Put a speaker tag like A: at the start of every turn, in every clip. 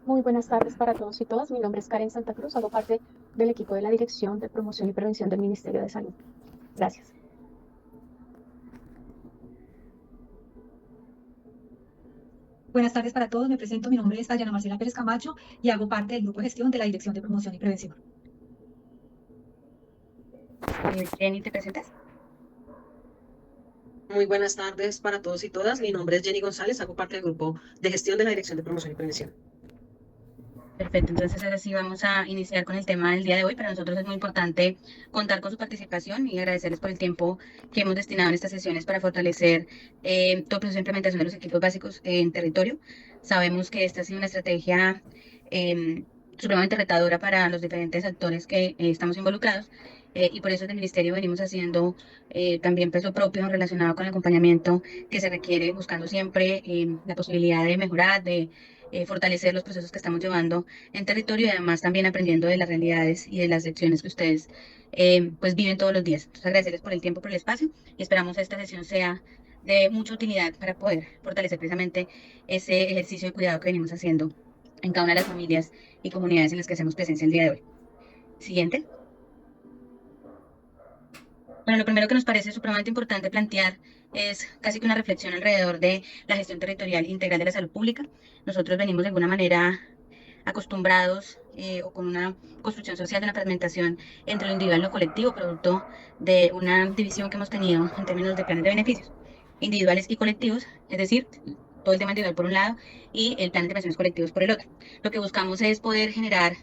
A: Muy buenas tardes para todos y todas. Mi nombre es Karen Santa Cruz, hago parte del equipo de la Dirección de Promoción y Prevención del Ministerio de Salud. Gracias.
B: Buenas tardes para todos. Me presento. Mi nombre es Dayana Marcela Pérez Camacho y hago parte del grupo de gestión de la Dirección de Promoción y Prevención.
C: Jenny, ¿te presentas?
D: Muy buenas tardes para todos y todas. Mi nombre es Jenny González, hago parte del grupo de gestión de la Dirección de Promoción y Prevención.
C: Perfecto, entonces ahora sí vamos a iniciar con el tema del día de hoy. Para nosotros es muy importante contar con su participación y agradecerles por el tiempo que hemos destinado en estas sesiones para fortalecer todo el proceso de implementación de los equipos básicos en territorio. Sabemos que esta ha sido una estrategia supremamente retadora para los diferentes actores que estamos involucrados. Y por eso desde el Ministerio venimos haciendo también peso propio relacionado con el acompañamiento que se requiere, buscando siempre la posibilidad de mejorar, de fortalecer los procesos que estamos llevando en territorio y además también aprendiendo de las realidades y de las lecciones que ustedes pues viven todos los días. Entonces agradecerles por el tiempo, por el espacio y esperamos que esta sesión sea de mucha utilidad para poder fortalecer precisamente ese ejercicio de cuidado que venimos haciendo en cada una de las familias y comunidades en las que hacemos presencia el día de hoy. Siguiente. Bueno, lo primero que nos parece supremamente importante plantear es casi que una reflexión alrededor de la gestión territorial integral de la salud pública. Nosotros venimos de alguna manera acostumbrados o con una construcción social de una fragmentación entre lo individual y lo colectivo, producto de una división que hemos tenido en términos de planes de beneficios individuales y colectivos, es decir, todo el tema individual por un lado y el plan de intervenciones colectivos por el otro. Lo que buscamos es poder generar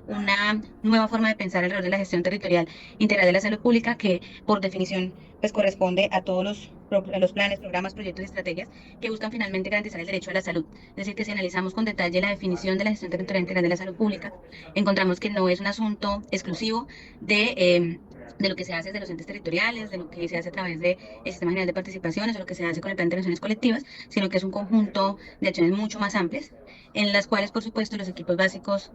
C: una nueva forma de pensar alrededor de la gestión territorial integral de la salud pública que por definición pues corresponde a todos los planes, programas, proyectos y estrategias que buscan finalmente garantizar el derecho a la salud. Es decir, que si analizamos con detalle la definición de la gestión territorial integral de la salud pública, encontramos que no es un asunto exclusivo de lo que se hace desde los entes territoriales, de lo que se hace a través del Sistema General de Participaciones o lo que se hace con el Plan de Intervenciones Colectivas, sino que es un conjunto de acciones mucho más amplias, en las cuales, por supuesto, los equipos básicos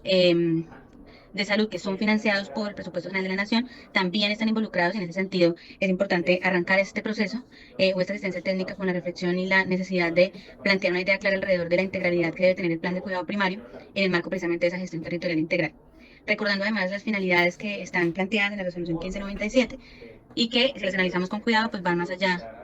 C: de salud que son financiados por el presupuesto general de la nación también están involucrados y en ese sentido es importante arrancar este proceso o esta asistencia técnica con la reflexión y la necesidad de plantear una idea clara alrededor de la integralidad que debe tener el plan de cuidado primario en el marco precisamente de esa gestión territorial integral. Recordando además las finalidades que están planteadas en la resolución 1597 y que si las analizamos con cuidado pues van más allá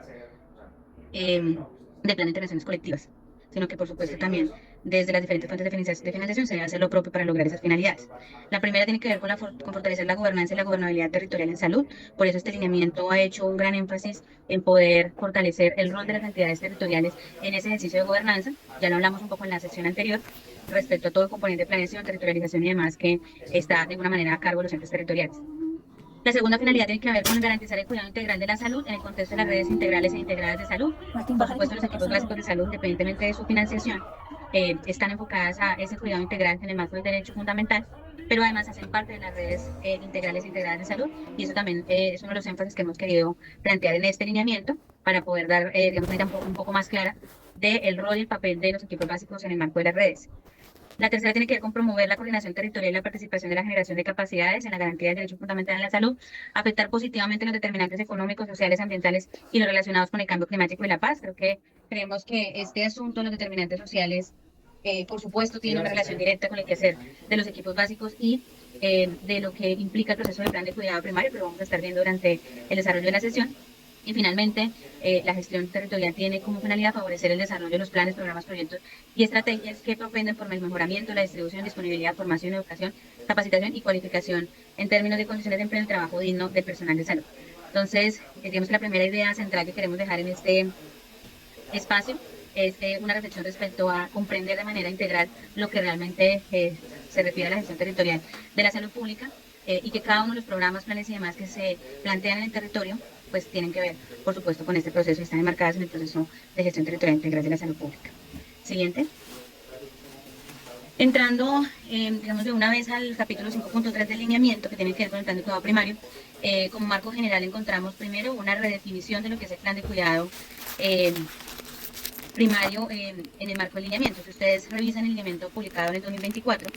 C: del plan de intervenciones colectivas, sino que por supuesto también desde las diferentes fuentes de financiación se debe hacer lo propio para lograr esas finalidades. La primera tiene que ver con fortalecer la gobernanza y la gobernabilidad territorial en salud, por eso este lineamiento ha hecho un gran énfasis en poder fortalecer el rol de las entidades territoriales en ese ejercicio de gobernanza, ya lo hablamos un poco en la sesión anterior, respecto a todo el componente de planeación, territorialización y demás que está de alguna manera a cargo de los entes territoriales. La segunda finalidad tiene que ver con garantizar el cuidado integral de la salud en el contexto de las redes integrales e integradas de salud. Por supuesto, los equipos básicos de salud, independientemente de su financiación, están enfocadas a ese cuidado integral en el marco del derecho fundamental, pero además hacen parte de las redes integrales e integradas de salud y eso también es uno de los énfasis que hemos querido plantear en este lineamiento para poder dar, digamos, una idea un poco más clara del rol y el papel de los equipos básicos en el marco de las redes. La tercera tiene que ver con promover la coordinación territorial y la participación de la generación de capacidades en la garantía del derecho fundamental en la salud, afectar positivamente los determinantes económicos, sociales, ambientales y los relacionados con el cambio climático y la paz. Creemos que este asunto, los determinantes sociales, por supuesto, tiene una relación directa con el quehacer de los equipos básicos y de lo que implica el proceso del plan de cuidado primario, pero vamos a estar viendo durante el desarrollo de la sesión. Y finalmente, la gestión territorial tiene como finalidad favorecer el desarrollo de los planes, programas, proyectos y estrategias que propenden por el mejoramiento, la distribución, disponibilidad, formación, educación, capacitación y cualificación en términos de condiciones de empleo y trabajo digno del personal de salud. Entonces, digamos que la primera idea central que queremos dejar en este espacio es una reflexión respecto a comprender de manera integral lo que realmente se refiere a la gestión territorial de la salud pública y que cada uno de los programas, planes y demás que se plantean en el territorio pues tienen que ver, por supuesto, con este proceso y están enmarcadas en el proceso de gestión territorial integral de la salud pública. Siguiente. Entrando, digamos, de una vez al capítulo 5.3 del lineamiento, que tiene que ver con el plan de cuidado primario, como marco general encontramos primero una redefinición de lo que es el plan de cuidado primario en el marco del lineamiento. Si ustedes revisan el lineamiento publicado en el 2024,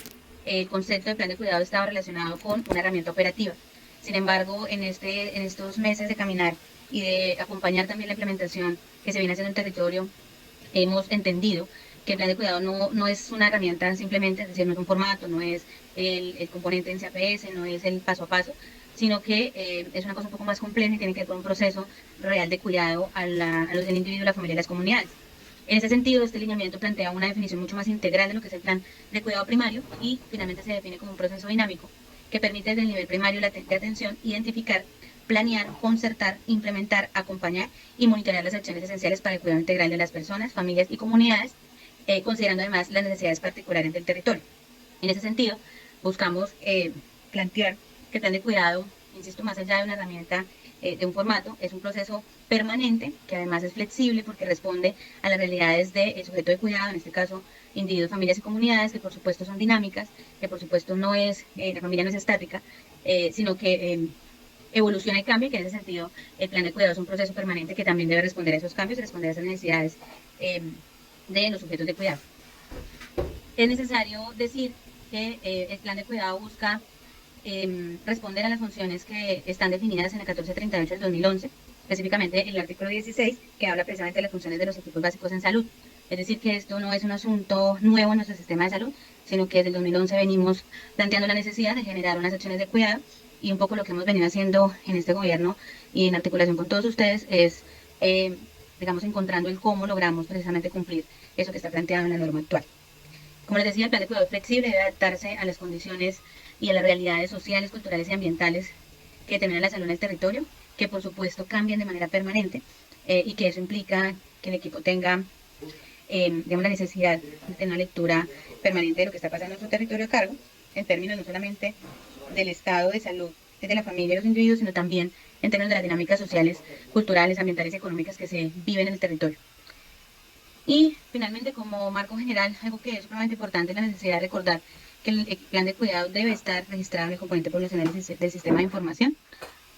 C: el concepto de plan de cuidado estaba relacionado con una herramienta operativa. Sin embargo, en estos meses de caminar y de acompañar también la implementación que se viene haciendo en el territorio, hemos entendido que el plan de cuidado no es una herramienta simplemente, es decir, no es un formato, no es el componente en CAPS, no es el paso a paso, sino que es una cosa un poco más compleja y tiene que ver con un proceso real de cuidado del individuo, la familia y las comunidades. En ese sentido, este lineamiento plantea una definición mucho más integral de lo que es el plan de cuidado primario y finalmente se define como un proceso dinámico que permite desde el nivel primario de atención identificar, planear, concertar, implementar, acompañar y monitorear las acciones esenciales para el cuidado integral de las personas, familias y comunidades, considerando además las necesidades particulares del territorio. En ese sentido, buscamos plantear que el plan de cuidado, insisto, más allá de una herramienta de un formato, es un proceso permanente que además es flexible porque responde a las realidades del sujeto de cuidado, en este caso individuos, familias y comunidades, que por supuesto son dinámicas, que por supuesto no es, la familia no es estática, sino que evoluciona y cambia, y que en ese sentido el plan de cuidado es un proceso permanente que también debe responder a esos cambios y responder a esas necesidades de los sujetos de cuidado. Es necesario decir que el plan de cuidado busca responder a las funciones que están definidas en el 1438 del 2011, específicamente en el artículo 16, que habla precisamente de las funciones de los equipos básicos en salud. Es decir, que esto no es un asunto nuevo en nuestro sistema de salud, sino que desde el 2011 venimos planteando la necesidad de generar unas acciones de cuidado, y un poco lo que hemos venido haciendo en este gobierno y en articulación con todos ustedes es, digamos, encontrando el cómo logramos precisamente cumplir eso que está planteado en la norma actual. Como les decía, el plan de cuidado es flexible, debe adaptarse a las condiciones y a las realidades sociales, culturales y ambientales que determinan la salud en el territorio, que por supuesto cambian de manera permanente y que eso implica que el equipo tenga, digamos, la necesidad de tener una lectura permanente de lo que está pasando en su territorio a cargo, en términos no solamente del estado de salud de la familia y los individuos, sino también en términos de las dinámicas sociales, culturales, ambientales y económicas que se viven en el territorio. Y finalmente, como marco general, algo que es sumamente importante es la necesidad de recordar que el plan de cuidado debe estar registrado en el componente poblacional del sistema de información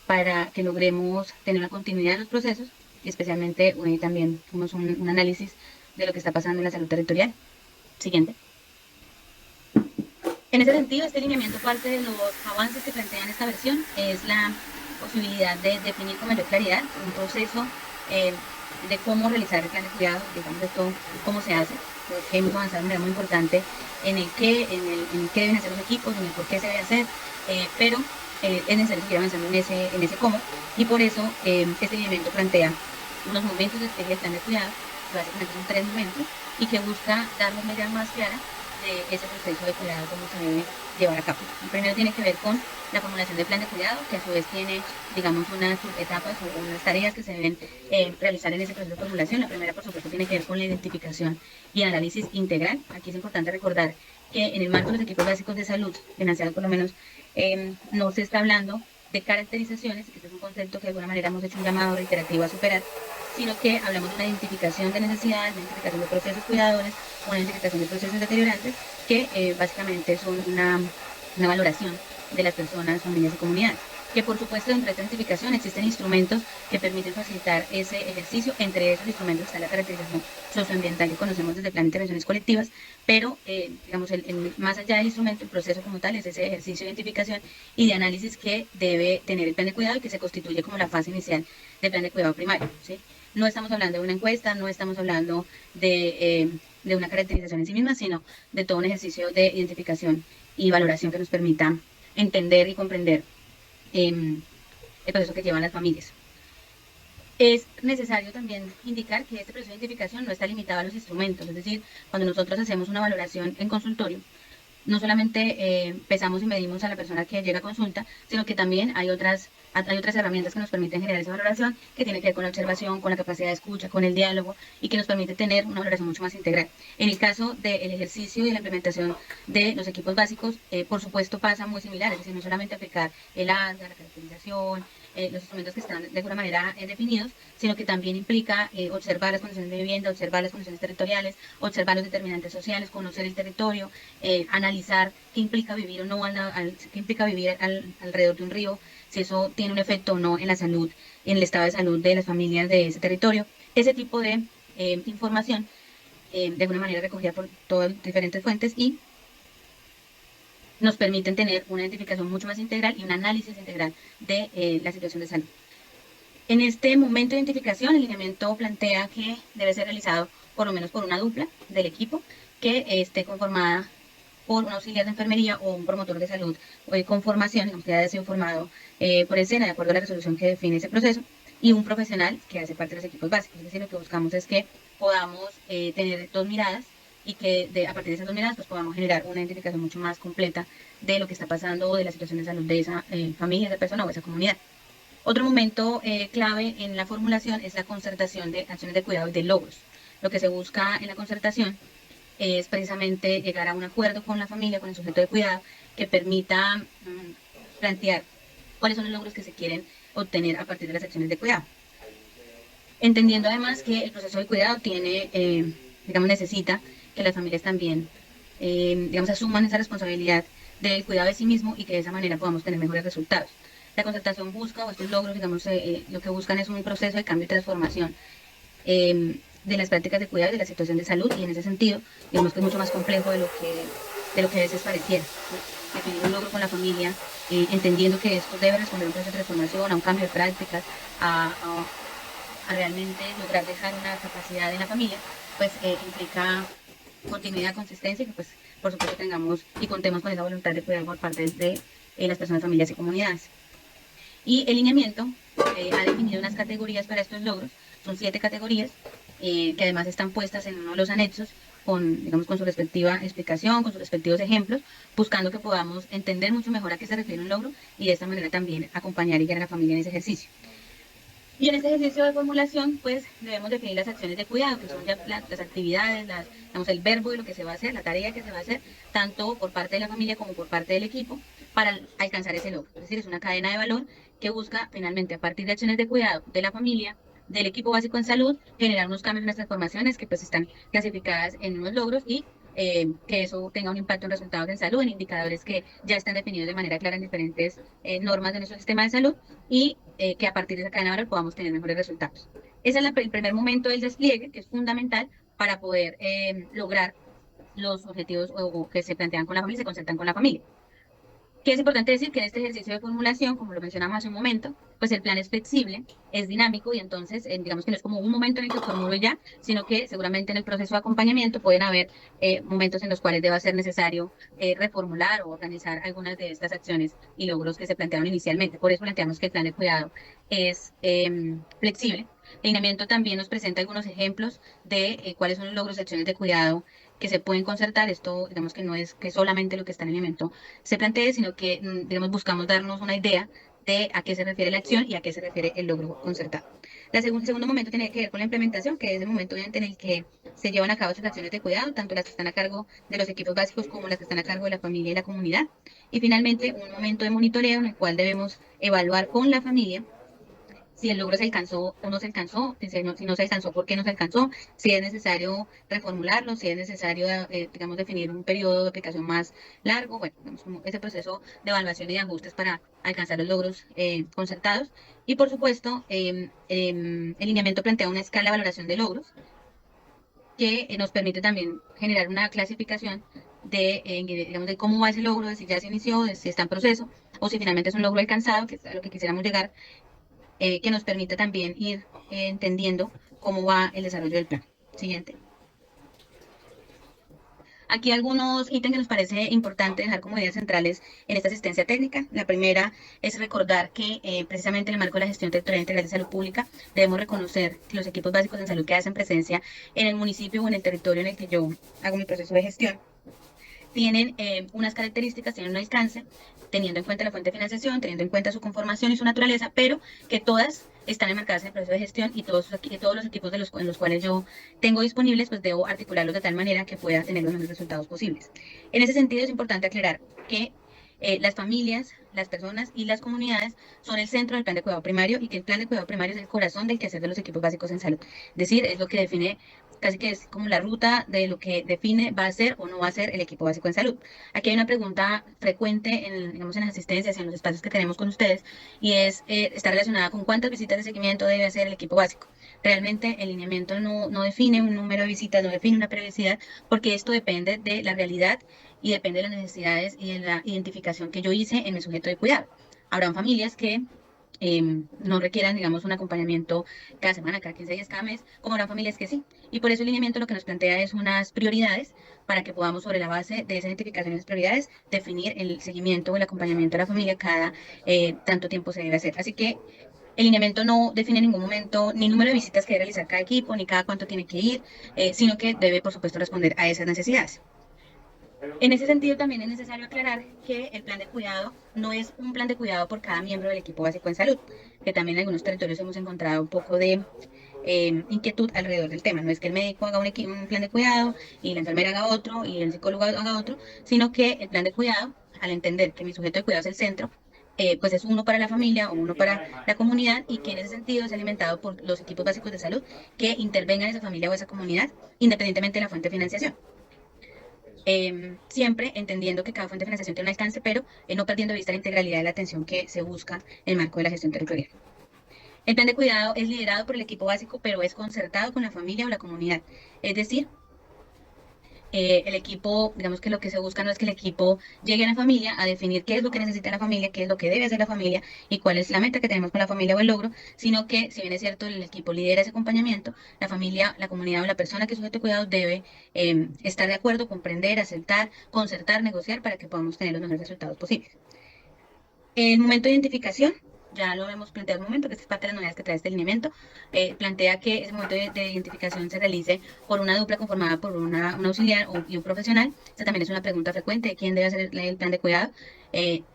C: para que logremos tener una continuidad de los procesos y especialmente también un análisis de lo que está pasando en la salud territorial. Siguiente. En ese sentido, este lineamiento, parte de los avances que plantean esta versión, es la posibilidad de definir con mayor claridad un proceso de cómo realizar el plan de cuidado, digamos, de todo, cómo se hace. Creo que hemos avanzado de manera muy importante en el qué deben hacer los equipos, en el por qué se debe hacer, pero es necesario seguir avanzando en ese cómo, y por eso este lineamiento plantea unos momentos de del plan de cuidado, que básicamente son 3 momentos, y que busca darnos una idea más clara de ese proceso de cuidado, cómo se debe llevar a cabo. El primero tiene que ver con la formulación del plan de cuidado, que a su vez tiene, digamos, unas etapas o unas tareas que se deben realizar en ese proceso de formulación. La primera, por supuesto, tiene que ver con la identificación y análisis integral. Aquí es importante recordar que en el marco de los equipos básicos de salud, financiados por lo menos, no se está hablando de caracterizaciones, que este es un concepto que de alguna manera hemos hecho un llamado reiterativo a superar, sino que hablamos de una identificación de necesidades, una identificación de procesos cuidadores, una identificación de procesos deteriorantes, que básicamente son una valoración de las personas, familias y comunidades. Que por supuesto dentro de esta identificación existen instrumentos que permiten facilitar ese ejercicio. Entre esos instrumentos está la caracterización socioambiental que conocemos desde el plan de intervenciones colectivas, pero digamos, más allá del instrumento, el proceso como tal es ese ejercicio de identificación y de análisis que debe tener el plan de cuidado y que se constituye como la fase inicial del plan de cuidado primario, ¿sí? No estamos hablando de una encuesta, no estamos hablando de una caracterización en sí misma, sino de todo un ejercicio de identificación y valoración que nos permita entender y comprender el proceso que llevan las familias. Es necesario también indicar que este proceso de identificación no está limitado a los instrumentos, es decir, cuando nosotros hacemos una valoración en consultorio, no solamente pesamos y medimos a la persona que llega a consulta, sino que también hay otras herramientas que nos permiten generar esa valoración, que tiene que ver con la observación, con la capacidad de escucha, con el diálogo, y que nos permite tener una valoración mucho más integral. En el caso del ejercicio y de la implementación de los equipos básicos, por supuesto pasa muy similar, es decir, no solamente aplicar el ASGA, la caracterización, los instrumentos que están de alguna manera definidos, sino que también implica observar las condiciones de vivienda, observar las condiciones territoriales, observar los determinantes sociales, conocer el territorio, analizar qué implica vivir o no, qué implica vivir alrededor de un río, si eso tiene un efecto o no en la salud, en el estado de salud de las familias de ese territorio. Ese tipo de información, de alguna manera recogida por todas diferentes fuentes, y nos permiten tener una identificación mucho más integral y un análisis integral de la situación de salud. En este momento de identificación, el lineamiento plantea que debe ser realizado por lo menos por una dupla del equipo que esté conformada por un auxiliar de enfermería o un promotor de salud con formación, digamos que haya sido formado por el SENA de acuerdo a la resolución que define ese proceso, y un profesional que hace parte de los equipos básicos. Es decir, lo que buscamos es que podamos tener dos miradas y que a partir de esas dos miradas pues podamos generar una identificación mucho más completa de lo que está pasando o de la situación de salud de esa familia, esa persona o esa comunidad. Otro momento clave en la formulación es la concertación de acciones de cuidado y de logros. Lo que se busca en la concertación es precisamente llegar a un acuerdo con la familia, con el sujeto de cuidado, que permita plantear cuáles son los logros que se quieren obtener a partir de las acciones de cuidado. Entendiendo además que el proceso de cuidado tiene, necesita que las familias también, asuman esa responsabilidad del cuidado de sí mismo y que de esa manera podamos tener mejores resultados. La concertación busca, o estos logros, lo que buscan es un proceso de cambio y transformación de las prácticas de cuidado y de la situación de salud, y en ese sentido, digamos que es mucho más complejo de lo que a veces pareciera, ¿no? Definir un logro con la familia, entendiendo que esto debe responder a un proceso de transformación, a un cambio de prácticas, a realmente lograr dejar una capacidad en la familia, pues implica continuidad, consistencia, y que pues por supuesto tengamos y contemos con esa voluntad de cuidar por parte de las personas, familias y comunidades. Y el lineamiento ha definido unas categorías para estos logros, son 7 categorías, que además están puestas en uno de los anexos con su respectiva explicación, con sus respectivos ejemplos, buscando que podamos entender mucho mejor a qué se refiere un logro y de esta manera también acompañar y guiar a la familia en ese ejercicio. Y en este ejercicio de formulación, pues debemos definir las acciones de cuidado, que son ya las actividades, el verbo de lo que se va a hacer, la tarea que se va a hacer, tanto por parte de la familia como por parte del equipo, para alcanzar ese logro. Es decir, es una cadena de valor que busca finalmente, a partir de acciones de cuidado de la familia, del equipo básico en salud, generar unos cambios, unas transformaciones que pues están clasificadas en unos logros y que eso tenga un impacto en resultados en salud, en indicadores que ya están definidos de manera clara en diferentes normas de nuestro sistema de salud, y que a partir de esa cadena de valor podamos tener mejores resultados. Ese es el primer momento del despliegue, que es fundamental para poder lograr los objetivos o que se plantean con la familia y se concertan con la familia. Que es importante decir que en este ejercicio de formulación, como lo mencionamos hace un momento, pues el plan es flexible, es dinámico, y entonces digamos que no es como un momento en el que formulo ya, sino que seguramente en el proceso de acompañamiento pueden haber momentos en los cuales deba ser necesario reformular o organizar algunas de estas acciones y logros que se plantearon inicialmente. Por eso planteamos que el plan de cuidado es flexible. El lineamiento también nos presenta algunos ejemplos de cuáles son los logros y acciones de cuidado que se pueden concertar. Esto, digamos que no es que solamente lo que está en el lineamiento se plantee, sino que, buscamos darnos una idea de a qué se refiere la acción y a qué se refiere el logro concertado. El segundo momento tiene que ver con la implementación, que es el momento en el que se llevan a cabo esas acciones de cuidado, tanto las que están a cargo de los equipos básicos como las que están a cargo de la familia y la comunidad. Y finalmente, un momento de monitoreo en el cual debemos evaluar con la familia si el logro se alcanzó o no se alcanzó, si no se alcanzó, por qué no se alcanzó, si es necesario reformularlo, si es necesario, definir un periodo de aplicación más largo, bueno, como ese proceso de evaluación y de ajustes para alcanzar los logros concertados. Y por supuesto, el lineamiento plantea una escala de valoración de logros que nos permite también generar una clasificación de cómo va ese logro, de si ya se inició, de si está en proceso, o si finalmente es un logro alcanzado, que es a lo que quisiéramos llegar, que nos permite también ir entendiendo cómo va el desarrollo del plan. Siguiente. Aquí algunos ítems que nos parece importante dejar como ideas centrales en esta asistencia técnica. La primera es recordar que precisamente en el marco de la gestión territorial integral de salud pública debemos reconocer que los equipos básicos de salud que hacen presencia en el municipio o en el territorio en el que yo hago mi proceso de gestión tienen unas características, tienen un alcance, teniendo en cuenta la fuente de financiación, teniendo en cuenta su conformación y su naturaleza, pero que todas están enmarcadas en el proceso de gestión, y todos los equipos en los cuales yo tengo disponibles, pues debo articularlos de tal manera que pueda tener los mejores resultados posibles. En ese sentido es importante aclarar que las familias, las personas y las comunidades son el centro del plan de cuidado primario, y que el plan de cuidado primario es el corazón del quehacer de los equipos básicos en salud. Es decir, es lo que define, casi que es como la ruta de lo que define va a ser o no va a ser el equipo básico en salud. Aquí hay una pregunta frecuente en las asistencias y en los espacios que tenemos con ustedes, y está relacionada con cuántas visitas de seguimiento debe hacer el equipo básico. Realmente el lineamiento no define un número de visitas, no define una periodicidad, porque esto depende de la realidad y depende de las necesidades y de la identificación que yo hice en mi sujeto de cuidado. Habrán familias que no requieran, digamos, un acompañamiento cada semana, cada 15 días, cada mes, como habrán familias que sí. Y por eso el lineamiento lo que nos plantea es unas prioridades para que podamos, sobre la base de esa identificación de esas prioridades, definir el seguimiento o el acompañamiento a la familia cada tanto tiempo se debe hacer. Así que el lineamiento no define en ningún momento ni número de visitas que debe realizar cada equipo, ni cada cuánto tiene que ir, sino que debe, por supuesto, responder a esas necesidades. En ese sentido, también es necesario aclarar que el plan de cuidado no es un plan de cuidado por cada miembro del equipo básico en salud, que también en algunos territorios hemos encontrado un poco de inquietud alrededor del tema. No es que el médico haga un plan de cuidado y la enfermera haga otro y el psicólogo haga otro, sino que el plan de cuidado, al entender que mi sujeto de cuidado es el centro, pues es uno para la familia o uno para la comunidad y que en ese sentido es alimentado por los equipos básicos de salud que intervengan en esa familia o esa comunidad, independientemente de la fuente de financiación. Siempre entendiendo que cada fuente de financiación tiene un alcance, pero no perdiendo de vista la integralidad de la atención que se busca en el marco de la gestión territorial. El plan de cuidado es liderado por el equipo básico, pero es concertado con la familia o la comunidad. Es decir, el equipo, digamos que lo que se busca no es que el equipo llegue a la familia a definir qué es lo que necesita la familia, qué es lo que debe hacer la familia y cuál es la meta que tenemos con la familia o el logro, sino que, si bien es cierto, el equipo lidera ese acompañamiento, la familia, la comunidad o la persona que es sujeto de cuidado debe estar de acuerdo, comprender, aceptar, concertar, negociar para que podamos tener los mejores resultados posibles. El momento de identificación, ya lo hemos planteado un momento, que esta es parte de las novedades que trae este lineamiento, plantea que ese momento de identificación se realice por una dupla conformada por un auxiliar y un profesional. Esta también es una pregunta frecuente de quién debe hacer el plan de cuidado.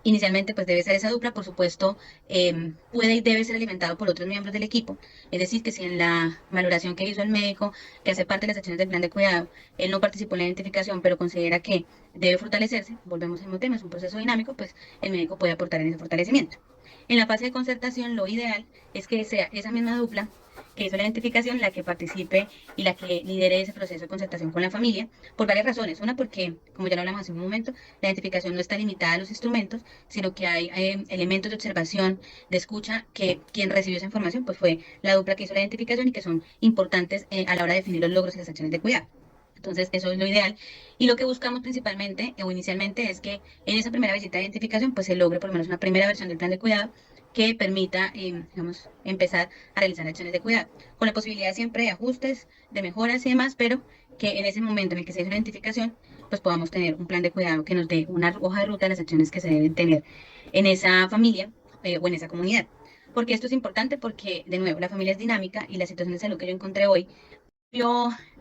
C: Inicialmente, pues debe ser esa dupla, por supuesto, puede y debe ser alimentado por otros miembros del equipo. Es decir, que si en la valoración que hizo el médico, que hace parte de las acciones del plan de cuidado, él no participó en la identificación, pero considera que debe fortalecerse, volvemos al mismo tema, es un proceso dinámico, pues el médico puede aportar en ese fortalecimiento. En la fase de concertación, lo ideal es que sea esa misma dupla que hizo la identificación la que participe y la que lidere ese proceso de concertación con la familia, por varias razones. Una, porque, como ya lo hablamos hace un momento, la identificación no está limitada a los instrumentos, sino que hay elementos de observación, de escucha, que quien recibió esa información pues fue la dupla que hizo la identificación y que son importantes a la hora de definir los logros y las acciones de cuidado. Entonces, eso es lo ideal. Y lo que buscamos principalmente o inicialmente es que en esa primera visita de identificación, pues se logre por lo menos una primera versión del plan de cuidado que permita, digamos, empezar a realizar acciones de cuidado, con la posibilidad siempre de ajustes, de mejoras y demás, pero que en ese momento en el que se hizo la identificación, pues podamos tener un plan de cuidado que nos dé una hoja de ruta de las acciones que se deben tener en esa familia o en esa comunidad. Porque esto es importante porque, de nuevo, la familia es dinámica y la situación de salud que yo encontré hoy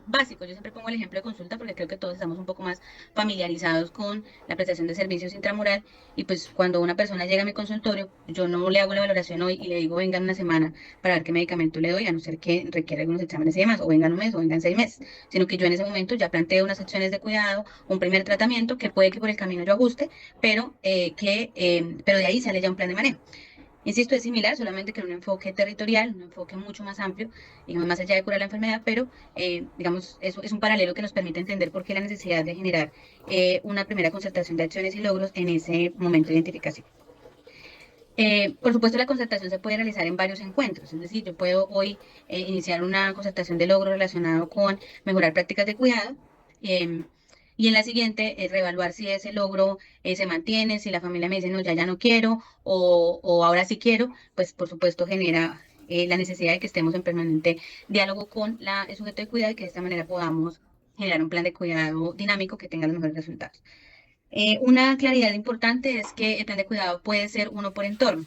C: básico. Yo siempre pongo el ejemplo de consulta porque creo que todos estamos un poco más familiarizados con la prestación de servicios intramural y pues cuando una persona llega a mi consultorio, yo no le hago la valoración hoy y le digo venga en una semana para ver qué medicamento le doy, a no ser que requiera algunos exámenes y demás, o vengan un mes o vengan 6 meses, sino que yo en ese momento ya planteo unas acciones de cuidado, un primer tratamiento que puede que por el camino yo ajuste, pero pero de ahí sale ya un plan de manejo. Insisto, es similar, solamente que en un enfoque territorial, un enfoque mucho más amplio, digamos, más allá de curar la enfermedad, pero, digamos, eso es un paralelo que nos permite entender por qué la necesidad de generar una primera concertación de acciones y logros en ese momento de identificación. Por supuesto, la concertación se puede realizar en varios encuentros, es decir, yo puedo hoy iniciar una concertación de logro relacionado con mejorar prácticas de cuidado, y en la siguiente reevaluar si ese logro se mantiene, si la familia me dice, no, ya no quiero, o ahora sí quiero, pues por supuesto genera la necesidad de que estemos en permanente diálogo con el sujeto de cuidado y que de esta manera podamos generar un plan de cuidado dinámico que tenga los mejores resultados. Una claridad importante es que el plan de cuidado puede ser uno por entorno.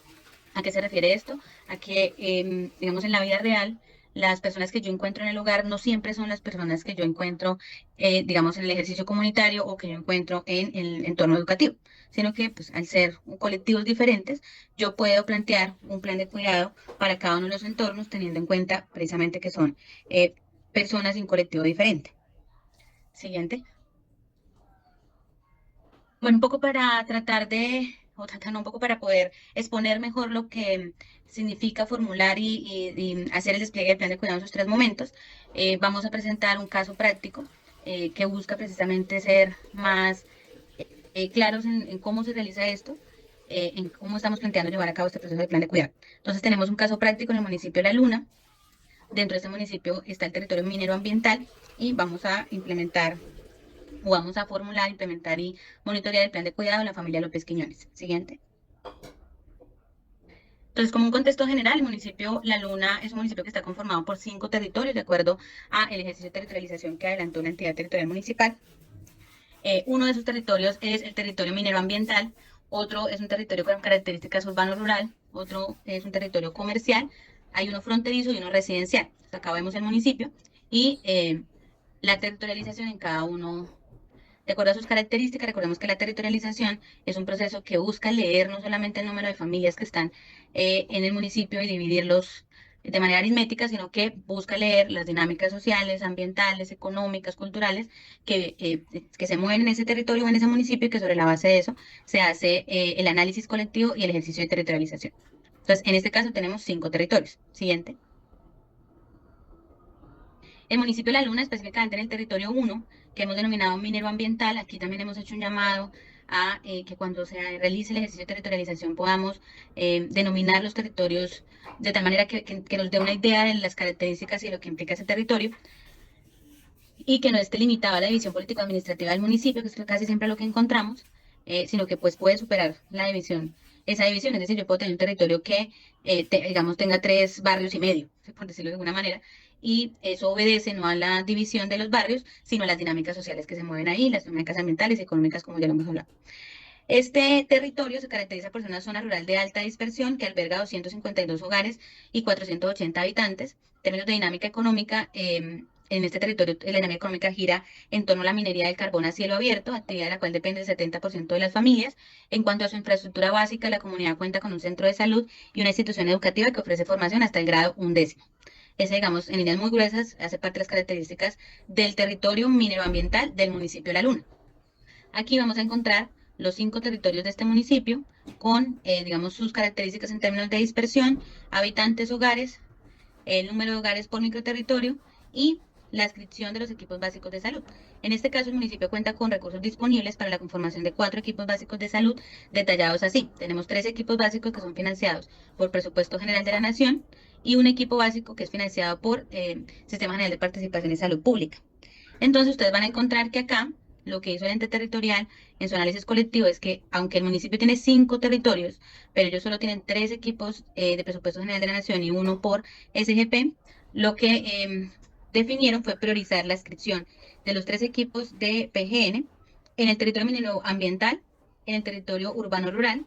C: ¿A qué se refiere esto? A que, digamos, en la vida real, las personas que yo encuentro en el hogar no siempre son las personas que yo encuentro, digamos, en el ejercicio comunitario o que yo encuentro en el entorno educativo, sino que, pues, al ser colectivos diferentes, yo puedo plantear un plan de cuidado para cada uno de los entornos, teniendo en cuenta precisamente que son personas en colectivo diferente. Siguiente. Bueno, un poco para no, un poco para poder exponer mejor lo que significa formular y hacer el despliegue del plan de cuidado en sus 3 momentos, vamos a presentar un caso práctico que busca precisamente ser más claros en cómo se realiza esto, en cómo estamos planteando llevar a cabo este proceso de plan de cuidado. Entonces tenemos un caso práctico en el municipio de La Luna. Dentro de este municipio está el territorio minero ambiental y vamos a formular, implementar y monitorear el plan de cuidado de la familia López Quiñones. Siguiente. Entonces, como un contexto general, el municipio La Luna es un municipio que está conformado por 5 territorios, de acuerdo al ejercicio de territorialización que adelantó la entidad territorial municipal. Uno de esos territorios es el territorio minero ambiental, otro es un territorio con características urbano-rural, otro es un territorio comercial, hay uno fronterizo y uno residencial. Entonces, acá vemos el municipio y la territorialización en cada uno. De acuerdo a sus características, recordemos que la territorialización es un proceso que busca leer no solamente el número de familias que están en el municipio y dividirlos de manera aritmética, sino que busca leer las dinámicas sociales, ambientales, económicas, culturales que se mueven en ese territorio o en ese municipio y que sobre la base de eso se hace el análisis colectivo y el ejercicio de territorialización. Entonces, en este caso tenemos 5 territorios. Siguiente. El municipio de La Luna, específicamente en el territorio 1, que hemos denominado minero ambiental, aquí también hemos hecho un llamado a que cuando se realice el ejercicio de territorialización podamos denominar los territorios de tal manera que nos dé una idea de las características y de lo que implica ese territorio y que no esté limitado a la división político-administrativa del municipio, que es casi siempre lo que encontramos, sino que pues puede superar la división, esa división. Es decir, yo puedo tener un territorio que, digamos, tenga 3 barrios y medio, por decirlo de alguna manera, y eso obedece no a la división de los barrios, sino a las dinámicas sociales que se mueven ahí, las dinámicas ambientales y económicas, como ya lo hemos hablado. Este territorio se caracteriza por ser una zona rural de alta dispersión que alberga 252 hogares y 480 habitantes. En términos de dinámica económica, en este territorio la dinámica económica gira en torno a la minería del carbón a cielo abierto, actividad de la cual depende el 70% de las familias. En cuanto a su infraestructura básica, la comunidad cuenta con un centro de salud y una institución educativa que ofrece formación hasta el grado 11º. Ese, digamos, en líneas muy gruesas, hace parte de las características del territorio mineroambiental del municipio de La Luna. Aquí vamos a encontrar los 5 territorios de este municipio con, digamos, sus características en términos de dispersión, habitantes, hogares, el número de hogares por microterritorio y la adscripción de los equipos básicos de salud. En este caso, el municipio cuenta con recursos disponibles para la conformación de 4 equipos básicos de salud, detallados así. Tenemos 3 equipos básicos que son financiados por Presupuesto General de la Nación y un equipo básico que es financiado por Sistema General de Participación y Salud Pública. Entonces, ustedes van a encontrar que acá lo que hizo el ente territorial en su análisis colectivo es que, aunque el municipio tiene 5 territorios, pero ellos solo tienen 3 equipos de Presupuesto General de la Nación y 1 por SGP, lo que definieron fue priorizar la adscripción de los 3 equipos de PGN en el territorio minero ambiental, en el territorio urbano-rural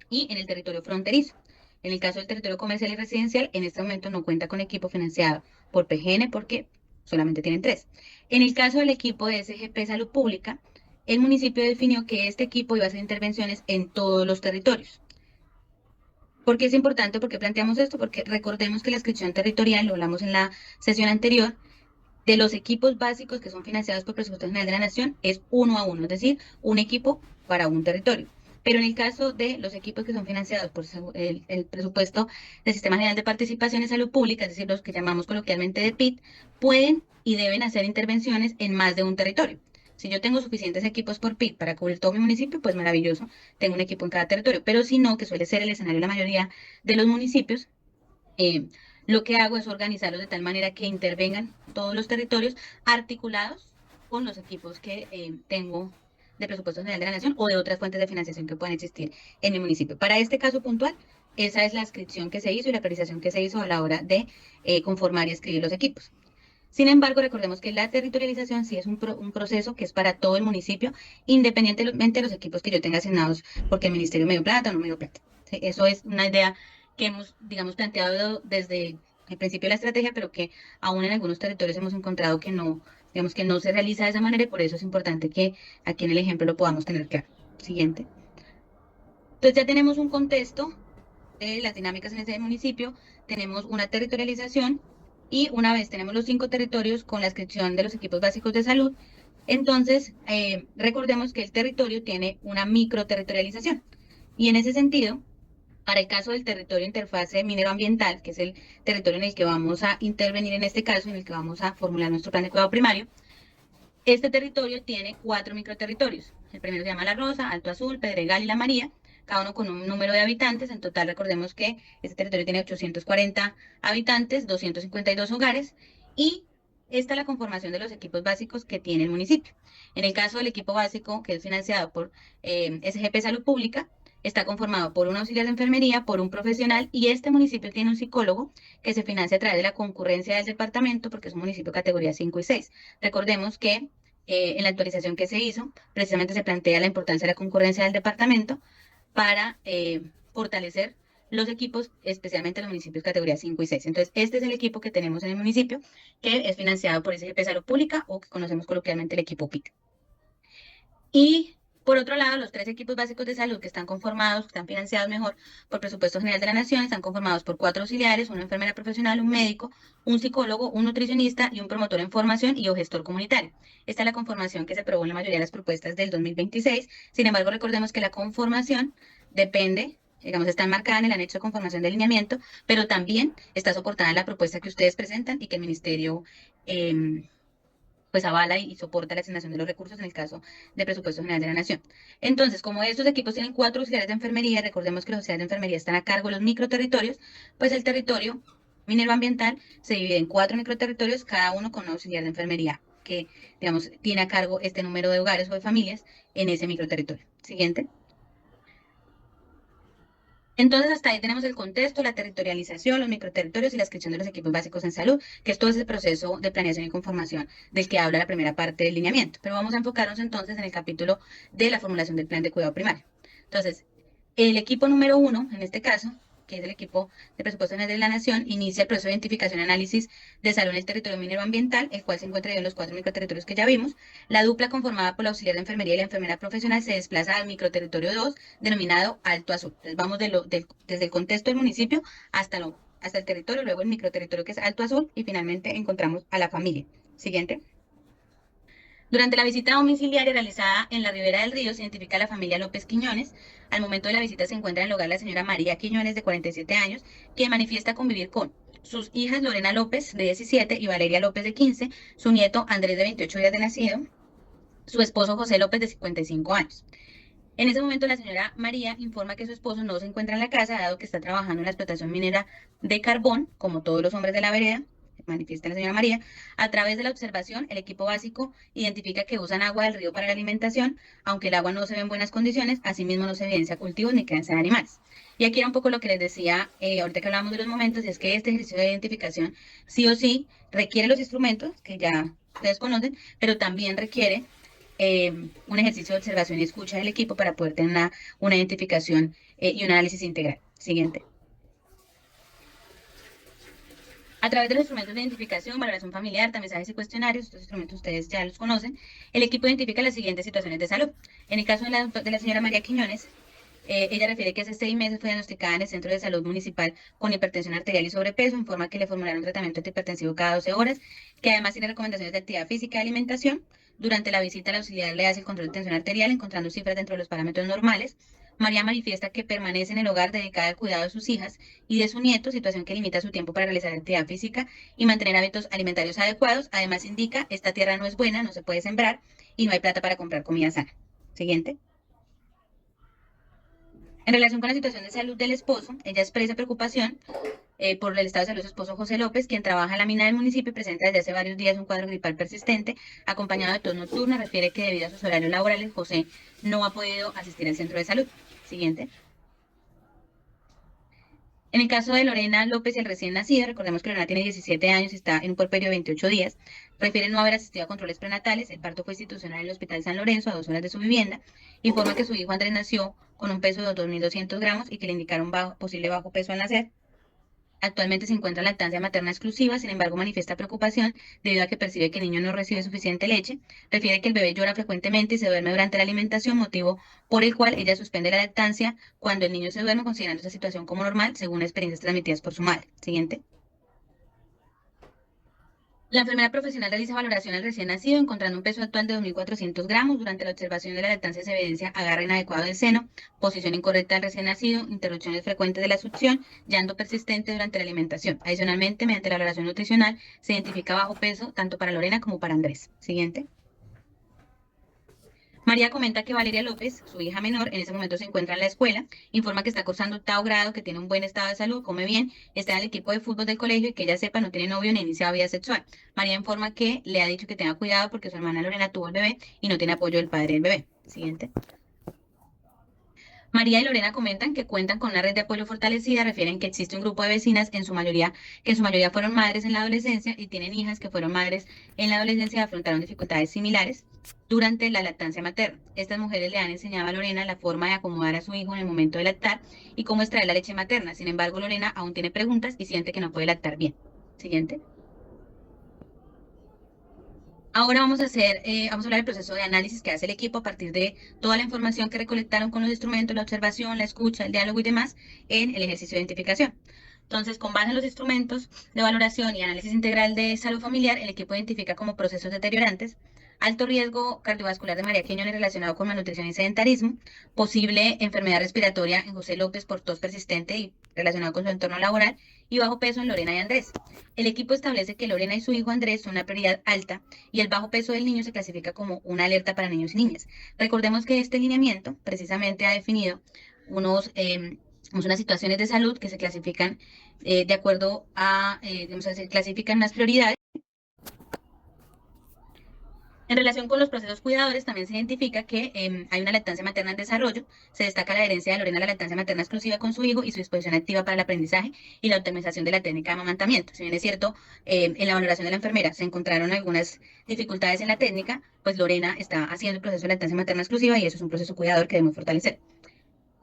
C: y en el territorio fronterizo. En el caso del territorio comercial y residencial, en este momento no cuenta con equipo financiado por PGN porque solamente tienen 3. En el caso del equipo de SGP Salud Pública, el municipio definió que este equipo iba a hacer intervenciones en todos los territorios. ¿Por qué es importante? ¿Por qué planteamos esto? Porque recordemos que la adscripción territorial, lo hablamos en la sesión anterior, de los equipos básicos que son financiados por Presupuesto General de la Nación es 1 a 1, es decir, un equipo para un territorio. Pero en el caso de los equipos que son financiados por el presupuesto del Sistema General de Participación y Salud Pública, es decir, los que llamamos coloquialmente de PIT, pueden y deben hacer intervenciones en más de un territorio. Si yo tengo suficientes equipos por PIT para cubrir todo mi municipio, pues maravilloso, tengo un equipo en cada territorio. Pero si no, que suele ser el escenario de la mayoría de los municipios, lo que hago es organizarlos de tal manera que intervengan todos los territorios articulados con los equipos que tengo de Presupuesto General de la Nación o de otras fuentes de financiación que puedan existir en mi municipio. Para este caso puntual, esa es la adscripción que se hizo y la priorización que se hizo a la hora de conformar y escribir los equipos. Sin embargo, recordemos que la territorialización sí es un proceso que es para todo el municipio, independientemente de los equipos que yo tenga asignados, porque el ministerio me dio plata o no me dio plata. ¿Sí? Eso es una idea que hemos, digamos, planteado desde el principio de la estrategia, pero que aún en algunos territorios hemos encontrado que no, digamos, que no se realiza de esa manera y por eso es importante que aquí en el ejemplo lo podamos tener claro. Siguiente. Entonces ya tenemos un contexto de las dinámicas en ese municipio, tenemos una territorialización y una vez tenemos los 5 territorios con la adscripción de los equipos básicos de salud, entonces recordemos que el territorio tiene una microterritorialización y en ese sentido, para el caso del territorio interfase minero-ambiental, que es el territorio en el que vamos a intervenir en este caso, en el que vamos a formular nuestro plan de cuidado primario, este territorio tiene 4 microterritorios. El primero se llama La Rosa, Alto Azul, Pedregal y La María, cada uno con un número de habitantes. En total, recordemos que este territorio tiene 840 habitantes, 252 hogares, y esta es la conformación de los equipos básicos que tiene el municipio. En el caso del equipo básico, que es financiado por SGP Salud Pública, está conformado por un auxiliar de enfermería, por un profesional, y este municipio tiene un psicólogo que se financia a través de la concurrencia del departamento porque es un municipio categoría 5 y 6. Recordemos que en la actualización que se hizo, precisamente se plantea la importancia de la concurrencia del departamento para fortalecer los equipos, especialmente los municipios categoría 5 y 6. Entonces, este es el equipo que tenemos en el municipio, que es financiado por SGP Salud Pública, o que conocemos coloquialmente el equipo PIC. Y por otro lado, los 3 equipos básicos de salud que están conformados, que están financiados mejor por presupuesto general de la Nación, están conformados por 4 auxiliares, una enfermera profesional, un médico, un psicólogo, un nutricionista y un promotor en formación y o gestor comunitario. Esta es la conformación que se aprobó en la mayoría de las propuestas del 2026. Sin embargo, recordemos que la conformación depende, digamos, está enmarcada en el anexo de conformación de lineamiento, pero también está soportada en la propuesta que ustedes presentan y que el ministerio pues avala y soporta la asignación de los recursos en el caso de presupuesto general de la Nación. Entonces, como estos equipos tienen 4 auxiliares de enfermería, recordemos que los auxiliares de enfermería están a cargo de los microterritorios, pues el territorio mineroambiental se divide en 4 microterritorios, cada uno con un auxiliar de enfermería que, digamos, tiene a cargo este número de hogares o de familias en ese microterritorio. Siguiente. Entonces, hasta ahí tenemos el contexto, la territorialización, los microterritorios y la inscripción de los equipos básicos en salud, que es todo ese proceso de planeación y conformación del que habla la primera parte del lineamiento. Pero vamos a enfocarnos entonces en el capítulo de la formulación del plan de cuidado primario. Entonces, el equipo número 1, en este caso, que es el equipo de presupuesto general de la Nación, inicia el proceso de identificación y análisis de salud en el territorio minero ambiental, el cual se encuentra en los 4 microterritorios que ya vimos. La dupla conformada por la auxiliar de enfermería y la enfermera profesional se desplaza al microterritorio 2, denominado Alto Azul. Entonces vamos desde el contexto del municipio hasta el territorio, luego el microterritorio que es Alto Azul, y finalmente encontramos a la familia. Siguiente. Durante la visita domiciliaria realizada en la ribera del río, se identifica a la familia López Quiñones. Al momento de la visita se encuentra en el hogar la señora María Quiñones, de 47 años, quien manifiesta convivir con sus hijas Lorena López, de 17, y Valeria López, de 15, su nieto Andrés, de 28 días de nacido, su esposo José López, de 55 años. En ese momento, la señora María informa que su esposo no se encuentra en la casa, dado que está trabajando en la explotación minera de carbón, como todos los hombres de la vereda, manifiesta la señora María. A través de la observación, el equipo básico identifica que usan agua del río para la alimentación, aunque el agua no se ve en buenas condiciones, asimismo no se evidencia cultivos ni crianza de animales. Y aquí era un poco lo que les decía ahorita que hablábamos de los momentos, y es que este ejercicio de identificación sí o sí requiere los instrumentos que ya ustedes conocen, pero también requiere un ejercicio de observación y escucha del equipo para poder tener una identificación y un análisis integral. Siguiente. A través de los instrumentos de identificación, valoración familiar, tamizajes y cuestionarios, estos instrumentos ustedes ya los conocen, el equipo identifica las siguientes situaciones de salud. En el caso de la señora María Quiñones, ella refiere que hace 6 meses fue diagnosticada en el Centro de Salud Municipal con hipertensión arterial y sobrepeso, informa que le formularon un tratamiento antihipertensivo cada 12 horas, que además tiene recomendaciones de actividad física y alimentación. Durante la visita, la auxiliar le hace el control de tensión arterial, encontrando cifras dentro de los parámetros normales. María manifiesta que permanece en el hogar dedicada al cuidado de sus hijas y de su nieto, situación que limita su tiempo para realizar actividad física y mantener hábitos alimentarios adecuados. Además indica, esta tierra no es buena, no se puede sembrar y no hay plata para comprar comida sana. Siguiente. En relación con la situación de salud del esposo, ella expresa preocupación por el estado de salud de su esposo José López, quien trabaja en la mina del municipio y presenta desde hace varios días un cuadro gripal persistente, acompañado de tos nocturna. Refiere que debido a sus horarios laborales, José no ha podido asistir al centro de salud. Siguiente. En el caso de Lorena López, el recién nacido, recordemos que Lorena tiene 17 años y está en un puerperio de 28 días, refiere no haber asistido a controles prenatales. El parto fue institucional en el Hospital San Lorenzo, a 2 horas de su vivienda. Informa que su hijo Andrés nació con un peso de 2.200 gramos y que le indicaron posible bajo peso al nacer. Actualmente se encuentra en lactancia materna exclusiva, sin embargo manifiesta preocupación debido a que percibe que el niño no recibe suficiente leche. Refiere que el bebé llora frecuentemente y se duerme durante la alimentación, motivo por el cual ella suspende la lactancia cuando el niño se duerme, considerando esa situación como normal, según experiencias transmitidas por su madre. Siguiente. La enfermera profesional realiza valoración al recién nacido, encontrando un peso actual de 2.400 gramos. Durante la observación de la lactancia se evidencia agarre inadecuado del seno, posición incorrecta del recién nacido, interrupciones frecuentes de la succión, llanto persistente durante la alimentación. Adicionalmente, mediante la valoración nutricional, se identifica bajo peso tanto para Lorena como para Andrés. Siguiente. María comenta que Valeria López, su hija menor, en ese momento se encuentra en la escuela, informa que está cursando 8º grado, que tiene un buen estado de salud, come bien, está en el equipo de fútbol del colegio y que ella sepa no tiene novio ni ha iniciado vida sexual. María informa que le ha dicho que tenga cuidado porque su hermana Lorena tuvo el bebé y no tiene apoyo del padre del bebé. Siguiente. María y Lorena comentan que cuentan con una red de apoyo fortalecida, refieren que existe un grupo de vecinas que en su mayoría fueron madres en la adolescencia y tienen hijas que fueron madres en la adolescencia y afrontaron dificultades similares durante la lactancia materna. Estas mujeres le han enseñado a Lorena la forma de acomodar a su hijo en el momento de lactar y cómo extraer la leche materna. Sin embargo, Lorena aún tiene preguntas y siente que no puede lactar bien. Siguiente. Ahora vamos a hablar del proceso de análisis que hace el equipo a partir de toda la información que recolectaron con los instrumentos, la observación, la escucha, el diálogo y demás en el ejercicio de identificación. Entonces, con base en los instrumentos de valoración y análisis integral de salud familiar, el equipo identifica como procesos deteriorantes alto riesgo cardiovascular de María Quiñones relacionado con malnutrición y sedentarismo, posible enfermedad respiratoria en José López por tos persistente y relacionado con su entorno laboral, y bajo peso en Lorena y Andrés. El equipo establece que Lorena y su hijo Andrés son una prioridad alta y el bajo peso del niño se clasifica como una alerta para niños y niñas. Recordemos que este lineamiento precisamente ha definido unas situaciones de salud que se clasifican de acuerdo a, se clasifican las prioridades. En relación con los procesos cuidadores, también se identifica que hay una lactancia materna en desarrollo. Se destaca la adherencia de Lorena a la lactancia materna exclusiva con su hijo y su disposición activa para el aprendizaje y la optimización de la técnica de amamantamiento. Si bien es cierto, en la valoración de la enfermera se encontraron algunas dificultades en la técnica, pues Lorena está haciendo el proceso de lactancia materna exclusiva y eso es un proceso cuidador que debemos fortalecer.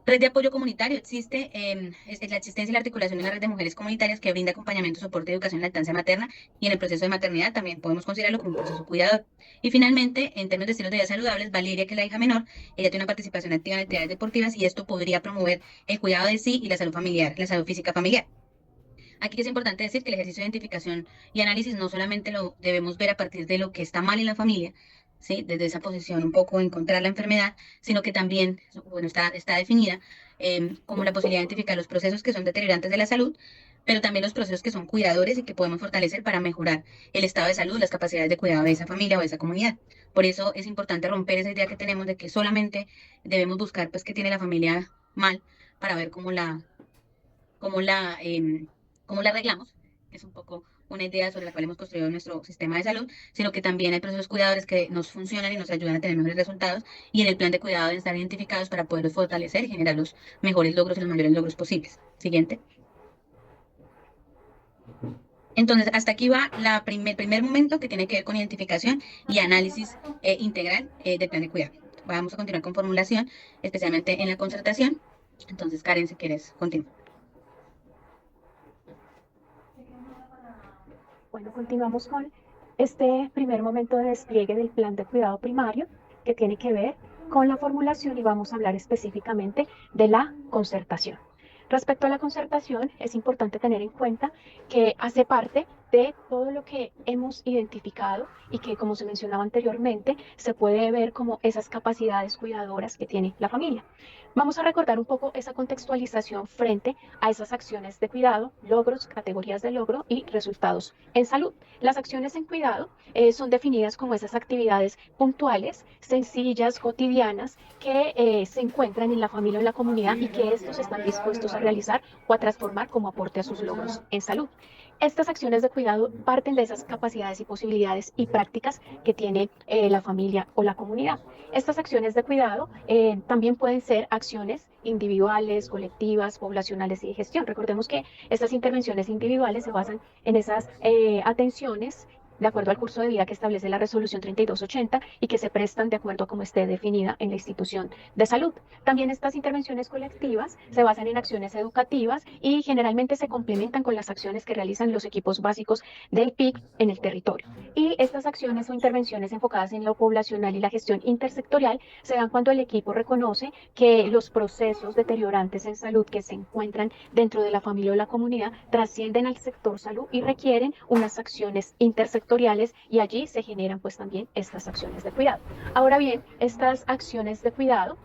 C: Red de apoyo comunitario existe, es la existencia y la articulación de una red de mujeres comunitarias que brinda acompañamiento, soporte, educación en lactancia materna y en el proceso de maternidad también podemos considerarlo como un proceso cuidador. Y finalmente, en términos de estilos de vida saludables, Valeria, que es la hija menor, ella tiene una participación activa en actividades deportivas y esto podría promover el cuidado de sí y la salud familiar, la salud física familiar. Aquí es importante decir que el ejercicio de identificación y análisis no solamente lo debemos ver a partir de lo que está mal en la familia, ¿sí? Desde esa posición un poco encontrar la enfermedad, sino que también, bueno, está definida como la posibilidad de identificar los procesos que son deteriorantes de la salud, pero también los procesos que son cuidadores y que podemos fortalecer para mejorar el estado de salud, las capacidades de cuidado de esa familia o de esa comunidad. Por eso es importante romper esa idea que tenemos de que solamente debemos buscar pues qué tiene la familia mal para ver cómo la arreglamos, es un poco una idea sobre la cual hemos construido nuestro sistema de salud, sino que también hay procesos cuidadores que nos funcionan y nos ayudan a tener mejores resultados y en el plan de cuidado deben estar identificados para poderlos fortalecer y generar los mejores logros y los mayores logros posibles. Siguiente. Entonces, hasta aquí va el primer momento que tiene que ver con identificación y análisis integral del plan de cuidado. Vamos a continuar con formulación, especialmente en la concertación. Entonces, Karen, si quieres, continúa.
A: Bueno, continuamos con este primer momento de despliegue del plan de cuidado primario que tiene que ver con la formulación y vamos a hablar específicamente de la concertación. Respecto a la concertación, es importante tener en cuenta que hace parte de todo lo que hemos identificado y que, como se mencionaba anteriormente, se puede ver como esas capacidades cuidadoras que tiene la familia. Vamos a recordar un poco esa contextualización frente a esas acciones de cuidado, logros, categorías de logro y resultados en salud. Las acciones en cuidado son definidas como esas actividades puntuales, sencillas, cotidianas, que se encuentran en la familia o en la comunidad y que estos están dispuestos a realizar o a transformar como aporte a sus logros en salud. Estas acciones de cuidado parten de esas capacidades y posibilidades y prácticas que tiene la familia o la comunidad. Estas acciones de cuidado también pueden ser acciones individuales, colectivas, poblacionales y de gestión. Recordemos que estas intervenciones individuales se basan en esas atenciones de acuerdo al curso de vida que establece la resolución 3280 y que se prestan de acuerdo a cómo esté definida en la institución de salud. También estas intervenciones colectivas se basan en acciones educativas y generalmente se complementan con las acciones que realizan los equipos básicos del PIC en el territorio. Y estas acciones o intervenciones enfocadas en lo poblacional y la gestión intersectorial se dan cuando el equipo reconoce que los procesos deteriorantes en salud que se encuentran dentro de la familia o la comunidad trascienden al sector salud y requieren unas acciones intersectoriales y allí se generan pues también estas acciones de cuidado. Ahora bien, estas acciones de cuidado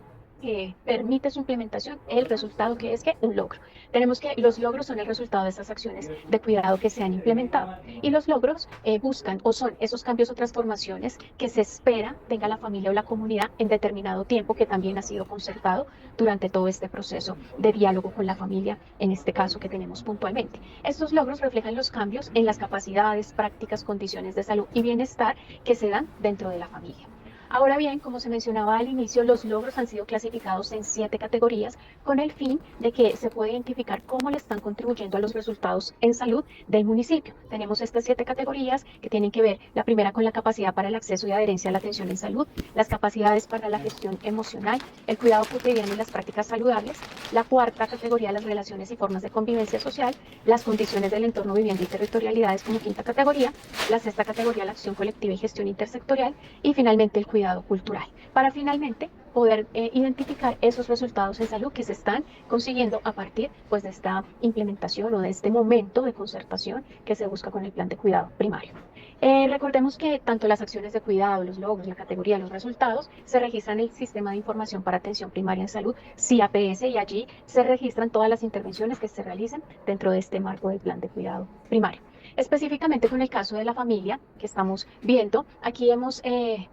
A: permite su implementación, el resultado que es que un logro. Tenemos que los logros son el resultado de estas acciones de cuidado que se han implementado y los logros buscan o son esos cambios o transformaciones que se espera tenga la familia o la comunidad en determinado tiempo que también ha sido concertado durante todo este proceso de diálogo con la familia, en este caso que tenemos puntualmente. Estos logros reflejan los cambios en las capacidades, prácticas, condiciones de salud y bienestar que se dan dentro de la familia. Ahora bien, como se mencionaba al inicio, los logros han sido clasificados en 7 categorías con el fin de que se pueda identificar cómo le están contribuyendo a los resultados en salud del municipio. Tenemos estas 7 categorías que tienen que ver, la primera con la capacidad para el acceso y adherencia a la atención en salud, las capacidades para la gestión emocional, el cuidado cotidiano y las prácticas saludables, la cuarta categoría, las relaciones y formas de convivencia social, las condiciones del entorno, vivienda y territorialidades como quinta categoría, la sexta categoría, la acción colectiva y gestión intersectorial, y finalmente el cuidado cultural, para finalmente poder identificar esos resultados en salud que se están consiguiendo a partir pues, de esta implementación o de este momento de concertación que se busca con el plan de cuidado primario. Recordemos que tanto las acciones de cuidado, los logros, la categoría, los resultados, se registran en el Sistema de Información para Atención Primaria en Salud, CIAPS, y allí se registran todas las intervenciones que se realicen dentro de este marco del plan de cuidado primario. Específicamente con el caso de la familia que estamos viendo, aquí hemos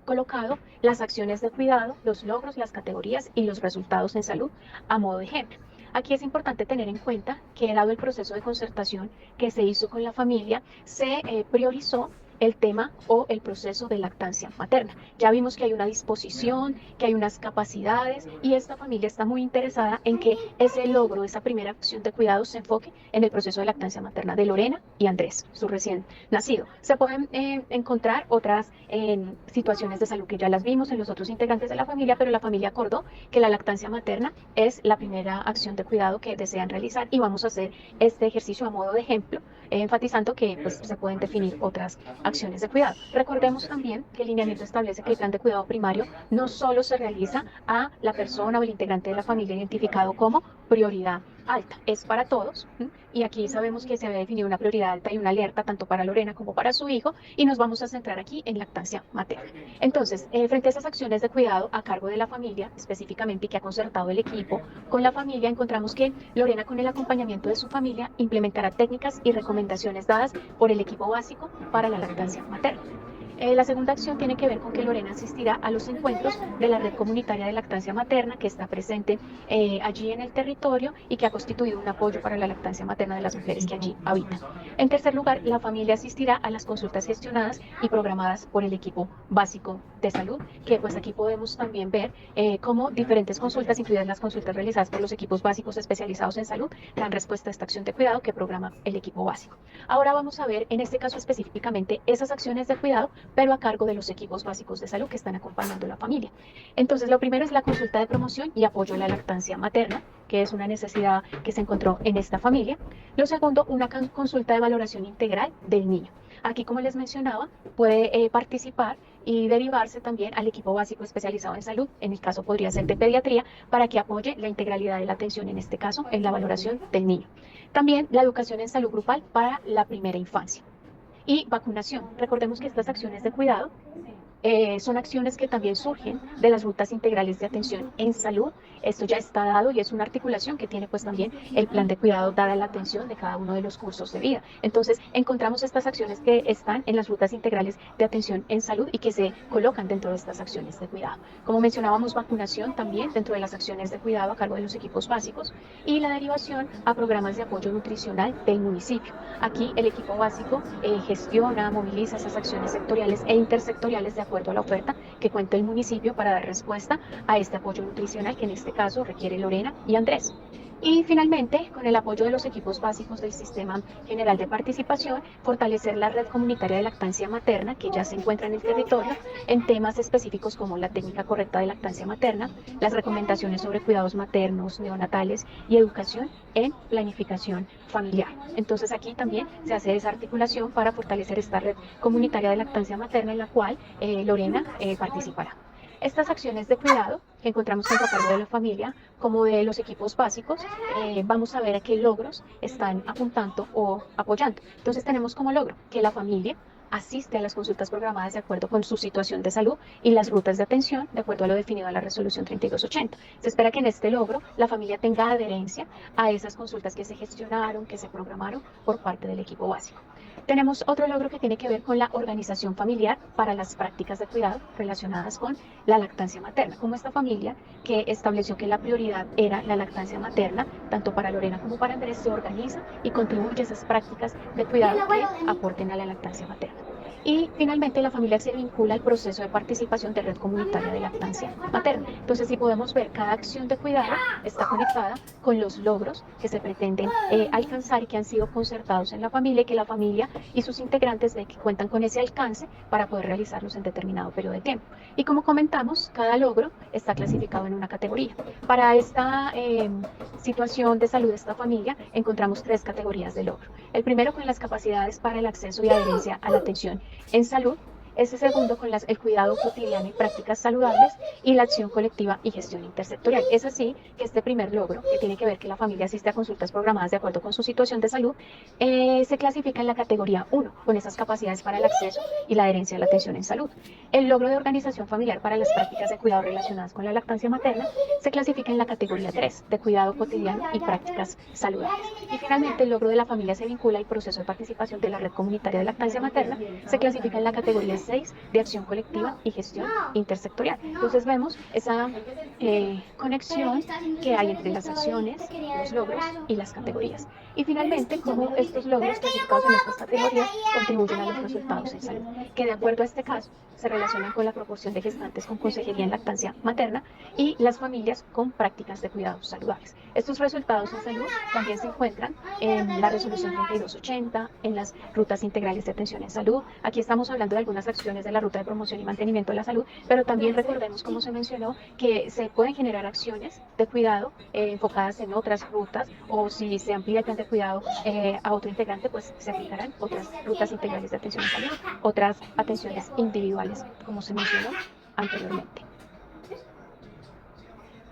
A: colocado las acciones de cuidado, los logros, las categorías y los resultados en salud a modo de ejemplo. Aquí es importante tener en cuenta que dado el proceso de concertación que se hizo con la familia, se priorizó el tema o el proceso de lactancia materna. Ya vimos que hay una disposición, que hay unas capacidades y esta familia está muy interesada en que ese logro, esa primera acción de cuidado se enfoque en el proceso de lactancia materna de Lorena y Andrés, su recién nacido. Se pueden encontrar otras situaciones de salud que ya las vimos en los otros integrantes de la familia, pero la familia acordó que la lactancia materna es la primera acción de cuidado que desean realizar y vamos a hacer este ejercicio a modo de ejemplo, enfatizando que pues, se pueden definir otras acciones de cuidado. Recordemos también que el lineamiento establece que el plan de cuidado primario no solo se realiza a la persona o el integrante de la familia identificado como prioridad alta, es para todos, y aquí sabemos que se había definido una prioridad alta y una alerta tanto para Lorena como para su hijo, y nos vamos a centrar aquí en lactancia materna. Entonces, frente a esas acciones de cuidado a cargo de la familia, específicamente que ha concertado el equipo con la familia, encontramos que Lorena, con el acompañamiento de su familia, implementará técnicas y recomendaciones dadas por el equipo básico para la lactancia materna. La segunda acción tiene que ver con que Lorena asistirá a los encuentros de la red comunitaria de lactancia materna que está presente allí en el territorio y que ha constituido un apoyo para la lactancia materna de las mujeres que allí habitan. En tercer lugar, la familia asistirá a las consultas gestionadas y programadas por el equipo básico de salud, que pues aquí podemos también ver cómo diferentes consultas, incluidas las consultas realizadas por los equipos básicos especializados en salud, dan respuesta a esta acción de cuidado que programa el equipo básico. Ahora vamos a ver en este caso específicamente esas acciones de cuidado, pero a cargo de los equipos básicos de salud que están acompañando a la familia. Entonces, lo primero es la consulta de promoción y apoyo a la lactancia materna, que es una necesidad que se encontró en esta familia. Lo segundo, una consulta de valoración integral del niño. Aquí, como les mencionaba, puede participar y derivarse también al equipo básico especializado en salud, en el caso podría ser de pediatría, para que apoye la integralidad de la atención, en este caso, en la valoración del niño. También la educación en salud grupal para la primera infancia. Y vacunación. Recordemos que estas acciones de cuidado son acciones que también surgen de las rutas integrales de atención en salud. Esto ya está dado y es una articulación que tiene pues también el plan de cuidado dada la atención de cada uno de los cursos de vida. Entonces encontramos estas acciones que están en las rutas integrales de atención en salud y que se colocan dentro de estas acciones de cuidado. Como mencionábamos, vacunación también dentro de las acciones de cuidado a cargo de los equipos básicos y la derivación a programas de apoyo nutricional del municipio. Aquí el equipo básico gestiona, moviliza esas acciones sectoriales e intersectoriales de acuerdo a la oferta que cuenta el municipio para dar respuesta a este apoyo nutricional que en este caso requiere Lorena y Andrés. Y finalmente, con el apoyo de los equipos básicos del Sistema General de Participación, fortalecer la red comunitaria de lactancia materna que ya se encuentra en el territorio en temas específicos como la técnica correcta de lactancia materna, las recomendaciones sobre cuidados maternos, neonatales y educación en planificación familiar. Entonces aquí también se hace esa articulación para fortalecer esta red comunitaria de lactancia materna en la cual Lorena participará. Estas acciones de cuidado que encontramos tanto a cargo de la familia como de los equipos básicos, vamos a ver a qué logros están apuntando o apoyando. Entonces tenemos como logro que la familia asiste a las consultas programadas de acuerdo con su situación de salud y las rutas de atención de acuerdo a lo definido en la resolución 3280. Se espera que en este logro la familia tenga adherencia a esas consultas que se gestionaron, que se programaron por parte del equipo básico. Tenemos otro logro que tiene que ver con la organización familiar para las prácticas de cuidado relacionadas con la lactancia materna, como esta familia que estableció que la prioridad era la lactancia materna, tanto para Lorena como para Andrés, se organiza y contribuye a esas prácticas de cuidado que aporten a la lactancia materna. Y finalmente la familia se vincula al proceso de participación de red comunitaria de lactancia materna. Entonces, si podemos ver, cada acción de cuidado está conectada con los logros que se pretenden alcanzar y que han sido concertados en la familia, y que la familia y sus integrantes de que cuentan con ese alcance para poder realizarlos en determinado periodo de tiempo. Y como comentamos, cada logro está clasificado en una categoría. Para esta situación de salud de esta familia encontramos 3 categorías de logro. El primero con las capacidades para el acceso y adherencia a la atención en salud, ese segundo con el cuidado cotidiano y prácticas saludables, y la acción colectiva y gestión intersectorial. Es así que este primer logro, que tiene que ver que la familia asiste a consultas programadas de acuerdo con su situación de salud, se clasifica en la categoría 1, con esas capacidades para el acceso y la adherencia a la atención en salud. El logro de organización familiar para las prácticas de cuidado relacionadas con la lactancia materna se clasifica en la categoría 3, de cuidado cotidiano y prácticas saludables. Y finalmente, el logro de la familia se vincula al proceso de participación de la red comunitaria de lactancia materna, se clasifica en la categoría 6, de acción colectiva y gestión intersectorial. Entonces vemos esa conexión que hay entre las acciones, los logros y las categorías. Y finalmente, cómo estos logros clasificados en estas categorías contribuyen a los resultados en salud, que de acuerdo a este caso se relacionan con la proporción de gestantes con consejería en lactancia materna y las familias con prácticas de cuidados saludables. Estos resultados en salud también se encuentran en la resolución 3280, en las rutas integrales de atención en salud. Aquí estamos hablando de algunas acciones de la ruta de promoción y mantenimiento de la salud, pero también recordemos, como se mencionó, que se pueden generar acciones de cuidado enfocadas en otras rutas, o si se amplía el plan de cuidado a otro integrante, pues se aplicarán otras rutas integrales de atención en salud, otras atenciones individuales, como se mencionó anteriormente.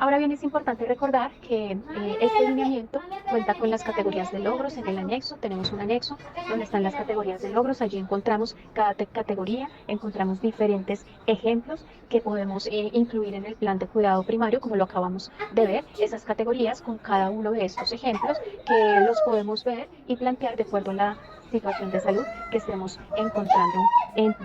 A: Ahora bien, es importante recordar que este lineamiento cuenta con las categorías de logros. En el anexo tenemos un anexo donde están las categorías de logros. Allí encontramos cada categoría, encontramos diferentes ejemplos que podemos incluir en el plan de cuidado primario, como lo acabamos de ver, esas categorías con cada uno de estos ejemplos que los podemos ver y plantear de acuerdo a la situación de salud que estemos encontrando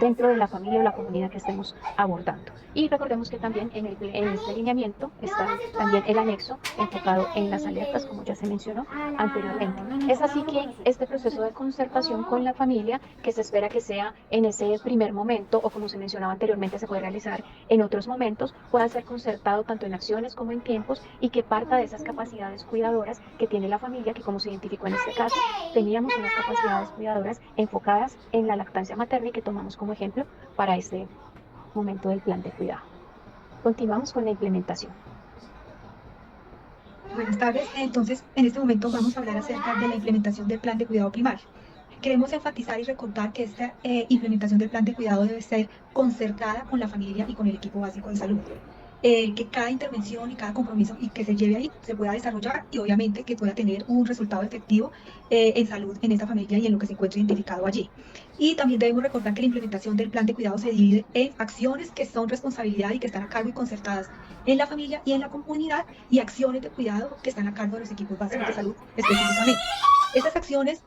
A: dentro de la familia o la comunidad que estemos abordando. Y recordemos que también en este lineamiento está también el anexo enfocado en las alertas, como ya se mencionó anteriormente. Es así que este proceso de concertación con la familia, que se espera que sea en ese primer momento, o como se mencionaba anteriormente, se puede realizar en otros momentos, pueda ser concertado tanto en acciones como en tiempos, y que parta de esas capacidades cuidadoras que tiene la familia, que como se identificó en este caso, teníamos unas capacidades cuidadoras enfocadas en la lactancia materna y que tomamos como ejemplo para este momento del plan de cuidado. Continuamos con la implementación.
B: Buenas tardes. Entonces, en este momento vamos a hablar acerca de la implementación del plan de cuidado primario. Queremos enfatizar y recordar que esta implementación del plan de cuidado debe ser concertada con la familia y con el equipo básico de salud. Que cada intervención y cada compromiso y que se lleve ahí se pueda desarrollar, y obviamente que pueda tener un resultado efectivo en salud en esta familia y en lo que se encuentre identificado allí. Y también debemos recordar que la implementación del plan de cuidado se divide en acciones que son responsabilidad y que están a cargo y concertadas en la familia y en la comunidad, y acciones de cuidado que están a cargo de los equipos básicos de salud específicamente. Estas acciones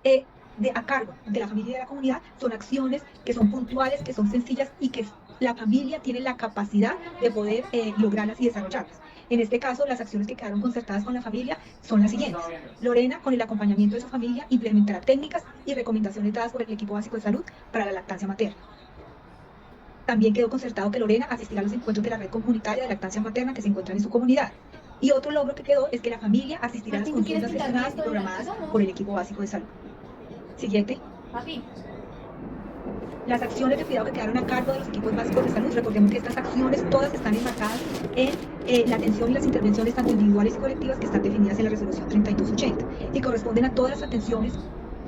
B: a cargo de la familia y de la comunidad son acciones que son puntuales, que son sencillas y que la familia tiene la capacidad de poder lograrlas y desarrollarlas. En este caso, las acciones que quedaron concertadas con la familia son las siguientes. Lorena, con el acompañamiento de su familia, implementará técnicas y recomendaciones dadas por el equipo básico de salud para la lactancia materna. También quedó concertado que Lorena asistirá a los encuentros de la red comunitaria de lactancia materna que se encuentran en su comunidad. Y otro logro que quedó es que la familia asistirá a las consultas gestionadas y programadas por el equipo básico de salud. Siguiente. Las acciones de cuidado que quedaron a cargo de los equipos básicos de salud. Recordemos que estas acciones todas están enmarcadas en la atención y las intervenciones tanto individuales y colectivas que están definidas en la resolución 3280 y corresponden a todas las atenciones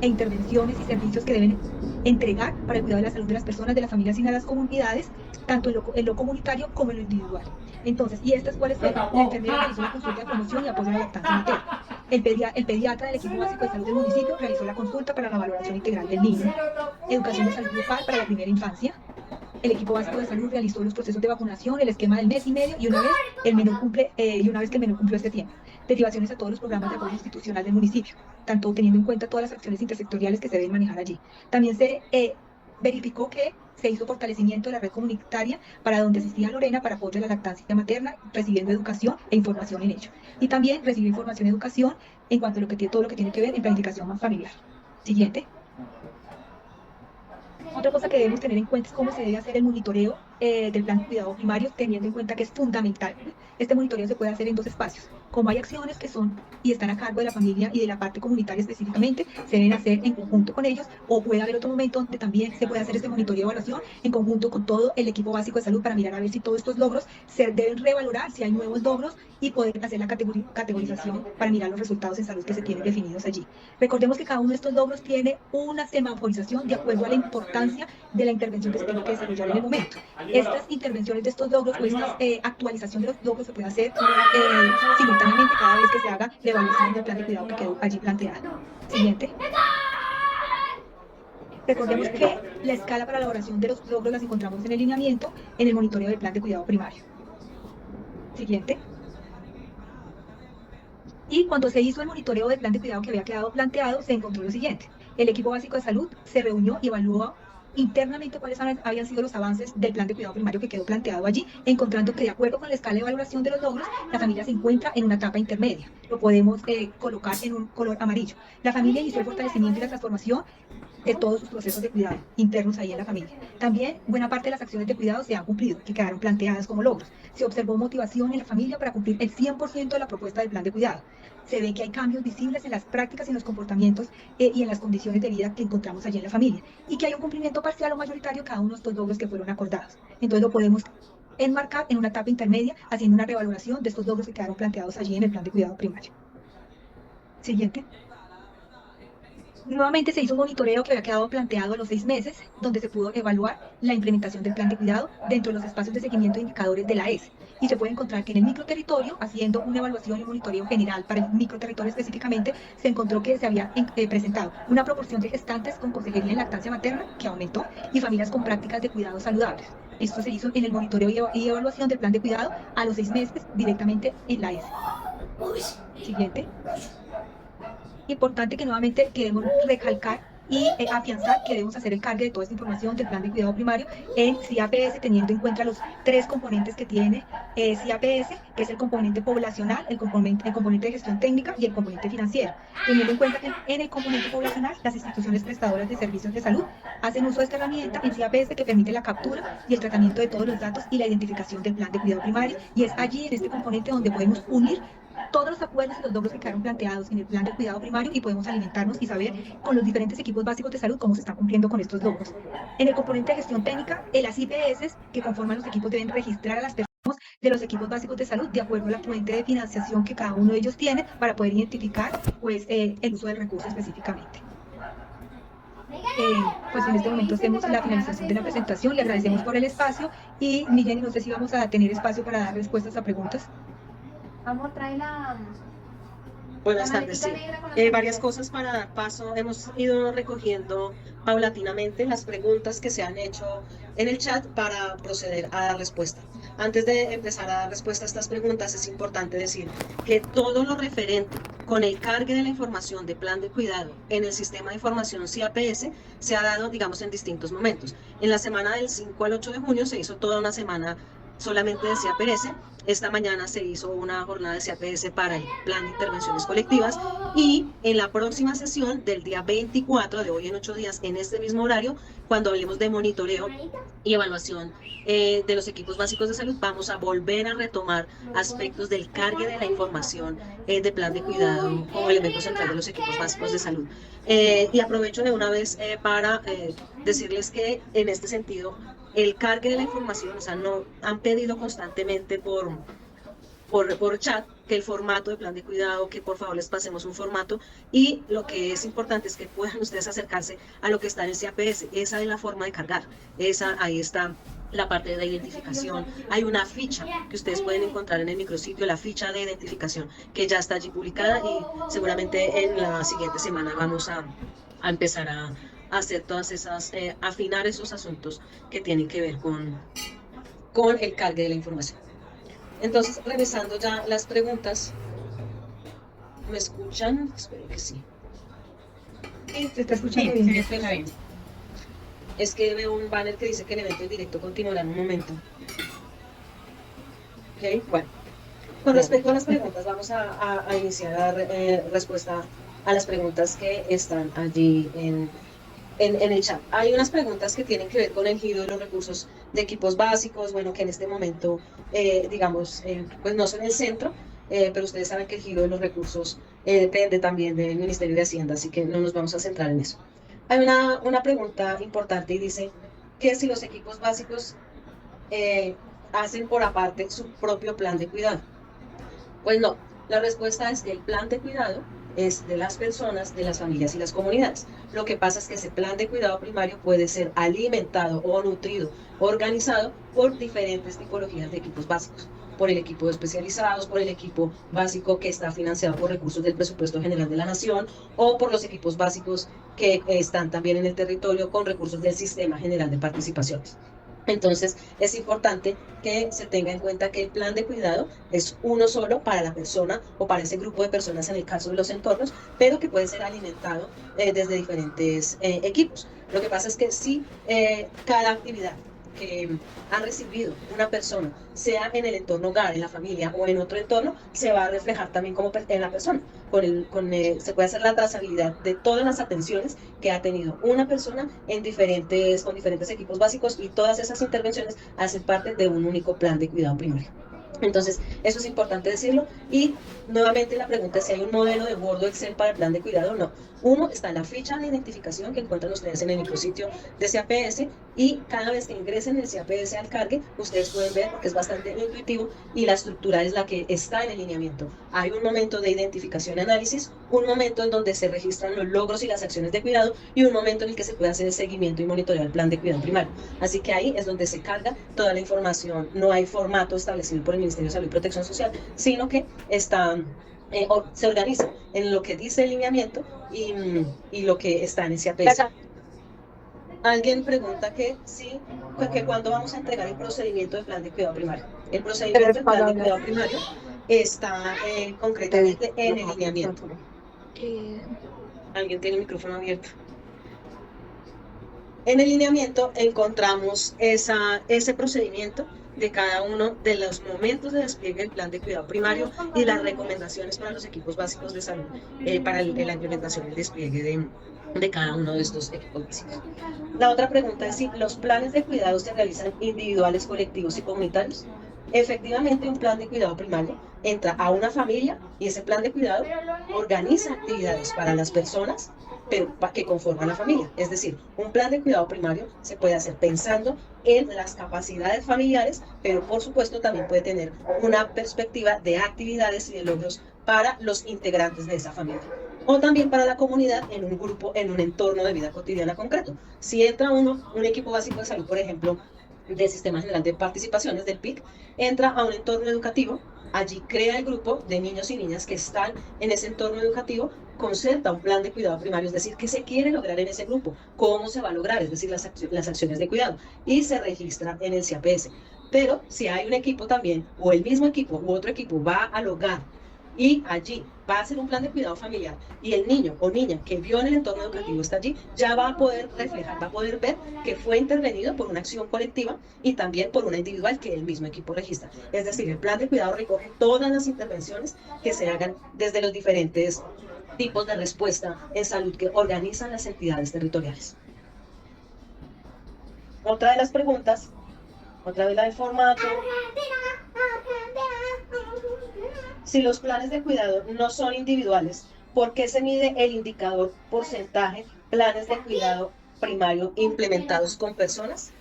B: e intervenciones y servicios que deben entregar para el cuidado de la salud de las personas, de las familias y de las comunidades, tanto en lo comunitario como en lo individual. Entonces, ¿y estas cuáles son? La enfermera realizó la consulta de promoción y apoyo a la lactancia materna. El pediatra del equipo básico de salud del municipio realizó la consulta para la valoración integral del niño. Educación de salud grupal para la primera infancia. El equipo básico de salud realizó los procesos de vacunación, el esquema del mes y medio, y una vez que el menor cumplió este tiempo. Derivaciones a todos los programas de apoyo institucional del municipio, tanto teniendo en cuenta todas las acciones intersectoriales que se deben manejar allí. También se verificó que se hizo fortalecimiento de la red comunitaria para donde asistía Lorena para apoyo a la lactancia materna, recibiendo educación e información en ello. Y también recibió información y educación en cuanto a todo lo que tiene que ver en planificación más familiar. Siguiente. Otra cosa que debemos tener en cuenta es cómo se debe hacer el monitoreo del plan de cuidado primario, teniendo en cuenta que es fundamental. Este monitoreo se puede hacer en dos espacios. Como hay acciones que son y están a cargo de la familia y de la parte comunitaria específicamente, se deben hacer en conjunto con ellos, o puede haber otro momento donde también se puede hacer este monitoreo de evaluación en conjunto con todo el equipo básico de salud para mirar a ver si todos estos logros se deben revalorar, si hay nuevos logros y poder hacer la categorización para mirar los resultados en salud que se tienen definidos allí. Recordemos que cada uno de estos logros tiene una semaforización de acuerdo a la importancia de la intervención que se tenga que desarrollar en el momento. Estas intervenciones de estos logros o esta actualización de los logros se puede hacer simultáneamente cada vez que se haga la evaluación del plan de cuidado que quedó allí planteado. Siguiente. Recordemos que la escala para la elaboración de los logros las encontramos en el lineamiento, en el monitoreo del plan de cuidado primario. Siguiente. Y cuando se hizo el monitoreo del plan de cuidado que había quedado planteado, se encontró lo siguiente. El equipo básico de salud se reunió y evaluó internamente cuáles habían sido los avances del plan de cuidado primario que quedó planteado allí, encontrando que de acuerdo con la escala de valoración de los logros, la familia se encuentra en una etapa intermedia. Lo podemos colocar en un color amarillo. La familia inició el fortalecimiento y la transformación de todos sus procesos de cuidado internos ahí en la familia. También buena parte de las acciones de cuidado se han cumplido, que quedaron planteadas como logros. Se observó motivación en la familia para cumplir el 100% de la propuesta del plan de cuidado. Se ve que hay cambios visibles en las prácticas y en los comportamientos y en las condiciones de vida que encontramos allí en la familia. Y que hay un cumplimiento parcial o mayoritario de cada uno de estos logros que fueron acordados. Entonces lo podemos enmarcar en una etapa intermedia, haciendo una revaloración de estos logros que quedaron planteados allí en el plan de cuidado primario. Siguiente. Nuevamente se hizo un monitoreo que había quedado planteado a los 6 meses, donde se pudo evaluar la implementación del plan de cuidado dentro de los espacios de seguimiento de indicadores de la ES. Y se puede encontrar que en el microterritorio, haciendo una evaluación y monitoreo general para el microterritorio específicamente, se encontró que se había presentado una proporción de gestantes con consejería en lactancia materna que aumentó y familias con prácticas de cuidados saludables. Esto se hizo en el monitoreo y evaluación del plan de cuidado a los 6 meses directamente en la ES. Siguiente. Importante que nuevamente queremos recalcar y afianzar que debemos hacer el cargue de toda esta información del plan de cuidado primario en CIAPS, teniendo en cuenta los 3 componentes que tiene CIAPS, que es el componente poblacional, el componente de gestión técnica y el componente financiero. Teniendo en cuenta que en el componente poblacional, las instituciones prestadoras de servicios de salud hacen uso de esta herramienta en CIAPS que permite la captura y el tratamiento de todos los datos y la identificación del plan de cuidado primario, y es allí en este componente donde podemos unir todos los acuerdos y los logros que quedaron planteados en el plan de cuidado primario y podemos alimentarnos y saber con los diferentes equipos básicos de salud cómo se está cumpliendo con estos logros. En el componente de gestión técnica, las IPS que conforman los equipos deben registrar a las personas de los equipos básicos de salud de acuerdo a la fuente de financiación que cada uno de ellos tiene para poder identificar pues, el uso del recurso específicamente. Pues en este momento hacemos la finalización de la presentación, le agradecemos por el espacio y Miguel, no sé si vamos a tener espacio para dar respuestas a preguntas.
E: Vamos a traer la...
D: Buenas tardes, sí. Varias cosas para dar paso. Hemos ido recogiendo paulatinamente las preguntas que se han hecho en el chat para proceder a dar respuesta. Antes de empezar a dar respuesta a estas preguntas, es importante decir que todo lo referente con el cargue de la información de plan de cuidado en el sistema de información CIAPS se ha dado, digamos, en distintos momentos. En la semana del 5 al 8 de junio se hizo toda una semana solamente de CIAPS. Esta mañana se hizo una jornada de CIAPS para el plan de intervenciones colectivas y en la próxima sesión del día 24, de hoy en 8 días, en este mismo horario, cuando hablemos de monitoreo y evaluación de los equipos básicos de salud, vamos a volver a retomar aspectos del cargue de la información de plan de cuidado como elemento central de los equipos básicos de salud. Y aprovecho de una vez para decirles que en este sentido, el cargue de la información, o sea, no han pedido constantemente por chat que el formato de plan de cuidado, que por favor les pasemos un formato, y lo que es importante es que puedan ustedes acercarse a lo que está en el CIAPS. Esa es la forma de cargar, ahí está la parte de la identificación. Hay una ficha que ustedes pueden encontrar en el micrositio, la ficha de identificación, que ya está allí publicada y seguramente en la siguiente semana vamos a empezar a hacer todas esas, afinar esos asuntos que tienen que ver con el cargue de la información. Entonces, revisando ya las preguntas, ¿me escuchan? Espero que sí.
B: Sí, se está escuchando bien.
C: Sí, se escucha bien.
D: Es que veo un banner que dice que el evento en directo continuará en un momento. Ok, bueno. Con respecto a las preguntas, vamos a iniciar a dar respuesta a las preguntas que están allí en en el chat. Hay unas preguntas que tienen que ver con el giro de los recursos de equipos básicos, bueno, que en este momento, digamos, pues no son el centro, pero ustedes saben que el giro de los recursos depende también del Ministerio de Hacienda, así que no nos vamos a centrar en eso. Hay una pregunta importante y dice que si los equipos básicos hacen por aparte su propio plan de cuidado. Pues no, la respuesta es que el plan de cuidado es de las personas, de las familias y las comunidades. Lo que pasa es que ese plan de cuidado primario puede ser alimentado o nutrido, organizado por diferentes tipologías de equipos básicos, por el equipo de especializados, por el equipo básico que está financiado por recursos del presupuesto general de la nación o por los equipos básicos que están también en el territorio con recursos del sistema general de participaciones. Entonces, es importante que se tenga en cuenta que el plan de cuidado es uno solo para la persona o para ese grupo de personas en el caso de los entornos, pero que puede ser alimentado desde diferentes equipos. Lo que pasa es que si cada actividad que ha recibido una persona, sea en el entorno hogar, en la familia o en otro entorno, se va a reflejar también como en la persona. Se puede hacer la trazabilidad de todas las atenciones que ha tenido una persona con diferentes equipos básicos, y todas esas intervenciones hacen parte de un único plan de cuidado primario. Entonces, eso es importante decirlo. Y nuevamente la pregunta es si hay un modelo de Word o Excel para el plan de cuidado o no. Uno, está en la ficha de identificación que encuentran ustedes en el micrositio de CAPS, y cada vez que ingresen el CAPS al cargue, ustedes pueden ver, porque es bastante intuitivo, y la estructura es la que está en el lineamiento. Hay un momento de identificación y análisis, un momento en donde se registran los logros y las acciones de cuidado, y un momento en el que se puede hacer el seguimiento y monitoreo del plan de cuidado primario. Así que ahí es donde se carga toda la información. No hay formato establecido por el Ministerio de Salud y Protección Social, sino que se organiza en lo que dice el lineamiento y lo que está en el CAPS. Alguien pregunta que cuándo vamos a entregar el procedimiento del plan de cuidado primario. El procedimiento del plan de cuidado primario está concretamente en el lineamiento. Alguien tiene el micrófono abierto. En el lineamiento encontramos ese procedimiento de cada uno de los momentos de despliegue del plan de cuidado primario y las recomendaciones para los equipos básicos de salud para la implementación y el despliegue de cada uno de estos equipos básicos. La otra pregunta es si los planes de cuidado se realizan individuales, colectivos y comunitarios. Efectivamente, un plan de cuidado primario entra a una familia y ese plan de cuidado organiza actividades para las personas que conforman la familia. Es decir, un plan de cuidado primario se puede hacer pensando en las capacidades familiares, pero por supuesto también puede tener una perspectiva de actividades y de logros para los integrantes de esa familia, o también para la comunidad en un grupo, en un entorno de vida cotidiana concreto. Si entra un equipo básico de salud, por ejemplo, del Sistema General de Participaciones, del PIC, entra a un entorno educativo, allí crea el grupo de niños y niñas que están en ese entorno educativo, concerta un plan de cuidado primario, es decir, qué se quiere lograr en ese grupo, cómo se va a lograr, es decir, las acciones de cuidado, y se registra en el CAPS. Pero si hay un equipo también, o el mismo equipo u otro equipo va al hogar y allí va a hacer un plan de cuidado familiar, y el niño o niña que vio en el entorno educativo está allí, ya va a poder reflejar, va a poder ver que fue intervenido por una acción colectiva y también por una individual que el mismo equipo registra. Es decir, el plan de cuidado recoge todas las intervenciones que se hagan desde los diferentes tipos de respuesta en salud que organizan las entidades territoriales. Otra de las preguntas, otra vez la de formato. Si los planes de cuidado no son individuales, ¿por qué se mide el indicador porcentaje planes de cuidado primario implementados con personas?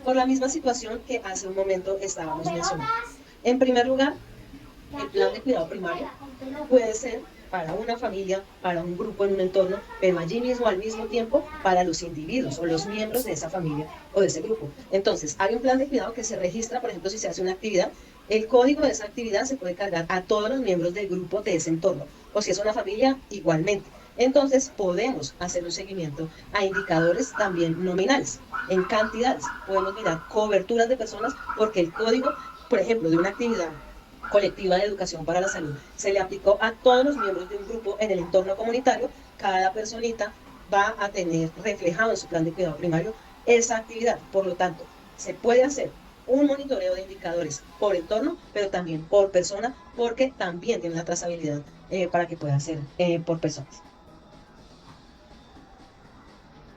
D: Por la misma situación que hace un momento estábamos mencionando. En primer lugar, el plan de cuidado primario puede ser para una familia, para un grupo en un entorno, pero allí mismo, al mismo tiempo, para los individuos o los miembros de esa familia o de ese grupo. Entonces, hay un plan de cuidado que se registra, por ejemplo, si se hace una actividad, el código de esa actividad se puede cargar a todos los miembros del grupo de ese entorno, o si es una familia, igualmente. Entonces, podemos hacer un seguimiento a indicadores también nominales, en cantidades. Podemos mirar coberturas de personas, porque el código, por ejemplo, de una actividad colectiva de educación para la salud se le aplicó a todos los miembros de un grupo en el entorno comunitario. Cada personita va a tener reflejado en su plan de cuidado primario esa actividad. Por lo tanto, se puede hacer un monitoreo de indicadores por entorno, pero también por persona, porque también tiene la trazabilidad para que pueda ser por personas.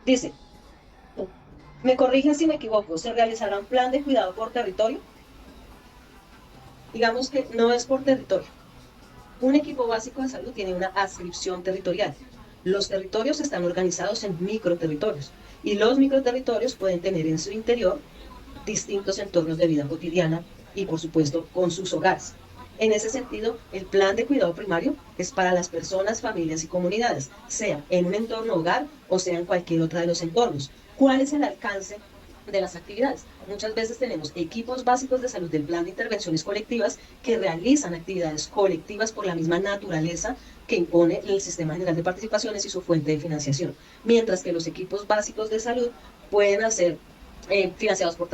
D: Dice, me corrigen si me equivoco, ¿se realizará un plan de cuidado por territorio? Digamos que no es por territorio. Un equipo básico de salud tiene una adscripción territorial. Los territorios están organizados en microterritorios y los microterritorios pueden tener en su interior distintos entornos de vida cotidiana y, por supuesto, con sus hogares. En ese sentido, el plan de cuidado primario es para las personas, familias y comunidades, sea en un entorno hogar o sea en cualquier otra de los entornos. ¿Cuál es el alcance de las actividades? Muchas veces tenemos equipos básicos de salud del plan de intervenciones colectivas que realizan actividades colectivas por la misma naturaleza que impone el Sistema General de Participaciones y su fuente de financiación, mientras que los equipos básicos de salud pueden ser financiados por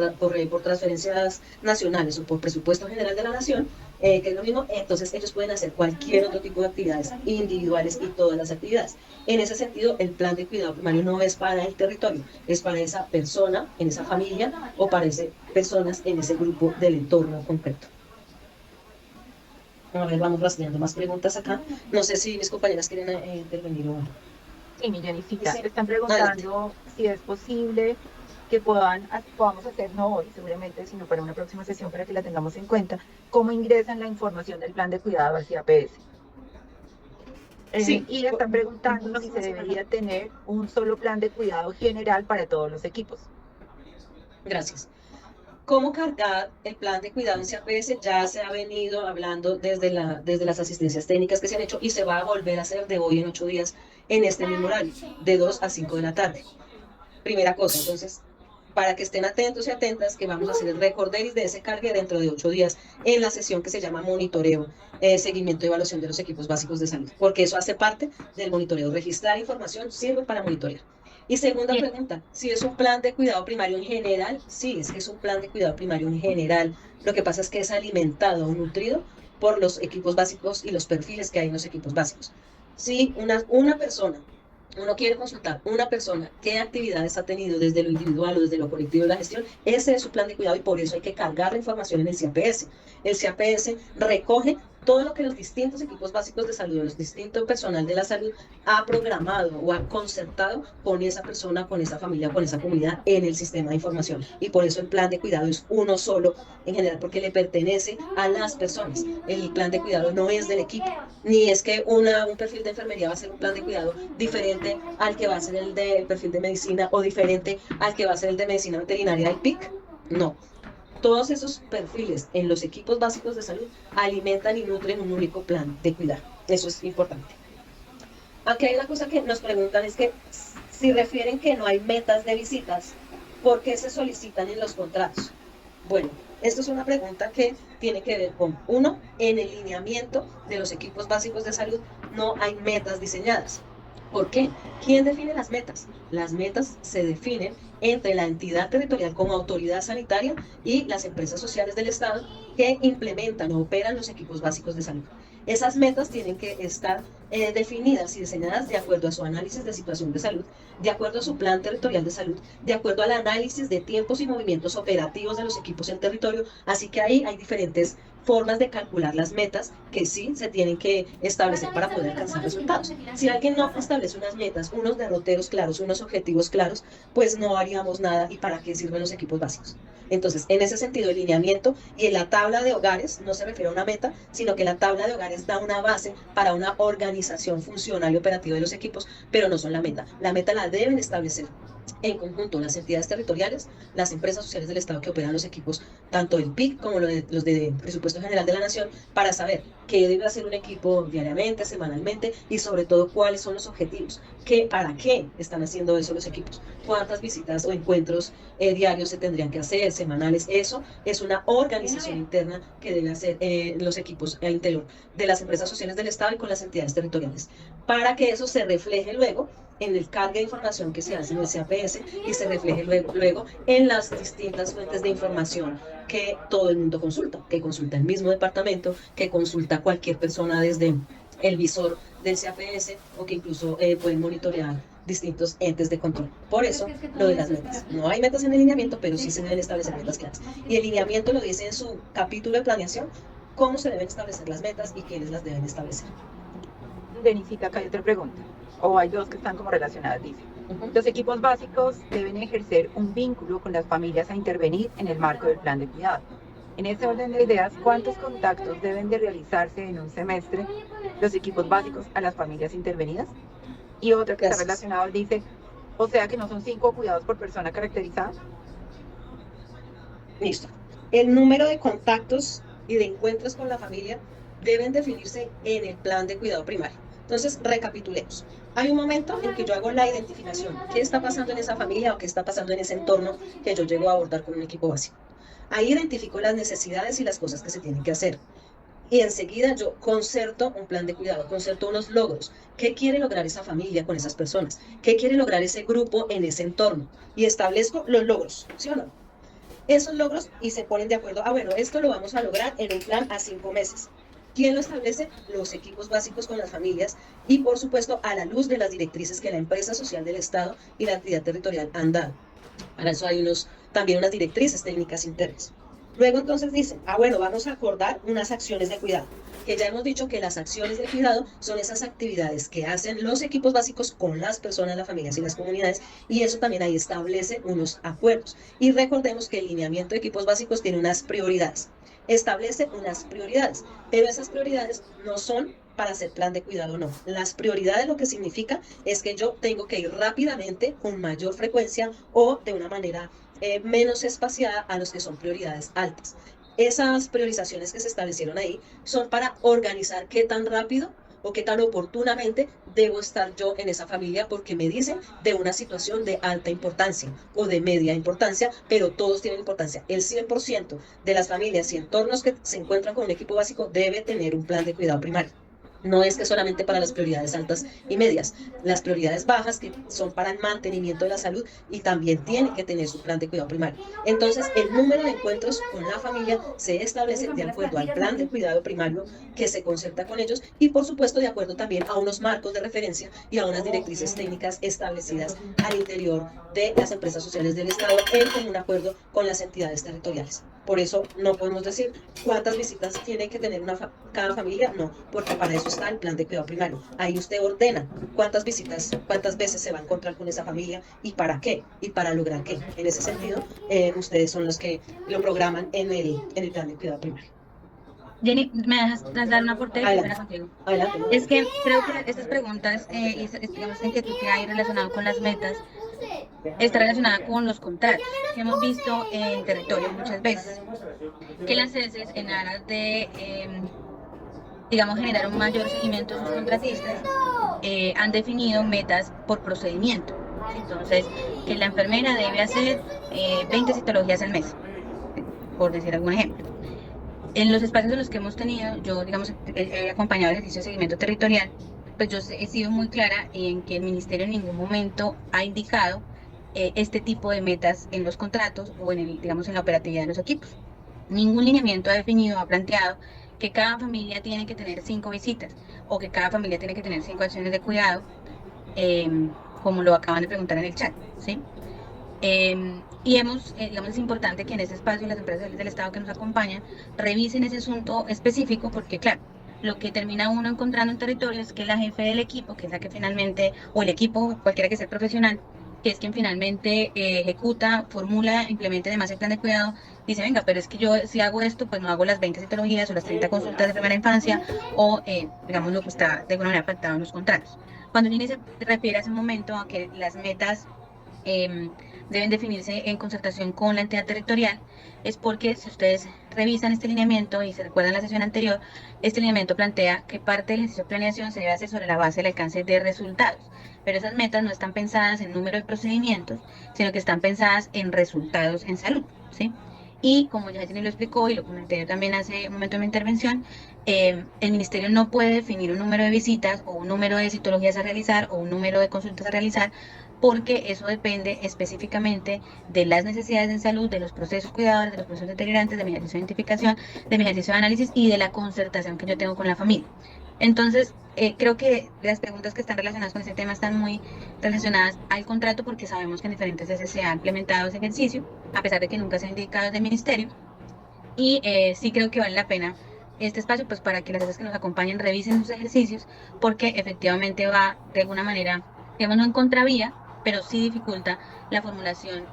D: transferencias nacionales o por presupuesto general de la nación, que es lo mismo. Entonces ellos pueden hacer cualquier otro tipo de actividades individuales y todas las actividades. En ese sentido, el plan de cuidado primario no es para el territorio, es para esa persona, en esa familia o para esas personas en ese grupo del entorno concreto. A ver, vamos rastreando más preguntas acá. No sé si mis compañeras quieren intervenir o...
F: Sí, mi Jennifer,
D: Sí.
F: están preguntando si es posible que podamos hacer, no hoy seguramente, sino para una próxima sesión para que la tengamos en cuenta, cómo ingresan la información del plan de cuidado hacia APS.
D: Sí.
F: Y están preguntando si se debería tener un solo plan de cuidado general para todos los equipos.
D: Gracias. ¿Cómo cargar el plan de cuidado en CAPS? Ya se ha venido hablando desde las asistencias técnicas que se han hecho y se va a volver a hacer de hoy en 8 días en este mismo horario, de 2 a 5 de la tarde. Primera cosa, entonces, para que estén atentos y atentas, que vamos a hacer el recorderis de ese cargue dentro de 8 días en la sesión que se llama monitoreo, seguimiento y evaluación de los equipos básicos de salud, porque eso hace parte del monitoreo. Registrar información sirve para monitorear. Y segunda pregunta, si es un plan de cuidado primario en general, sí, es que es un plan de cuidado primario en general. Lo que pasa es que es alimentado o nutrido por los equipos básicos y los perfiles que hay en los equipos básicos. Si una persona, uno quiere consultar una persona qué actividades ha tenido desde lo individual o desde lo colectivo de la gestión, ese es su plan de cuidado y por eso hay que cargar la información en el CAPS. El CAPS recoge todo lo que los distintos equipos básicos de salud, los distintos personal de la salud ha programado o ha concertado con esa persona, con esa familia, con esa comunidad en el sistema de información. Y por eso el plan de cuidado es uno solo en general, porque le pertenece a las personas. El plan de cuidado no es del equipo, ni es que un perfil de enfermería va a ser un plan de cuidado diferente al que va a ser el del perfil de medicina o diferente al que va a ser el de medicina veterinaria del PIC. No. Todos esos perfiles en los equipos básicos de salud alimentan y nutren un único plan de cuidado. Eso es importante. Aquí hay una cosa que nos preguntan, es que si refieren que no hay metas de visitas, ¿por qué se solicitan en los contratos? Bueno, esto es una pregunta que tiene que ver con, uno, en el lineamiento de los equipos básicos de salud no hay metas diseñadas. ¿Por qué? ¿Quién define las metas? Las metas se definen entre la entidad territorial como autoridad sanitaria y las empresas sociales del Estado que implementan o operan los equipos básicos de salud. Esas metas tienen que estar definidas y diseñadas de acuerdo a su análisis de situación de salud, de acuerdo a su plan territorial de salud, de acuerdo al análisis de tiempos y movimientos operativos de los equipos en territorio. Así que ahí hay diferentes formas de calcular las metas que sí se tienen que establecer para poder alcanzar resultados. Si alguien no establece unas metas, unos derroteros claros, unos objetivos claros, pues no haríamos nada. ¿Y para qué sirven los equipos básicos? Entonces, en ese sentido, el lineamiento y en la tabla de hogares no se refiere a una meta, sino que la tabla de hogares da una base para una organización funcional y operativa de los equipos, pero no son la meta. La meta la deben establecer en conjunto las entidades territoriales, las empresas sociales del Estado que operan los equipos, tanto el PIC como los de Presupuesto General de la Nación, para saber qué debe hacer un equipo diariamente, semanalmente y sobre todo cuáles son los objetivos, para qué están haciendo eso los equipos, cuántas visitas o encuentros diarios se tendrían que hacer, semanales. Eso es una organización interna que deben hacer los equipos al interior de las empresas sociales del Estado y con las entidades territoriales, para que eso se refleje luego en el carga de información que se hace en el CAPS y se refleje luego en las distintas fuentes de información que todo el mundo consulta, que consulta el mismo departamento, que consulta cualquier persona desde el visor del CAPS o que incluso pueden monitorear distintos entes de control. Por eso, lo de las metas. No hay metas en el lineamiento, pero sí se deben establecer metas claras. Y el lineamiento lo dice en su capítulo de planeación, cómo se deben establecer las metas y quiénes las deben establecer.
F: Denisita, acá hay otra pregunta, o hay dos que están como relacionadas, dice. Los equipos básicos deben ejercer un vínculo con las familias a intervenir en el marco del plan de cuidado. En ese orden de ideas, ¿cuántos contactos deben de realizarse en un semestre los equipos básicos a las familias intervenidas? Y otra que está
D: Gracias.
F: relacionada dice, o sea que no son 5 cuidados por persona caracterizada.
D: Listo. El número de contactos y de encuentros con la familia deben definirse en el plan de cuidado primario. Entonces, recapitulemos. Hay un momento en que yo hago la identificación. ¿Qué está pasando en esa familia o qué está pasando en ese entorno que yo llego a abordar con un equipo básico? Ahí identifico las necesidades y las cosas que se tienen que hacer. Y enseguida yo concerto un plan de cuidado, concerto unos logros. ¿Qué quiere lograr esa familia con esas personas? ¿Qué quiere lograr ese grupo en ese entorno? Y establezco los logros, ¿sí o no? Esos logros y se ponen de acuerdo, bueno, esto lo vamos a lograr en un plan a 5 meses. ¿Quién lo establece? Los equipos básicos con las familias y, por supuesto, a la luz de las directrices que la empresa social del Estado y la entidad territorial han dado. Para eso hay también unas directrices técnicas internas. Luego entonces dicen, bueno, vamos a acordar unas acciones de cuidado, que ya hemos dicho que las acciones de cuidado son esas actividades que hacen los equipos básicos con las personas, las familias y las comunidades, y eso también ahí establece unos acuerdos. Y recordemos que el lineamiento de equipos básicos tiene unas prioridades, establece unas prioridades, pero esas prioridades no son para hacer plan de cuidado, no. Las prioridades lo que significa es que yo tengo que ir rápidamente, con mayor frecuencia o de una manera menos espaciada a los que son prioridades altas. Esas priorizaciones que se establecieron ahí son para organizar qué tan rápido o qué tan oportunamente debo estar yo en esa familia, porque me dicen de una situación de alta importancia o de media importancia, pero todos tienen importancia. El 100% de las familias y entornos que se encuentran con un equipo básico debe tener un plan de cuidado primario. No es que solamente para las prioridades altas y medias, las prioridades bajas que son para el mantenimiento de la salud y también tienen que tener su plan de cuidado primario. Entonces, el número de encuentros con la familia se establece de acuerdo al plan de cuidado primario que se concerta con ellos y, por supuesto, de acuerdo también a unos marcos de referencia y a unas directrices técnicas establecidas al interior de las empresas sociales del Estado en común acuerdo con las entidades territoriales. Por eso no podemos decir cuántas visitas tiene que tener cada familia, no, porque para eso está el plan de cuidado primario. Ahí usted ordena cuántas visitas, cuántas veces se va a encontrar con esa familia y para qué, y para lograr qué. En ese sentido, ustedes son los que lo programan en el plan de cuidado primario.
C: Jenny, ¿me dejas dar un aporte contigo?
D: Adelante.
C: Es que creo que estas preguntas y digamos, inquietud que hay relacionado con las metas está relacionada con los contratos que hemos visto en territorio muchas veces, que las heces en aras de digamos, generar un mayor seguimiento de sus contratistas, han definido metas por procedimiento. Entonces, que la enfermera debe hacer 20 citologías al mes, por decir algún ejemplo. En los espacios en los que hemos tenido, yo, digamos, he acompañado el ejercicio de seguimiento territorial, pues yo he sido muy clara en que el ministerio en ningún momento ha indicado este tipo de metas en los contratos o digamos, en la operatividad de los equipos. Ningún lineamiento ha definido, ha planteado que cada familia tiene que tener 5 visitas o que cada familia tiene que tener 5 acciones de cuidado, como lo acaban de preguntar en el chat, ¿sí? Y digamos, es importante que en ese espacio las empresas del Estado que nos acompañan revisen ese asunto específico, porque claro, lo que termina uno encontrando en territorio es que la jefe del equipo, que es la que finalmente, o el equipo, cualquiera que sea el profesional, que es quien finalmente ejecuta, formula, implementa además el plan de cuidado, dice, venga, pero es que yo si hago esto, pues no hago las 20 citologías o las 30 consultas de primera infancia o, digamos, lo que está de alguna manera pactado en los contratos. Cuando Jenny se refiere a ese momento a que las metas deben definirse en concertación con la entidad territorial, es porque si ustedes revisan este lineamiento y se recuerdan la sesión anterior, este lineamiento plantea que parte del ejercicio de planeación se debe hacer sobre la base del alcance de resultados, pero esas metas no están pensadas en número de procedimientos, sino que están pensadas en resultados en salud, ¿sí? Y como ya Jenny lo explicó y lo comenté también hace un momento de mi intervención, el ministerio no puede definir un número de visitas o un número de citologías a realizar o un número de consultas a realizar, porque eso depende específicamente de las necesidades en salud, de los procesos cuidadores, de los procesos deteriorantes, de mi ejercicio de identificación, de mi ejercicio de análisis y de la concertación que yo tengo con la familia. Entonces, creo que las preguntas que están relacionadas con ese tema están muy relacionadas al contrato, porque sabemos que en diferentes veces se ha implementado ese ejercicio, a pesar de que nunca se ha indicado desde el ministerio. Y sí creo que vale la pena este espacio pues para que las veces que nos acompañen revisen sus ejercicios, porque efectivamente va de alguna manera, digamos, no en contravía, pero sí dificulta la formulación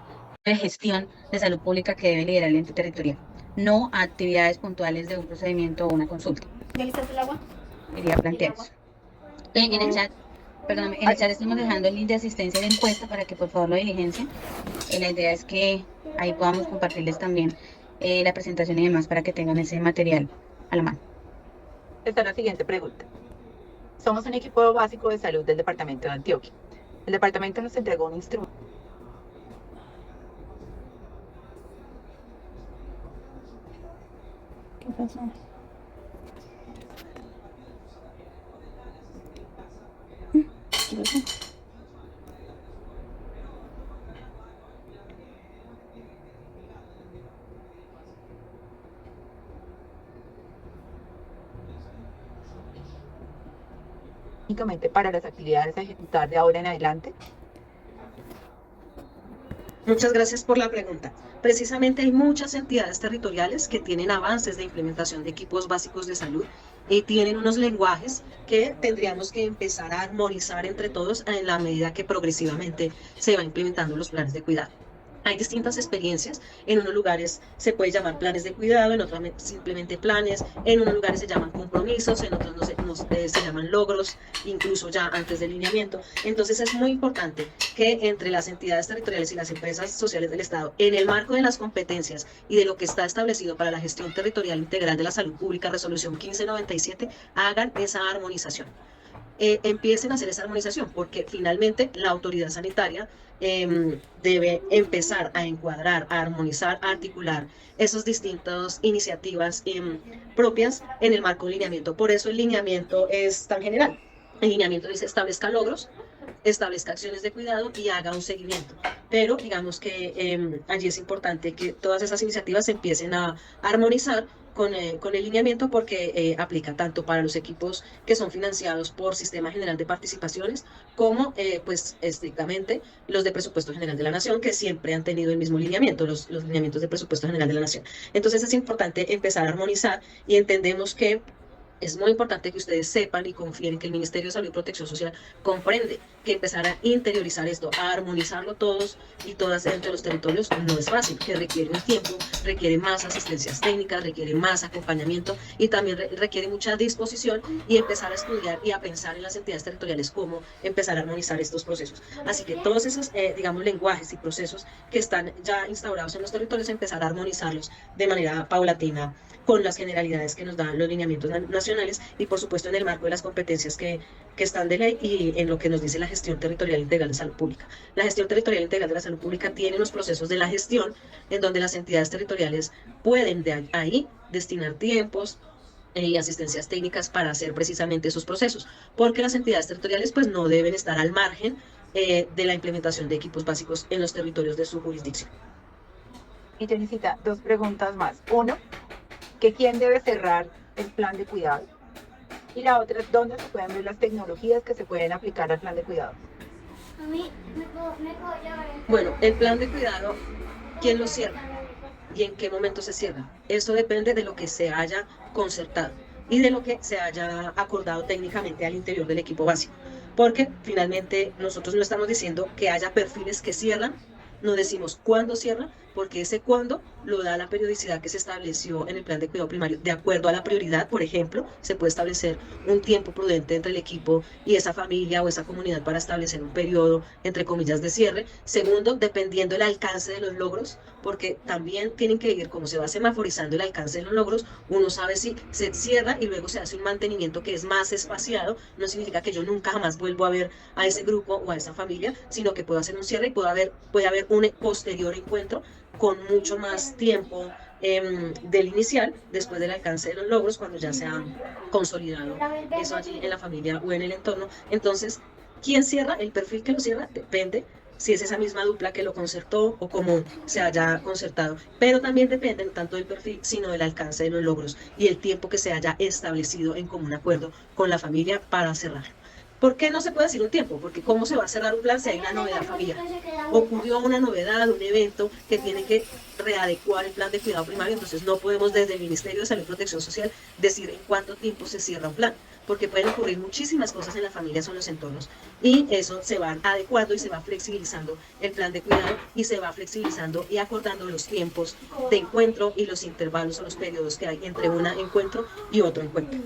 C: de gestión de salud pública que debe liderar el ente territorial, no a actividades puntuales de un procedimiento o una consulta.
E: ¿Ya listaste el agua?
C: Quería plantear eso. En el chat, perdóname, en el chat estamos dejando el link de asistencia de encuesta para que por favor lo diligencien. La idea es que ahí podamos compartirles también la presentación y demás para que tengan ese material a la mano.
F: Está la siguiente pregunta. Somos un equipo básico de salud del departamento de Antioquia. El departamento nos entregó un instrumento.
E: ¿Qué pasó? ¿Qué pasó?
F: Únicamente para las actividades a ejecutar de ahora en adelante.
D: Muchas gracias por la pregunta. Precisamente hay muchas entidades territoriales que tienen avances de implementación de equipos básicos de salud y tienen unos lenguajes que tendríamos que empezar a armonizar entre todos en la medida que progresivamente se va implementando los planes de cuidado. Hay distintas experiencias, en unos lugares se puede llamar planes de cuidado, en otros simplemente planes, en unos lugares se llaman compromisos, en otros se llaman logros, incluso ya antes del lineamiento. Entonces es muy importante que entre las entidades territoriales y las empresas sociales del Estado, en el marco de las competencias y de lo que está establecido para la gestión territorial integral de la salud pública, resolución 1597, hagan esa armonización. Empiecen a hacer esa armonización, porque finalmente la autoridad sanitaria debe empezar a encuadrar, a armonizar, a articular esas distintas iniciativas propias en el marco del lineamiento. Por eso el lineamiento es tan general. El lineamiento dice establezca logros, establezca acciones de cuidado y haga un seguimiento. Pero digamos que allí es importante que todas esas iniciativas se empiecen a armonizar con el lineamiento, porque aplica tanto para los equipos que son financiados por Sistema General de Participaciones como pues estrictamente los de Presupuesto General de la Nación, que siempre han tenido el mismo lineamiento, los lineamientos de Presupuesto General de la Nación. Entonces es importante empezar a armonizar, y entendemos que es muy importante que ustedes sepan y confíen en que el Ministerio de Salud y Protección Social comprende que empezar a interiorizar esto, a armonizarlo todos y todas entre los territorios no es fácil, que requiere un tiempo, requiere más asistencias técnicas, requiere más acompañamiento y también requiere mucha disposición, y empezar a estudiar y a pensar en las entidades territoriales cómo empezar a armonizar estos procesos. Así que todos esos, digamos, lenguajes y procesos que están ya instaurados en los territorios, empezar a armonizarlos de manera paulatina con las generalidades que nos dan los lineamientos nacionales y por supuesto en el marco de las competencias que están de ley y en lo que nos dice la gestión territorial integral de salud pública. La gestión territorial integral de la salud pública tiene unos procesos de la gestión en donde las entidades territoriales pueden de ahí destinar tiempos y asistencias técnicas para hacer precisamente esos procesos, porque las entidades territoriales pues no deben estar al margen de la implementación de equipos básicos en los territorios de su jurisdicción.
F: Y Teresita, dos preguntas más. Uno, que quién debe cerrar el plan de cuidado, y la otra es dónde se pueden ver las tecnologías que se pueden aplicar al plan de cuidado.
E: A mí me puedo llevar el...
D: Bueno, el plan de cuidado, ¿quién lo cierra? ¿Y en qué momento se cierra? Eso depende de lo que se haya concertado y de lo que se haya acordado técnicamente al interior del equipo básico, porque finalmente nosotros no estamos diciendo que haya perfiles que cierran, no decimos cuándo cierra, porque ese cuándo lo da la periodicidad que se estableció en el plan de cuidado primario. De acuerdo a la prioridad, por ejemplo, se puede establecer un tiempo prudente entre el equipo y esa familia o esa comunidad para establecer un periodo, entre comillas, de cierre. Segundo, dependiendo del alcance de los logros, porque también tienen que ir, como se va semaforizando el alcance de los logros, uno sabe si se cierra y luego se hace un mantenimiento que es más espaciado. No significa que yo nunca jamás vuelvo a ver a ese grupo o a esa familia, sino que puedo hacer un cierre y puede haber un posterior encuentro con mucho más tiempo del inicial, después del alcance de los logros, cuando ya se ha consolidado eso allí en la familia o en el entorno. Entonces, ¿quién cierra? El perfil que lo cierra depende si es esa misma dupla que lo concertó o cómo se haya concertado, pero también depende no tanto del perfil, sino del alcance de los logros y el tiempo que se haya establecido en común acuerdo con la familia para cerrar. ¿Por qué no se puede decir un tiempo? Porque ¿cómo se va a cerrar un plan si hay una novedad familiar? Ocurrió una novedad, un evento que tiene que readecuar el plan de cuidado primario, entonces no podemos desde el Ministerio de Salud y Protección Social decir en cuánto tiempo se cierra un plan, porque pueden ocurrir muchísimas cosas en las familias o en los entornos, y eso se va adecuando y se va flexibilizando el plan de cuidado y se va flexibilizando y acordando los tiempos de encuentro y los intervalos o los periodos que hay entre un encuentro y otro encuentro.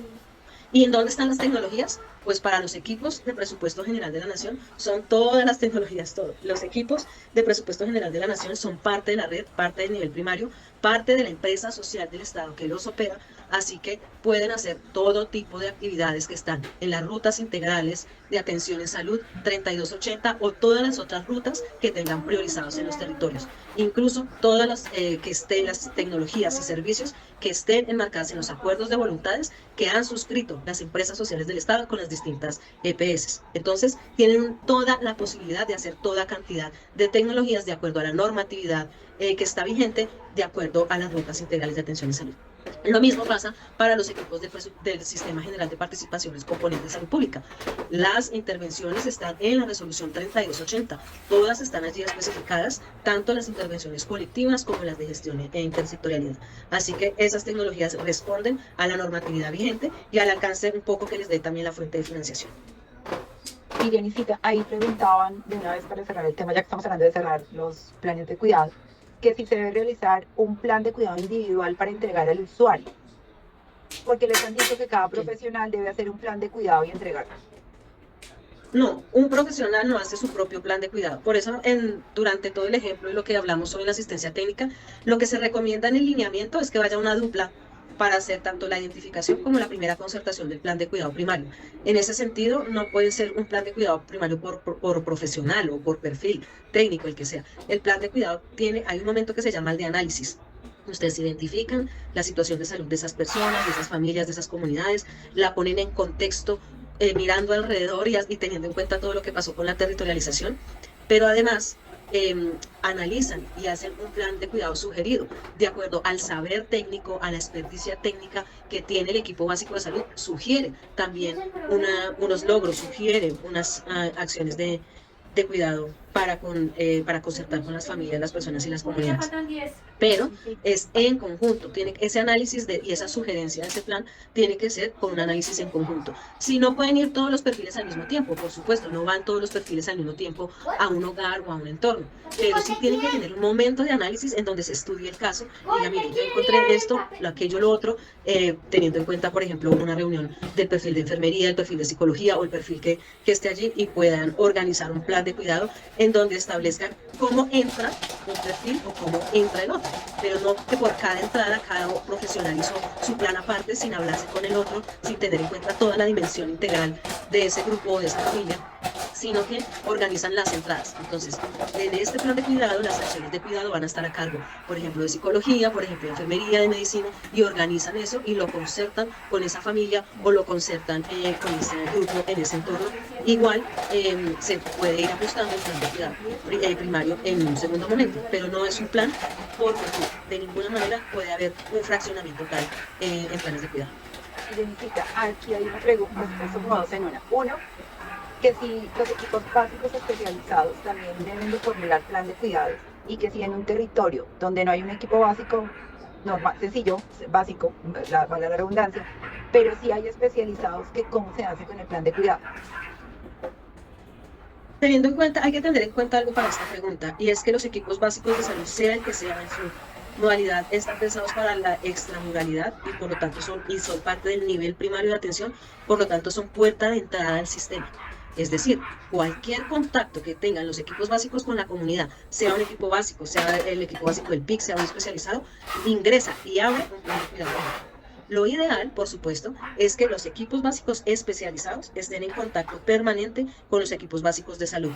D: ¿Y en dónde están las tecnologías? Pues para los equipos de presupuesto general de la Nación son todas las tecnologías, todo. Los equipos de presupuesto general de la Nación son parte de la red, parte del nivel primario, parte de la empresa social del Estado que los opera, así que pueden hacer todo tipo de actividades que están en las rutas integrales de atención en salud 3280 o todas las otras rutas que tengan priorizados en los territorios. Incluso todas las que estén las tecnologías y servicios que estén enmarcadas en los acuerdos de voluntades que han suscrito las empresas sociales del Estado con las distintas EPS. Entonces, tienen toda la posibilidad de hacer toda cantidad de tecnologías de acuerdo a la normatividad que está vigente, de acuerdo a las rutas integrales de atención en salud. Lo mismo pasa para los equipos del Sistema General de Participaciones Componente de Salud Pública. Las intervenciones están en la resolución 3280. Todas están allí especificadas, tanto las intervenciones colectivas como las de gestión e intersectorialidad. Así que esas tecnologías responden a la normatividad vigente y al alcance un poco que les dé también la fuente de financiación.
F: Y Janicita, ahí preguntaban de una vez para cerrar el tema, ya que estamos hablando de cerrar los planes de cuidado, que si se debe realizar un plan de cuidado individual para entregar al usuario, porque les han dicho que cada profesional debe hacer un plan de cuidado y entregarlo.
D: No, un profesional no hace su propio plan de cuidado. Por eso, durante todo el ejemplo y lo que hablamos sobre la asistencia técnica, lo que se recomienda en el lineamiento es que vaya una dupla para hacer tanto la identificación como la primera concertación del plan de cuidado primario. En ese sentido, no puede ser un plan de cuidado primario por profesional o por perfil técnico, el que sea. El plan de cuidado hay un momento que se llama el de análisis. Ustedes identifican la situación de salud de esas personas, de esas familias, de esas comunidades, la ponen en contexto, mirando alrededor y teniendo en cuenta todo lo que pasó con la territorialización, pero además analizan y hacen un plan de cuidado sugerido de acuerdo al saber técnico, a la experticia técnica que tiene el equipo básico de salud. Sugiere también unos logros, sugiere unas acciones de cuidado para concertar con las familias, las personas y las comunidades. Pero es en conjunto, ese análisis y esa sugerencia de ese plan tiene que ser con un análisis en conjunto. Si no pueden ir todos los perfiles al mismo tiempo, por supuesto, no van todos los perfiles al mismo tiempo a un hogar o a un entorno, pero sí tienen que tener un momento de análisis en donde se estudie el caso y diga, mire, yo encontré esto, aquello, lo otro, teniendo en cuenta, por ejemplo, una reunión del perfil de enfermería, el perfil de psicología o el perfil que esté allí y puedan organizar un plan de cuidado en donde establezcan cómo entra un perfil o cómo entra el otro, pero no que por cada entrada cada profesional hizo su plan aparte sin hablarse con el otro, sin tener en cuenta toda la dimensión integral de ese grupo o de esa familia, sino que organizan las entradas. Entonces, en este plan de cuidado, las acciones de cuidado van a estar a cargo, por ejemplo, de psicología, por ejemplo, de enfermería, de medicina, y organizan eso y lo concertan con esa familia o lo concertan con ese grupo en ese entorno. Igual se puede ir ajustando el plan de cuidado primario en un segundo momento, pero no es un plan por perfil. De ninguna manera puede haber un fraccionamiento tal en planes de cuidado.
F: Janicita, aquí hay una pregunta, son como dos en una. Uno, que si los equipos básicos especializados también deben de formular plan de cuidados y que si en un territorio donde no hay un equipo básico normal, sencillo, básico, vale la redundancia, pero si hay especializados, que cómo se hace con el plan de cuidado.
D: Teniendo en cuenta, hay que tener en cuenta algo para esta pregunta, y es que los equipos básicos de salud, sea el que sea en su modalidad, están pensados para la extramuralidad y por lo tanto son parte del nivel primario de atención, por lo tanto son puerta de entrada al sistema. Es decir, cualquier contacto que tengan los equipos básicos con la comunidad, sea un equipo básico, sea el equipo básico del PIC, sea un especializado, ingresa y abre un plan de cuidado. Lo ideal, por supuesto, es que los equipos básicos especializados estén en contacto permanente con los equipos básicos de salud.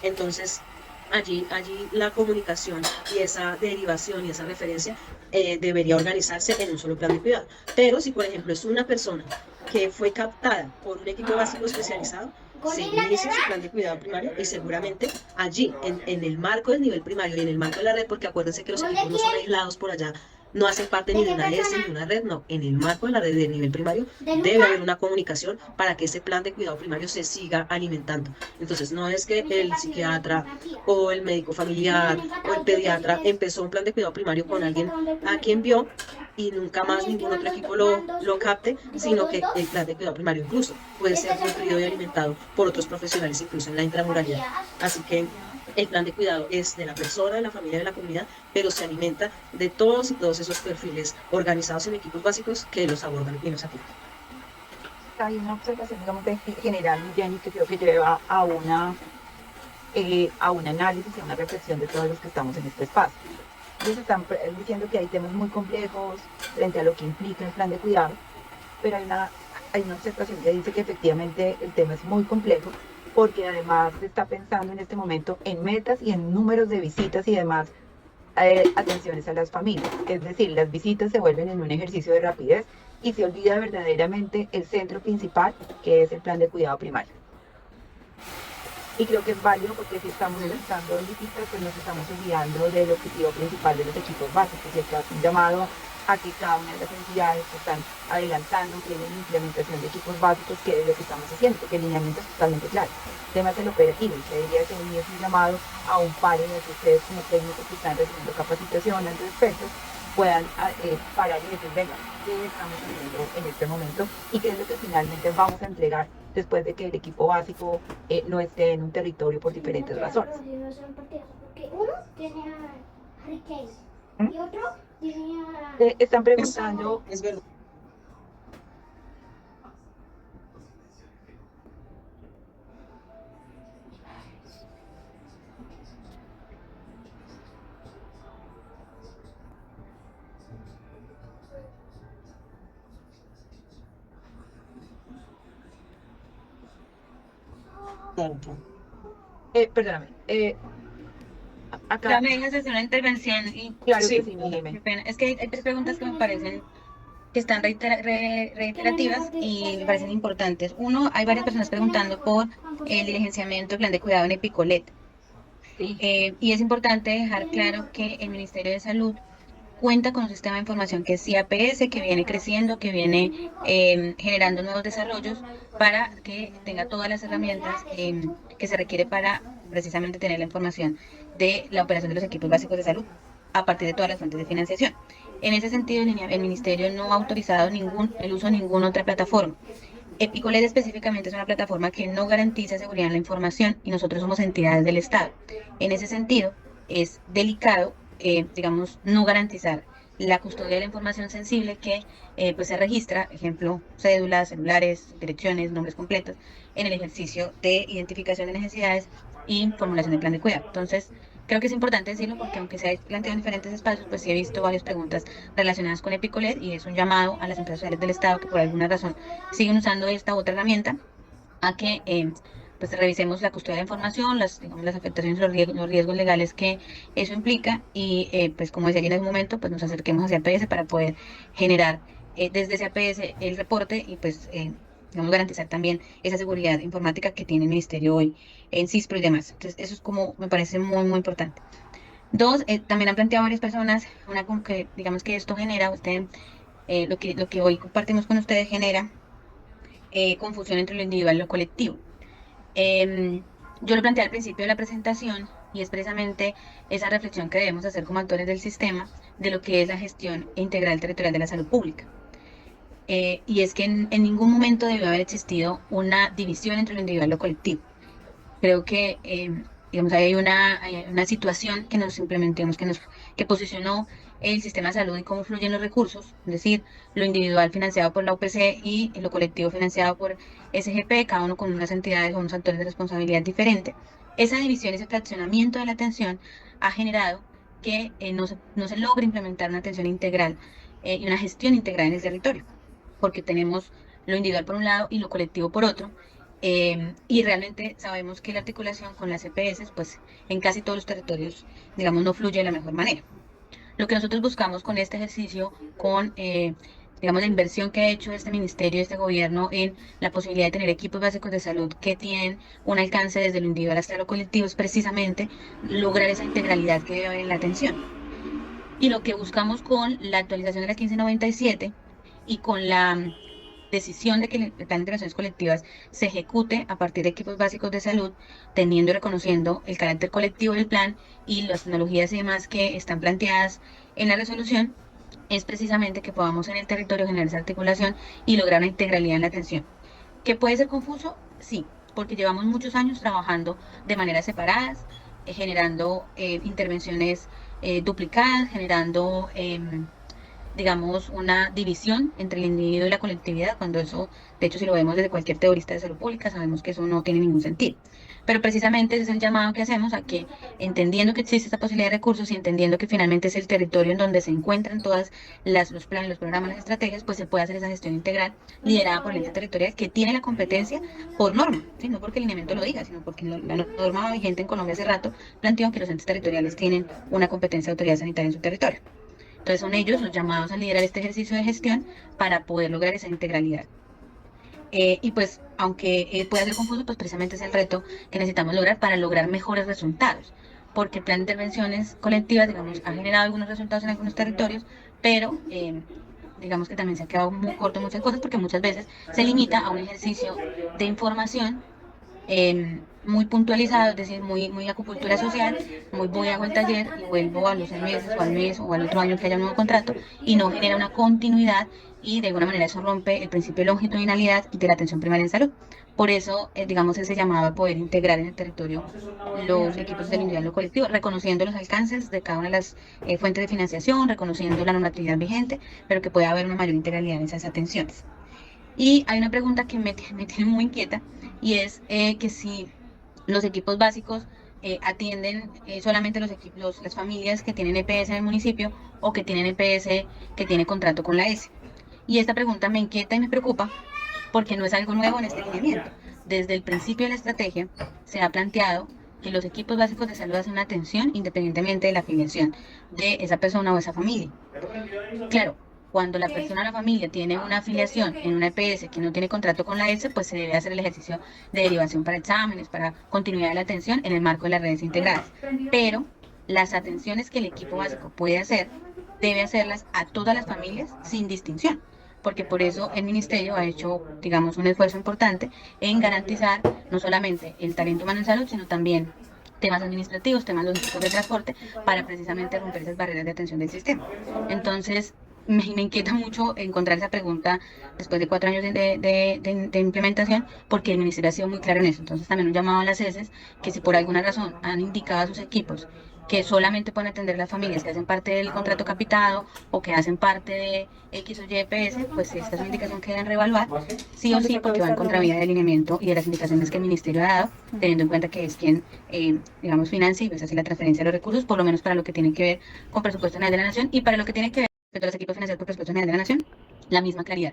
D: Entonces, allí la comunicación y esa derivación y esa referencia debería organizarse en un solo plan de cuidado. Pero si, por ejemplo, es una persona que fue captada por un equipo básico especializado, se inicia su plan de cuidado primario y seguramente allí, en el marco del nivel primario y en el marco de la red, porque acuérdense que los equipos no son aislados por allá no hacen parte ni de una ES ni de una red, no. En el marco de la red de nivel primario debe haber una comunicación para que ese plan de cuidado primario se siga alimentando. Entonces, no es que el psiquiatra o el médico familiar o el pediatra empezó un plan de cuidado primario con alguien a quien vio y nunca más ningún otro equipo lo capte, sino que el plan de cuidado primario incluso puede ser nutrido y alimentado por otros profesionales, incluso en la intramuralidad. Así que el plan de cuidado es de la persona, de la familia, de la comunidad, pero se alimenta de todos y todos esos perfiles organizados en equipos básicos que los abordan y los atienden.
F: Hay una observación, digamos, de general, Jenny, que creo que lleva a un análisis y a una reflexión de todos los que estamos en este espacio. Ellos están diciendo que hay temas muy complejos frente a lo que implica el plan de cuidado, pero hay una observación que dice que efectivamente el tema es muy complejo, porque además se está pensando en este momento en metas y en números de visitas y demás atenciones a las familias. Es decir, las visitas se vuelven en un ejercicio de rapidez y se olvida verdaderamente el centro principal, que es el plan de cuidado primario. Y creo que es válido porque si estamos pensando en visitas, pues nos estamos olvidando del objetivo principal de los equipos básicos, y que hace un llamado a que cada una de las entidades que están adelantando tienen implementación de equipos básicos, que es lo que estamos haciendo, porque el lineamiento es totalmente claro. El tema es el operativo, y se debería ser un llamado a un par en el que ustedes como técnicos que están recibiendo capacitación al respecto puedan parar y decir, venga, ¿qué estamos haciendo en este momento? Y qué es lo que finalmente vamos a entregar después de que el equipo básico no esté en un territorio por diferentes razones.
E: Porque uno tenía Harry Kane y otro tenía...
F: Están preguntando...
D: Es verdad.
F: Perdóname. Acá,
C: Ya me dejas hacer una intervención y
F: claro
D: Sí.
F: que sí, Miguel.
C: qué pena. Es que hay tres preguntas que me parecen que están reiterativas y me parecen importantes. Uno, hay varias personas preguntando por el diligenciamiento del plan de cuidado en Epicolet.
F: Sí.
C: Y es importante dejar claro que el Ministerio de Salud cuenta con un sistema de información que es CIAPS, que viene creciendo, que viene generando nuevos desarrollos para que tenga todas las herramientas que se requiere para precisamente tener la información de la operación de los equipos básicos de salud a partir de todas las fuentes de financiación. En ese sentido, el Ministerio no ha autorizado el uso de ninguna otra plataforma. Epicolet específicamente es una plataforma que no garantiza seguridad en la información y nosotros somos entidades del Estado. En ese sentido, es delicado, digamos, no garantizar la custodia de la información sensible que pues se registra, ejemplo, cédulas, celulares, direcciones, nombres completos, en el ejercicio de identificación de necesidades y formulación del plan de cuidado. Entonces, creo que es importante decirlo porque aunque se ha planteado en diferentes espacios, pues sí he visto varias preguntas relacionadas con Epicolet y es un llamado a las empresas sociales del Estado que por alguna razón siguen usando esta u otra herramienta a que pues revisemos la custodia de la información, digamos, las afectaciones, los riesgos legales que eso implica y pues como decía en ese momento, pues nos acerquemos hacia APS para poder generar desde ese APS el reporte y pues digamos garantizar también esa seguridad informática que tiene el Ministerio hoy en CISPRO y demás. Entonces eso es como me parece muy muy importante. Dos, también han planteado varias personas, una como que digamos que esto genera, lo que hoy compartimos con ustedes genera confusión entre lo individual y lo colectivo. Yo lo planteé al principio de la presentación y es precisamente esa reflexión que debemos hacer como actores del sistema de lo que es la gestión integral territorial de la salud pública. Y es que en ningún momento debió haber existido una división entre lo individual y lo colectivo. Creo que digamos, hay una situación que nos implementemos, que posicionó el sistema de salud y cómo fluyen los recursos, es decir, lo individual financiado por la UPC y lo colectivo financiado por SGP, cada uno con unas entidades o unos actores de responsabilidad diferente. Esa división, ese fraccionamiento de la atención ha generado que no se logre implementar una atención integral y una gestión integral en el territorio, porque tenemos lo individual por un lado y lo colectivo por otro. Y realmente sabemos que la articulación con las EPS, pues en casi todos los territorios, digamos, no fluye de la mejor manera. Lo que nosotros buscamos con este ejercicio, con, digamos, la inversión que ha hecho este ministerio, este gobierno en la posibilidad de tener equipos básicos de salud que tienen un alcance desde lo individual hasta lo colectivo, es precisamente lograr esa integralidad que debe haber en la atención. Y lo que buscamos con la actualización de la 1597 y con la decisión de que el plan de intervenciones colectivas se ejecute a partir de equipos básicos de salud, teniendo y reconociendo el carácter colectivo del plan y las tecnologías y demás que están planteadas en la resolución, es precisamente que podamos en el territorio generar esa articulación y lograr una integralidad en la atención. ¿Que puede ser confuso? Sí, porque llevamos muchos años trabajando de maneras separadas, generando intervenciones duplicadas, generando digamos, una división entre el individuo y la colectividad, cuando eso, de hecho, si lo vemos desde cualquier teorista de salud pública, sabemos que eso no tiene ningún sentido. Pero precisamente ese es el llamado que hacemos a que, entendiendo que existe esta posibilidad de recursos y entendiendo que finalmente es el territorio en donde se encuentran todas los planes, los programas, las estrategias, pues se puede hacer esa gestión integral liderada por el ente territorial que tiene la competencia por norma, ¿sí? No porque el lineamiento lo diga, sino porque la norma vigente en Colombia hace rato planteó que los entes territoriales tienen una competencia de autoridad sanitaria en su territorio. Entonces son ellos los llamados a liderar este ejercicio de gestión para poder lograr esa integralidad. Y pues, aunque pueda ser confuso, pues precisamente es el reto que necesitamos lograr para lograr mejores resultados. Porque el plan de intervenciones colectivas, digamos, ha generado algunos resultados en algunos territorios, pero digamos que también se ha quedado muy corto en muchas cosas porque muchas veces se limita a un ejercicio de información muy puntualizado, es decir, muy acupuntura social, muy voy, hago el taller y vuelvo a los 6 meses o al mes o al otro año que haya un nuevo contrato y no genera una continuidad y de alguna manera eso rompe el principio de longitudinalidad de la atención primaria en salud. Por eso, digamos, ese llamado a poder integrar en el territorio los equipos del individual y lo colectivo, reconociendo los alcances de cada una de las fuentes de financiación, reconociendo la normatividad vigente, pero que pueda haber una mayor integralidad en esas atenciones. Y hay una pregunta que me tiene muy inquieta y es que si los equipos básicos atienden solamente las familias que tienen EPS en el municipio o que tienen EPS que tiene contrato con la S. Y esta pregunta me inquieta y me preocupa porque no es algo nuevo en este lineamiento. Desde el principio de la estrategia se ha planteado que los equipos básicos de salud hacen una atención independientemente de la afiliación de esa persona o esa familia. Claro, cuando la persona o la familia tiene una afiliación en una EPS que no tiene contrato con la S, pues se debe hacer el ejercicio de derivación para exámenes, para continuidad de la atención en el marco de las redes integradas. Pero las atenciones que el equipo básico puede hacer, debe hacerlas a todas las familias sin distinción, porque por eso el ministerio ha hecho, digamos, un esfuerzo importante en garantizar no solamente el talento humano en salud, sino también temas administrativos, temas logísticos de transporte, para precisamente romper esas barreras de atención del sistema. Entonces, me inquieta mucho encontrar esa pregunta después de 4 años de implementación, porque el ministerio ha sido muy claro en eso. Entonces, también un llamado a las ESES que si por alguna razón han indicado a sus equipos que solamente pueden atender las familias que hacen parte del contrato capitado o que hacen parte de X o Y EPS, pues esta es una indicación que deben reevaluar, sí o sí, porque va en contravía del alineamiento y de las indicaciones que el ministerio ha dado, teniendo en cuenta que es quien, digamos, financia y pues hace la transferencia de los recursos, por lo menos para lo que tiene que ver con presupuesto general de la nación y para lo que tiene que ver con los equipos financiados por presupuesto general de la nación, la misma claridad.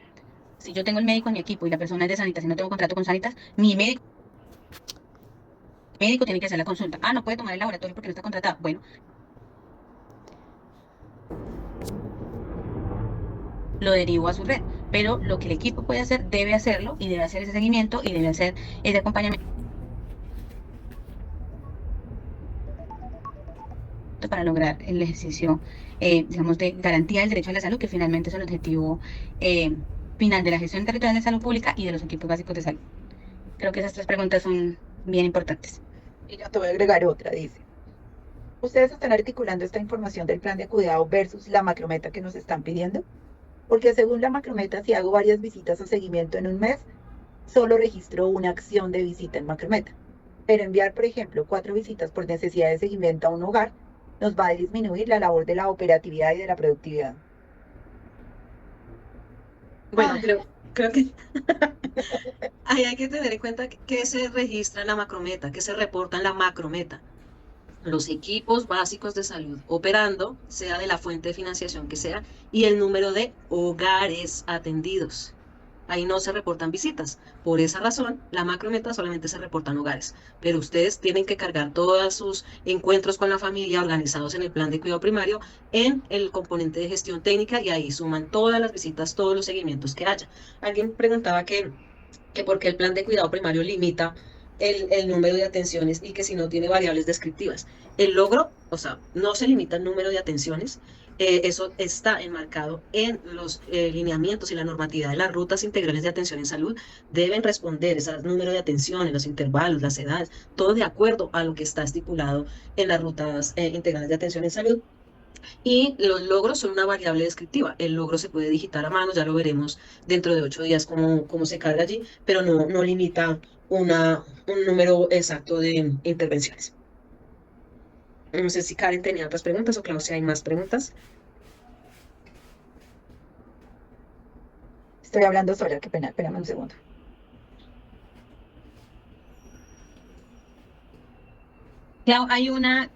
C: Si yo tengo el médico en mi equipo y la persona es de Sanitas y no tengo contrato con Sanitas, mi médico tiene que hacer la consulta. Ah, no puede tomar el laboratorio porque no está contratado. Bueno, lo derivo a su red. Pero lo que el equipo puede hacer, debe hacerlo y debe hacer ese seguimiento y debe hacer ese acompañamiento para lograr el ejercicio, digamos, de garantía del derecho a la salud, que finalmente es el objetivo final de la gestión territorial de salud pública y de los equipos básicos de salud. Creo que esas 3 preguntas son bien importantes.
F: Y ya te voy a agregar otra, dice. ¿Ustedes están articulando esta información del plan de cuidado versus la macrometa que nos están pidiendo? Porque según la macrometa, si hago varias visitas o seguimiento en un mes, solo registro una acción de visita en macrometa. Pero enviar, por ejemplo, 4 visitas por necesidad de seguimiento a un hogar nos va a disminuir la labor de la operatividad y de la productividad.
D: Bueno, creo que ahí hay que tener en cuenta que se registra en la macrometa, que se reporta en la macrometa. Los equipos básicos de salud operando, sea de la fuente de financiación que sea, y el número de hogares atendidos. Ahí no se reportan visitas. Por esa razón, la macrometa solamente se reportan hogares. Pero ustedes tienen que cargar todos sus encuentros con la familia organizados en el plan de cuidado primario en el componente de gestión técnica y ahí suman todas las visitas, todos los seguimientos que haya. Alguien preguntaba que por qué el plan de cuidado primario limita el número de atenciones y que si no tiene variables descriptivas. El logro, o sea, no se limita el número de atenciones, Eso está enmarcado en los lineamientos y la normatividad de las rutas integrales de atención en salud. Deben responder ese número de atenciones, los intervalos, las edades, todo de acuerdo a lo que está estipulado en las rutas integrales de atención en salud. Y los logros son una variable descriptiva. El logro se puede digitar a mano, ya lo veremos dentro de 8 días cómo se carga allí, pero no limita un número exacto de intervenciones. No sé si Karen tenía otras preguntas o Claudia, ¿hay más preguntas?
F: Estoy hablando sola, qué pena, espérame un segundo.
C: Clau, hay unas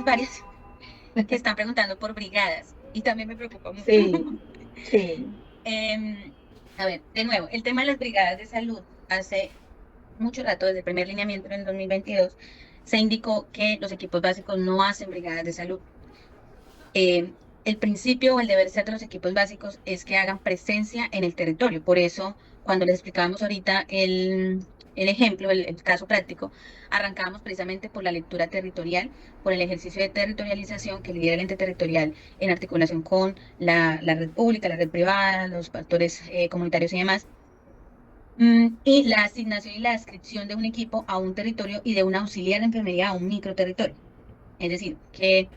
C: varias que están preguntando por brigadas y también me preocupa mucho.
F: Sí.
C: A ver, de nuevo, el tema de las brigadas de salud. Hace mucho rato, desde el primer lineamiento en el 2022, se indicó que los equipos básicos no hacen brigadas de salud. El principio o el deber ser de los equipos básicos es que hagan presencia en el territorio. Por eso, cuando les explicábamos ahorita el ejemplo, el caso práctico, arrancábamos precisamente por la lectura territorial, por el ejercicio de territorialización que lidera el ente territorial en articulación con la red pública, la red privada, los actores comunitarios y demás. Y la asignación y la adscripción de un equipo a un territorio y de un auxiliar de enfermería a un microterritorio. Es decir, que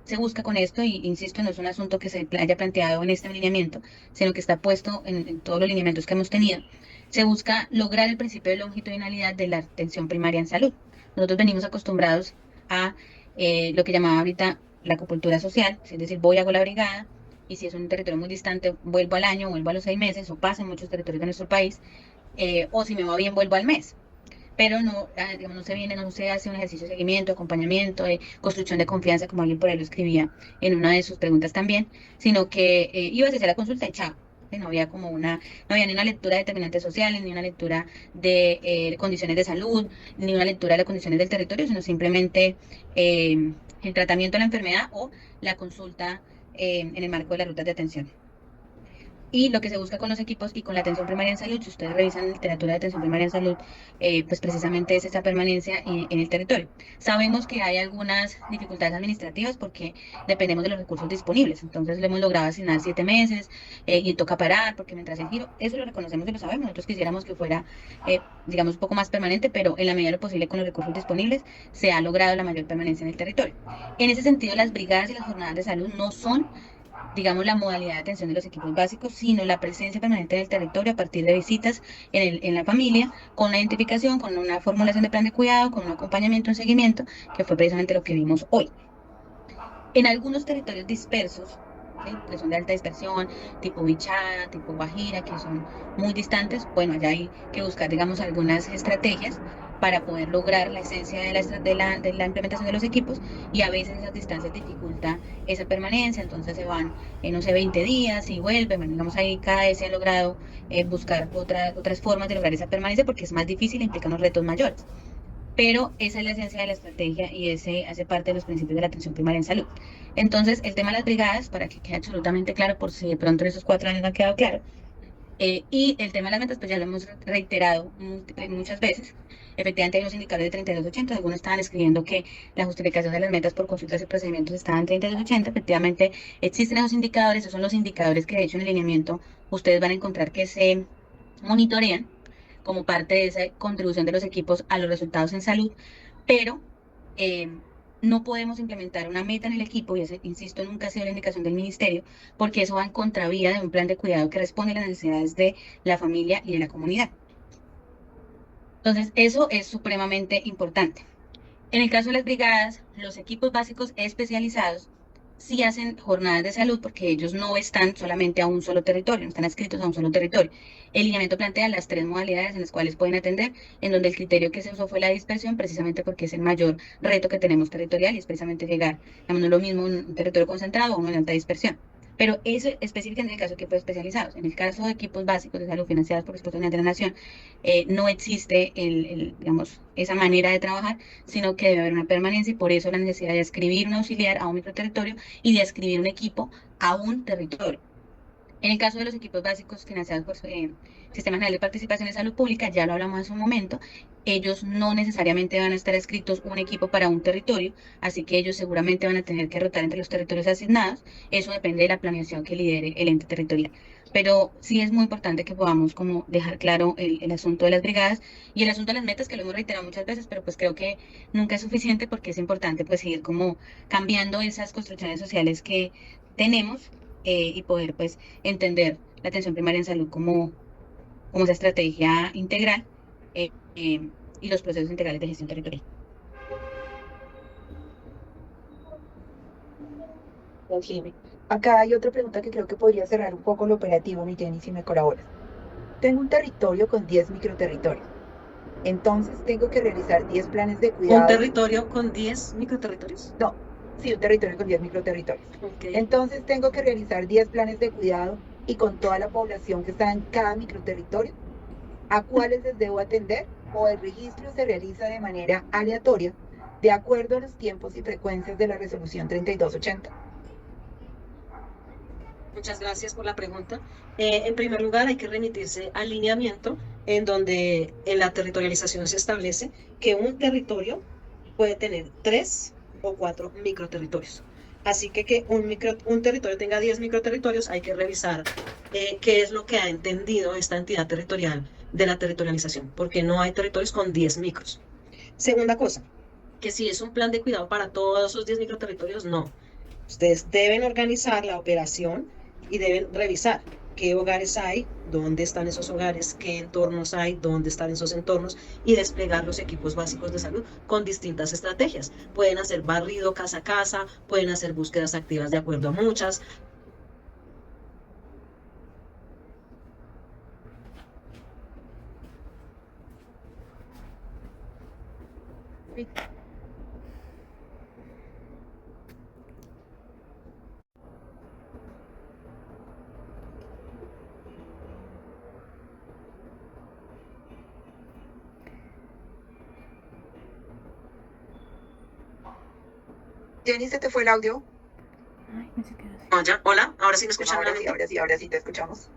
C: se busca con esto, y insisto, no es un asunto que se haya planteado en este lineamiento, sino que está puesto en todos los lineamientos que hemos tenido. Se busca lograr el principio de longitudinalidad de la atención primaria en salud. Nosotros venimos acostumbrados a lo que llamaba ahorita la acupuntura social, es decir, voy, hago la brigada, y si es un territorio muy distante, vuelvo al año, vuelvo a los 6 meses, o pasa en muchos territorios de nuestro país, o si me va bien, vuelvo al mes. Pero digamos, no se hace un ejercicio de seguimiento, acompañamiento, de construcción de confianza, como alguien por ahí lo escribía en una de sus preguntas también, sino que ibas a hacer la consulta y chao. No había no había ni una lectura de determinantes sociales, ni una lectura de condiciones de salud, ni una lectura de las condiciones del territorio, sino simplemente el tratamiento de la enfermedad o la consulta en el marco de las rutas de atención. Y lo que se busca con los equipos y con la atención primaria en salud, si ustedes revisan literatura de atención primaria en salud, pues precisamente es esa permanencia en el territorio. Sabemos que hay algunas dificultades administrativas porque dependemos de los recursos disponibles. Entonces lo hemos logrado asignar 7 meses y toca parar porque mientras el giro, eso lo reconocemos y lo sabemos. Nosotros quisiéramos que fuera, digamos, un poco más permanente, pero en la medida de lo posible con los recursos disponibles se ha logrado la mayor permanencia en el territorio. En ese sentido, las brigadas y las jornadas de salud no son, digamos, la modalidad de atención de los equipos básicos, sino la presencia permanente en el territorio a partir de visitas en la familia, con una identificación, con una formulación de plan de cuidado, con un acompañamiento, un seguimiento, que fue precisamente lo que vimos hoy. En algunos territorios dispersos, ¿sí?, que son de alta dispersión, tipo Bichada, tipo Guajira, que son muy distantes, bueno, allá hay que buscar, digamos, algunas estrategias para poder lograr la esencia de la implementación de los equipos, y a veces esas distancias dificultan esa permanencia, entonces se van, no sé, 20 días y vuelven, bueno, digamos, ahí cada vez se ha logrado buscar otras formas de lograr esa permanencia porque es más difícil e implica unos retos mayores. Pero esa es la esencia de la estrategia y ese hace parte de los principios de la atención primaria en salud. Entonces, el tema de las brigadas, para que quede absolutamente claro, por si de pronto en esos 4 años no ha quedado claro, y el tema de las metas, pues ya lo hemos reiterado muchas veces. Efectivamente hay unos indicadores de 3280, algunos estaban escribiendo que la justificación de las metas por consultas y procedimientos estaba en 3280, efectivamente existen esos indicadores, esos son los indicadores que de hecho en el lineamiento ustedes van a encontrar que se monitorean como parte de esa contribución de los equipos a los resultados en salud, pero no podemos implementar una meta en el equipo, y eso, insisto, nunca ha sido la indicación del ministerio, porque eso va en contravía de un plan de cuidado que responde a las necesidades de la familia y de la comunidad. Entonces, eso es supremamente importante. En el caso de las brigadas, los equipos básicos especializados sí hacen jornadas de salud porque ellos no están solamente a un solo territorio, no están adscritos a un solo territorio. El lineamiento plantea las 3 modalidades en las cuales pueden atender, en donde el criterio que se usó fue la dispersión, precisamente porque es el mayor reto que tenemos territorial, y es precisamente llegar, digamos, no es lo mismo un territorio concentrado o uno de alta dispersión. Pero eso específicamente en el caso de equipos especializados. En el caso de equipos básicos de salud financiados por Responsabilidad de la Nación, no existe digamos, esa manera de trabajar, sino que debe haber una permanencia, y por eso la necesidad de adscribir un auxiliar a un microterritorio y de adscribir un equipo a un territorio. En el caso de los equipos básicos financiados por Sistema General de Participación en Salud Pública, ya lo hablamos en su momento, ellos no necesariamente van a estar adscritos un equipo para un territorio, así que ellos seguramente van a tener que rotar entre los territorios asignados. Eso depende de la planeación que lidere el ente territorial. Pero sí es muy importante que podamos como dejar claro el asunto de las brigadas y el asunto de las metas, que lo hemos reiterado muchas veces, pero pues creo que nunca es suficiente porque es importante pues seguir como cambiando esas construcciones sociales que tenemos y poder pues entender la atención primaria en salud como esa estrategia integral y los procesos integrales de gestión territorial.
F: Jimmy. Acá hay otra pregunta que creo que podría cerrar un poco lo operativo, mi Jenny, si me colaboras. Tengo un territorio con 10 microterritorios. Entonces tengo que realizar 10 planes de cuidado.
D: ¿Un territorio con 10 microterritorios?
F: No, sí, un territorio con 10 microterritorios.
D: Okay.
F: Entonces tengo que realizar 10 planes de cuidado y con toda la población que está en cada microterritorio. ¿A cuáles les debo atender? O el registro se realiza de manera aleatoria, de acuerdo a los tiempos y frecuencias de la resolución 3280.
D: Muchas gracias por la pregunta. En primer lugar, hay que remitirse al lineamiento en donde en la territorialización se establece que un territorio puede tener 3 o 4 microterritorios. Así que un territorio tenga 10 microterritorios, hay que revisar qué es lo que ha entendido esta entidad territorial de la territorialización, porque no hay territorios con 10 micros. Segunda cosa, que si es un plan de cuidado para todos esos 10 microterritorios, no. Ustedes deben organizar la operación y deben revisar qué hogares hay, dónde están esos hogares, qué entornos hay, dónde están esos entornos y desplegar los equipos básicos de salud con distintas estrategias. Pueden hacer barrido casa a casa, pueden hacer búsquedas activas de acuerdo a muchas.
F: Jenny, ¿se te fue el audio?
D: Hola, ahora sí me escuchan.
F: Ahora sí te escuchamos.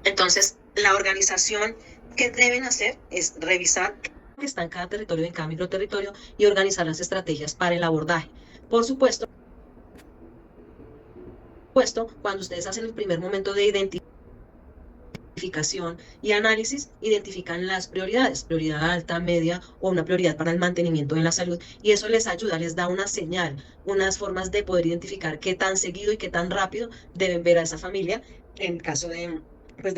D: Entonces, la organización que deben hacer es revisar qué está en cada territorio, en cada microterritorio, y organizar las estrategias para el abordaje. Por supuesto, cuando ustedes hacen el primer momento de identificación y análisis, identifican las prioridades, prioridad alta, media o una prioridad para el mantenimiento de la salud, y eso les ayuda, les da una señal, unas formas de poder identificar qué tan seguido y qué tan rápido deben ver a esa familia en caso de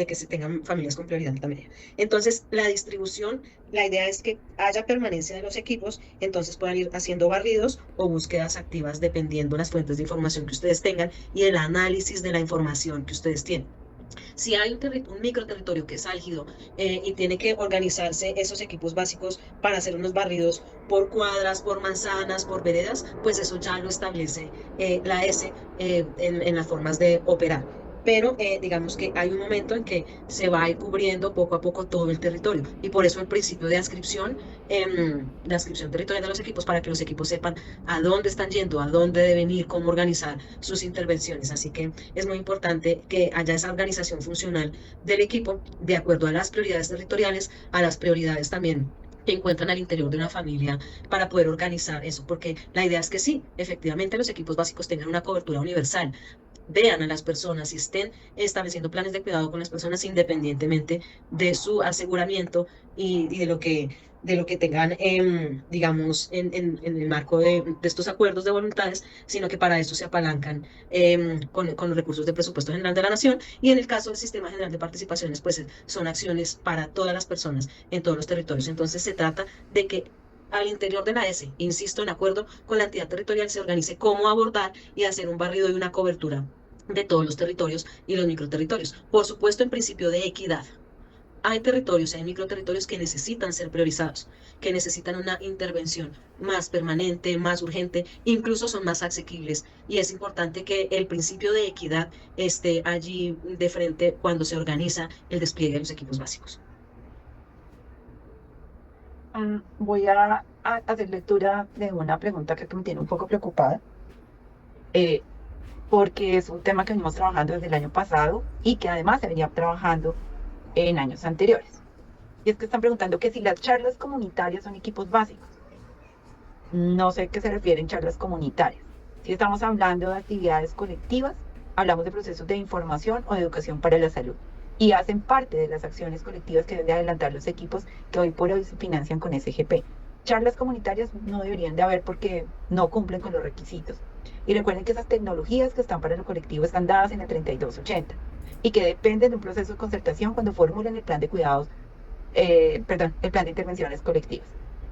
D: que se tengan familias con prioridad alta media. Entonces, la distribución, la idea es que haya permanencia de los equipos, entonces puedan ir haciendo barridos o búsquedas activas dependiendo de las fuentes de información que ustedes tengan y el análisis de la información que ustedes tienen. Si hay un microterritorio que es álgido y tiene que organizarse esos equipos básicos para hacer unos barridos por cuadras, por manzanas, por veredas, pues eso ya lo establece la S en las formas de operar. Pero digamos que hay un momento en que se va a ir cubriendo poco a poco todo el territorio, y por eso el principio de adscripción, la adscripción territorial de los equipos, para que los equipos sepan a dónde están yendo, a dónde deben ir, cómo organizar sus intervenciones. Así que es muy importante que haya esa organización funcional del equipo de acuerdo a las prioridades territoriales, a las prioridades también que encuentran al interior de una familia, para poder organizar eso, porque la idea es que sí, efectivamente los equipos básicos tengan una cobertura universal, vean a las personas y estén estableciendo planes de cuidado con las personas independientemente de su aseguramiento y de lo que tengan, digamos, en el marco de estos acuerdos de voluntades, sino que para eso se apalancan con los recursos del presupuesto general de la nación, y en el caso del sistema general de participaciones, pues son acciones para todas las personas en todos los territorios. Entonces se trata de que al interior de la S, insisto, en acuerdo con la entidad territorial, se organice cómo abordar y hacer un barrido y una cobertura de todos los territorios y los microterritorios. Por supuesto, en principio de equidad. Hay territorios, hay microterritorios que necesitan ser priorizados, que necesitan una intervención más permanente, más urgente, incluso son más asequibles, y es importante que el principio de equidad esté allí de frente cuando se organiza el despliegue de los equipos básicos.
F: Voy a hacer lectura de una pregunta que me tiene un poco preocupada, porque es un tema que venimos trabajando desde el año pasado y que además se venía trabajando en años anteriores. Y es que están preguntando que si las charlas comunitarias son equipos básicos. No sé a qué se refieren charlas comunitarias. Si estamos hablando de actividades colectivas, hablamos de procesos de información o de educación para la salud. Y hacen parte de las acciones colectivas que deben adelantar los equipos que hoy por hoy se financian con SGP. Charlas comunitarias no deberían de haber porque no cumplen con los requisitos. Y recuerden que esas tecnologías que están para lo colectivo están dadas en el 3280 y que dependen de un proceso de concertación cuando formulan el plan de cuidados, el plan de intervenciones colectivas.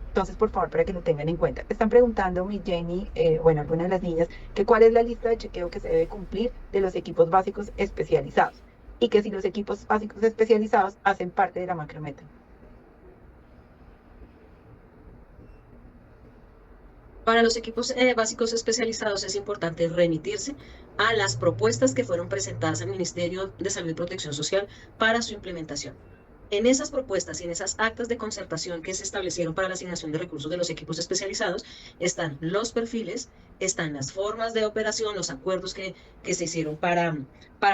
F: Entonces, por favor, para que lo tengan en cuenta. Están preguntando mi Jenny, algunas de las niñas, que cuál es la lista de chequeo que se debe cumplir de los equipos básicos especializados y que si los equipos básicos especializados hacen parte de la macrometa.
D: Para los equipos básicos especializados es importante remitirse a las propuestas que fueron presentadas al Ministerio de Salud y Protección Social para su implementación. En esas propuestas y en esas actas de concertación que se establecieron para la asignación de recursos de los equipos especializados, están los perfiles, están las formas de operación, los acuerdos que se hicieron para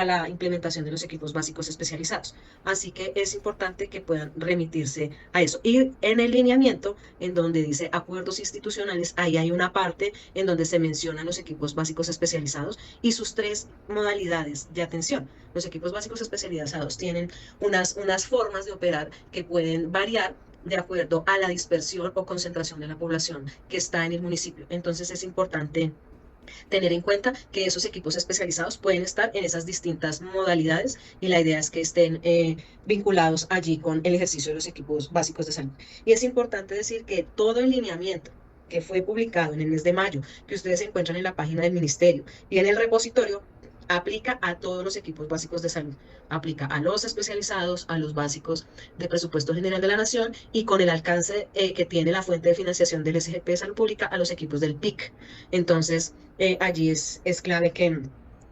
D: la implementación de los equipos básicos especializados. Así que es importante que puedan remitirse a eso. Y en el lineamiento, en donde dice acuerdos institucionales, ahí hay una parte en donde se mencionan los equipos básicos especializados y sus 3 modalidades de atención. Los equipos básicos especializados tienen unas formas de operar que pueden variar de acuerdo a la dispersión o concentración de la población que está en el municipio. Entonces es importante tener en cuenta que esos equipos especializados pueden estar en esas distintas modalidades y la idea es que estén vinculados allí con el ejercicio de los equipos básicos de salud. Y es importante decir que todo el lineamiento que fue publicado en el mes de mayo, que ustedes encuentran en la página del ministerio y en el repositorio, aplica a todos los equipos básicos de salud, aplica a los especializados, a los básicos de presupuesto general de la nación y con el alcance que tiene la fuente de financiación del SGP de Salud Pública a los equipos del PIC. Entonces, allí es clave que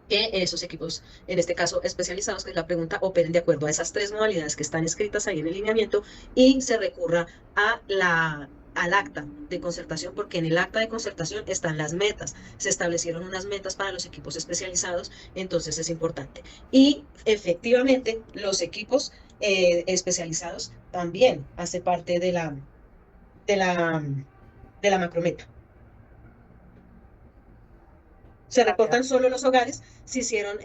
D: esos equipos, en este caso especializados, que es la pregunta, operen de acuerdo a esas 3 modalidades que están escritas ahí en el lineamiento y se recurra al acta de concertación, porque en el acta de concertación están las metas, se establecieron unas metas para los equipos especializados, entonces es importante. Y efectivamente los equipos especializados también hacen parte de la macrometa. Se reportan solo los hogares si hicieron,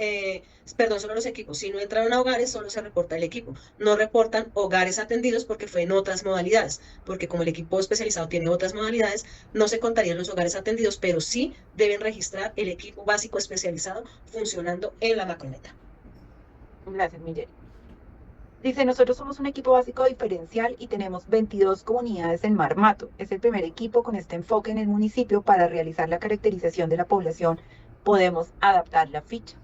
D: solo los equipos. Si no entraron a hogares, solo se reporta el equipo. No reportan hogares atendidos porque fue en otras modalidades. Porque como el equipo especializado tiene otras modalidades, no se contarían los hogares atendidos, pero sí deben registrar el equipo básico especializado funcionando en la macrometa.
F: Gracias, Miguel. Dice, nosotros somos un equipo básico diferencial y tenemos 22 comunidades en Marmato. Es el primer equipo con este enfoque en el municipio para realizar la caracterización de la población. Podemos adaptar la ficha.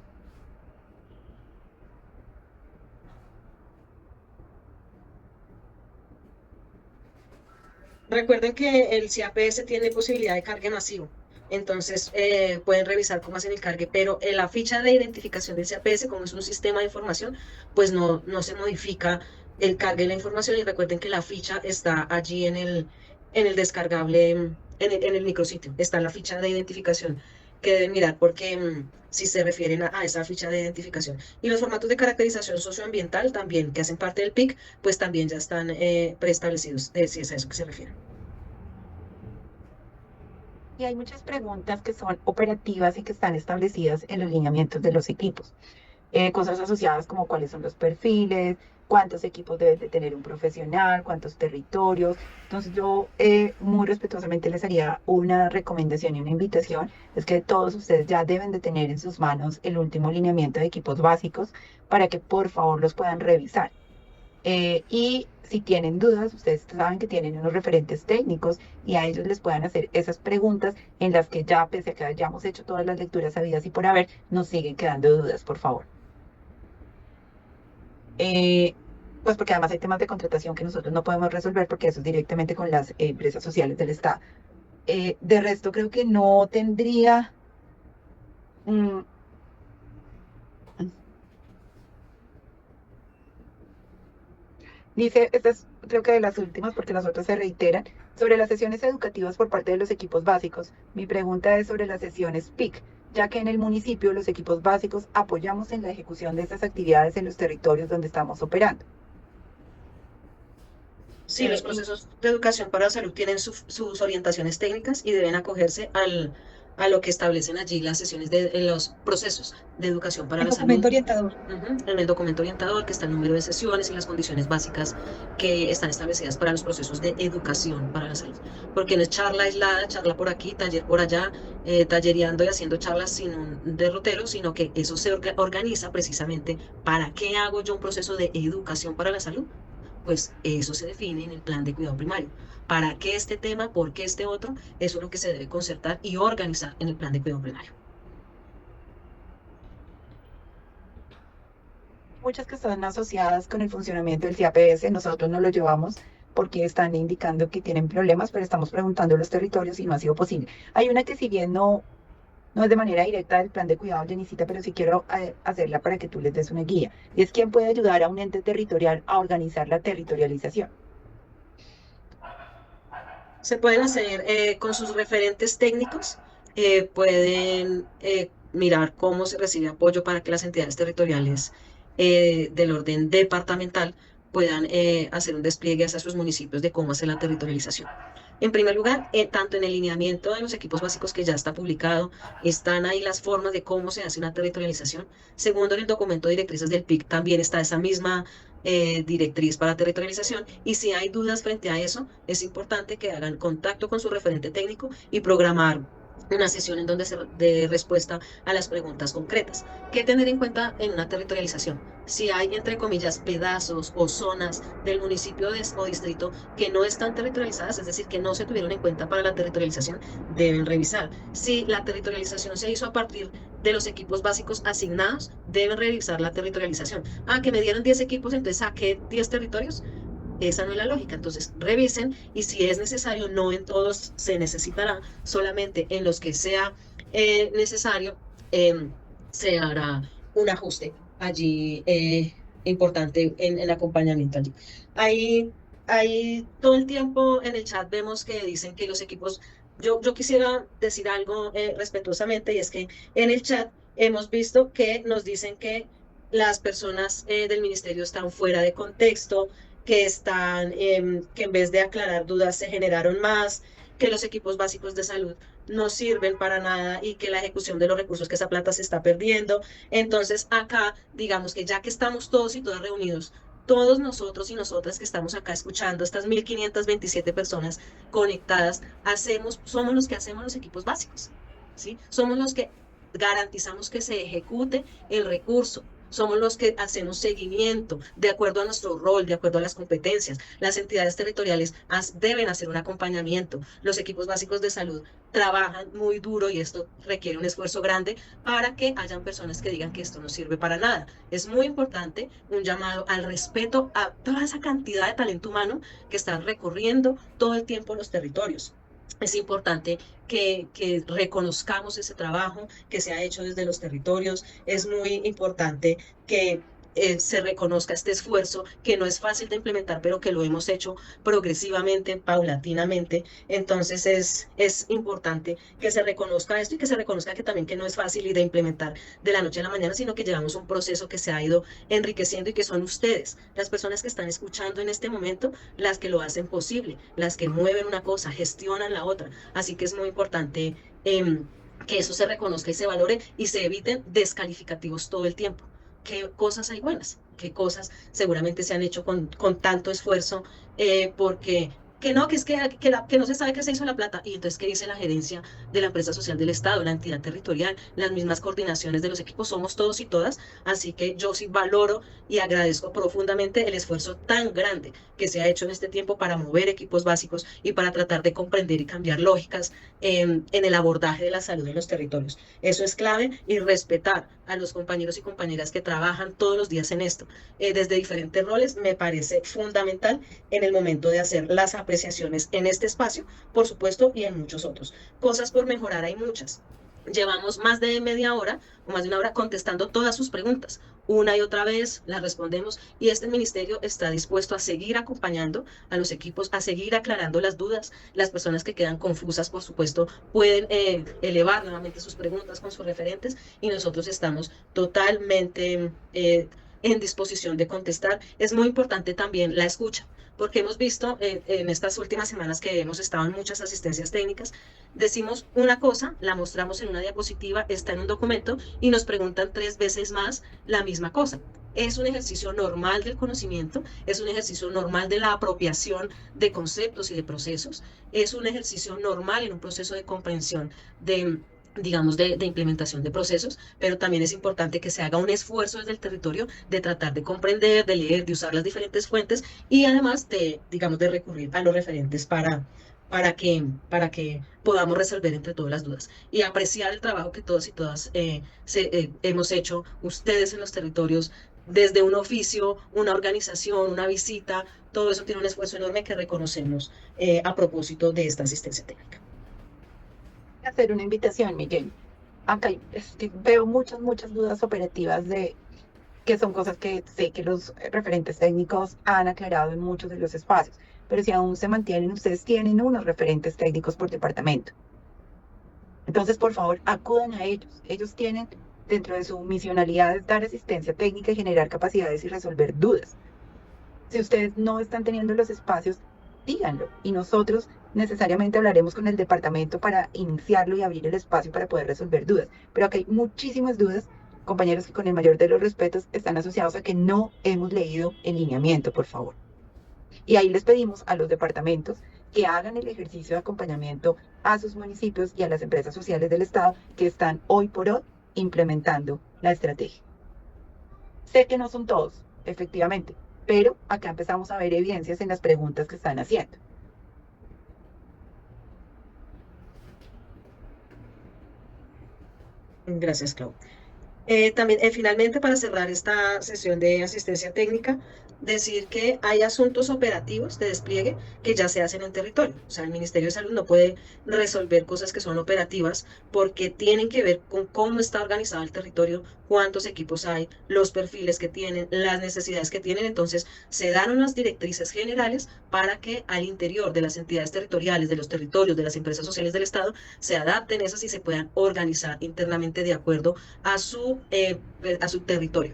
D: Recuerden que el CAPS tiene posibilidad de cargue masivo. Entonces pueden revisar cómo hacen el cargue, pero en la ficha de identificación del CAPS, como es un sistema de información, pues no se modifica el cargue de la información y recuerden que la ficha está allí en el descargable, en el micrositio, está la ficha de identificación que deben mirar porque si se refieren a esa ficha de identificación. Y los formatos de caracterización socioambiental también, que hacen parte del PIC, pues también ya están preestablecidos, si es a eso que se refiere.
F: Y hay muchas preguntas que son operativas y que están establecidas en los lineamientos de los equipos. Cosas asociadas como cuáles son los perfiles, cuántos equipos debe de tener un profesional, cuántos territorios. Entonces yo muy respetuosamente les haría una recomendación y una invitación, es que todos ustedes ya deben de tener en sus manos el último lineamiento de equipos básicos para que por favor los puedan revisar. Y si tienen dudas, ustedes saben que tienen unos referentes técnicos y a ellos les puedan hacer esas preguntas en las que ya, pese a que hayamos hecho todas las lecturas habidas y por haber, nos siguen quedando dudas, por favor. Pues porque además hay temas de contratación que nosotros no podemos resolver porque eso es directamente con las empresas sociales del Estado. De resto, creo que no tendría... Dice, esta es creo que de las últimas porque las otras se reiteran, sobre las sesiones educativas por parte de los equipos básicos. Mi pregunta es sobre las sesiones PIC, ya que en el municipio los equipos básicos apoyamos en la ejecución de estas actividades en los territorios donde estamos operando.
D: Sí, los procesos de educación para la salud tienen sus orientaciones técnicas y deben acogerse a lo que establecen allí las sesiones de los procesos de educación para
B: El
D: la salud.
B: documento orientador.
D: En el documento orientador que está el número de sesiones y las condiciones básicas que están establecidas para los procesos de educación para la salud. Porque no es charla aislada, charla por aquí, taller por allá, tallereando y haciendo charlas sin un derrotero, sino que eso se organiza precisamente para qué hago yo un proceso de educación para la salud. Pues eso se define en el plan de cuidado primario. ¿Para qué este tema? ¿Por qué este otro? Eso es lo que se debe concertar y organizar en el plan de cuidado primario.
F: Muchas que están asociadas con el funcionamiento del CAPS, nosotros no lo llevamos porque están indicando que tienen problemas, pero estamos preguntando a los territorios y no ha sido posible. Hay una que si bien no es de manera directa del plan de cuidado, Jenicita, pero sí quiero hacerla para que tú les des una guía. Y es quién puede ayudar a un ente territorial a organizar la territorialización.
D: Se pueden hacer con sus referentes técnicos, pueden mirar cómo se recibe apoyo para que las entidades territoriales del orden departamental puedan hacer un despliegue hacia sus municipios de cómo hacer la territorialización. En primer lugar, tanto en el lineamiento de los equipos básicos que ya está publicado, están ahí las formas de cómo se hace una territorialización. Segundo, en el documento de directrices del PIC también está esa misma directriz para territorialización. Y si hay dudas frente a eso, es importante que hagan contacto con su referente técnico y programar una sesión en donde se dé respuesta a las preguntas concretas. ¿Qué tener en cuenta en una territorialización? Si hay, entre comillas, pedazos o zonas del municipio o distrito que no están territorializadas, es decir, que no se tuvieron en cuenta para la territorialización, deben revisar. Si la territorialización se hizo a partir de los equipos básicos asignados, deben revisar la territorialización. Que me dieron 10 equipos, entonces saqué 10 territorios. Esa no es la lógica, entonces revisen y si es necesario, no en todos se necesitará, solamente en los que sea necesario se hará un ajuste allí importante en el acompañamiento allí. Ahí todo el tiempo en el chat vemos que dicen que los equipos, yo quisiera decir algo respetuosamente y es que en el chat hemos visto que nos dicen que las personas del ministerio están fuera de contexto, que que en vez de aclarar dudas se generaron más, que los equipos básicos de salud no sirven para nada y que la ejecución de los recursos que esa plata se está perdiendo. Entonces acá, digamos que ya que estamos todos y todas reunidos, todos nosotros y nosotras que estamos acá escuchando, estas 1527 personas conectadas, somos los que hacemos los equipos básicos, ¿sí? Somos los que garantizamos que se ejecute el recurso. Somos los que hacemos seguimiento de acuerdo a nuestro rol, de acuerdo a las competencias. Las entidades territoriales deben hacer un acompañamiento. Los equipos básicos de salud trabajan muy duro y esto requiere un esfuerzo grande para que hayan personas que digan que esto no sirve para nada. Es muy importante un llamado al respeto a toda esa cantidad de talento humano que está recorriendo todo el tiempo los territorios. Es importante que reconozcamos ese trabajo que se ha hecho desde los territorios. Es muy importante que se reconozca este esfuerzo, que no es fácil de implementar, pero que lo hemos hecho progresivamente, paulatinamente. Entonces es importante que se reconozca esto y que se reconozca que también que no es fácil y de implementar de la noche a la mañana, sino que llevamos un proceso que se ha ido enriqueciendo y que son ustedes, las personas que están escuchando en este momento, las que lo hacen posible, las que mueven una cosa, gestionan la otra. Así que es muy importante que eso se reconozca y se valore y se eviten descalificativos todo el tiempo. Qué cosas hay buenas, qué cosas seguramente se han hecho con tanto esfuerzo, porque que no, que no se sabe qué se hizo la plata. Y entonces, ¿qué dice la gerencia de la empresa social del Estado, la entidad territorial, las mismas coordinaciones de los equipos? Somos todos y todas, así que yo sí valoro y agradezco profundamente el esfuerzo tan grande que se ha hecho en este tiempo para mover equipos básicos y para tratar de comprender y cambiar lógicas en el abordaje de la salud en los territorios. Eso es clave y respetar a los compañeros y compañeras que trabajan todos los días en esto, desde diferentes roles, me parece fundamental en el momento de hacer las apreciaciones en este espacio, por supuesto, y en muchos otros. Cosas por mejorar hay muchas. Llevamos más de media hora o más de una hora contestando todas sus preguntas. Una y otra vez las respondemos y este ministerio está dispuesto a seguir acompañando a los equipos, a seguir aclarando las dudas. Las personas que quedan confusas, por supuesto, pueden elevar nuevamente sus preguntas con sus referentes y nosotros estamos totalmente en disposición de contestar. Es muy importante también la escucha, porque hemos visto en estas últimas semanas que hemos estado en muchas asistencias técnicas, decimos una cosa, la mostramos en una diapositiva, está en un documento y nos preguntan 3 veces más la misma cosa. Es un ejercicio normal del conocimiento, es un ejercicio normal de la apropiación de conceptos y de procesos, es un ejercicio normal en un proceso de comprensión de, digamos, de implementación de procesos, pero también es importante que se haga un esfuerzo desde el territorio de tratar de comprender, de leer, de usar las diferentes fuentes y además de, digamos, de recurrir a los referentes para que podamos resolver entre todas las dudas y apreciar el trabajo que todos y todas hemos hecho ustedes en los territorios, desde un oficio, una organización, una visita, todo eso tiene un esfuerzo enorme que reconocemos a propósito de esta asistencia técnica.
F: Hacer una invitación, Miguel. Acá es que veo muchas dudas operativas de que son cosas que sé que los referentes técnicos han aclarado en muchos de los espacios, pero si aún se mantienen, ustedes tienen unos referentes técnicos por departamento. Entonces, por favor, acudan a ellos. Ellos tienen dentro de su misionalidad dar asistencia técnica y generar capacidades y resolver dudas. Si ustedes no están teniendo los espacios, díganlo y nosotros necesariamente hablaremos con el departamento para iniciarlo y abrir el espacio para poder resolver dudas. Pero aquí hay muchísimas dudas, compañeros, que con el mayor de los respetos están asociados a que no hemos leído el lineamiento, por favor. Y ahí les pedimos a los departamentos que hagan el ejercicio de acompañamiento a sus municipios y a las empresas sociales del Estado que están hoy por hoy implementando la estrategia. Sé que no son todos, efectivamente, pero acá empezamos a ver evidencias en las preguntas que están haciendo.
D: Gracias, Clau. También, finalmente, para cerrar esta sesión de asistencia técnica, decir que hay asuntos operativos de despliegue que ya se hacen en territorio. O sea, el Ministerio de Salud no puede resolver cosas que son operativas porque tienen que ver con cómo está organizado el territorio, cuántos equipos hay, los perfiles que tienen, las necesidades que tienen. Entonces, se dan unas directrices generales para que al interior de las entidades territoriales, de los territorios, de las empresas sociales del Estado, se adapten esas y se puedan organizar internamente de acuerdo a su territorio.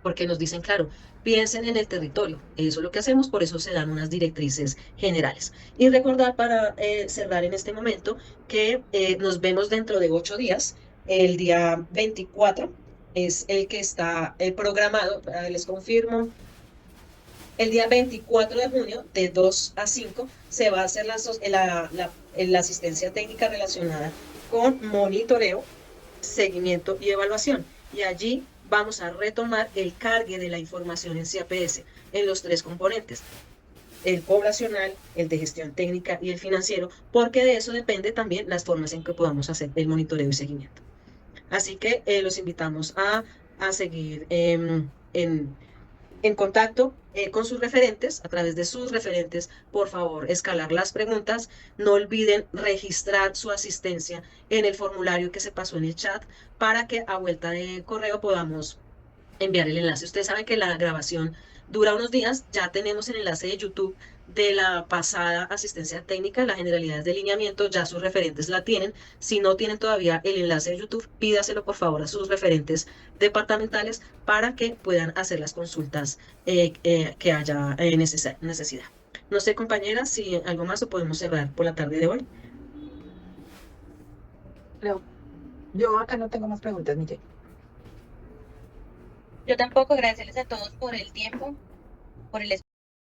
D: Porque nos dicen, claro, piensen en el territorio. Eso es lo que hacemos, por eso se dan unas directrices generales. Y recordar para cerrar en este momento que nos vemos dentro de 8 días. El día 24 es el que está programado, les confirmo. El día 24 de junio, de 2 a 5, se va a hacer la asistencia técnica relacionada con monitoreo, seguimiento y evaluación. Y allí vamos a retomar el cargue de la información en CAPS en los 3 componentes, el poblacional, el de gestión técnica y el financiero, porque de eso depende también las formas en que podamos hacer el monitoreo y seguimiento. Así que los invitamos a seguir en contacto con sus referentes, a través de sus referentes, por favor, escalar las preguntas. No olviden registrar su asistencia en el formulario que se pasó en el chat para que a vuelta de correo podamos enviar el enlace. Ustedes saben que la grabación dura unos días, ya tenemos el enlace de YouTube de la pasada asistencia técnica, las generalidades de lineamiento, ya sus referentes la tienen. Si no tienen todavía el enlace de YouTube, pídaselo por favor a sus referentes departamentales para que puedan hacer las consultas que haya necesidad. No sé, compañeras, si algo más o podemos cerrar por la tarde de hoy.
F: Yo acá no tengo más preguntas, Miguel.
C: Yo tampoco, agradecerles a todos por el tiempo, por el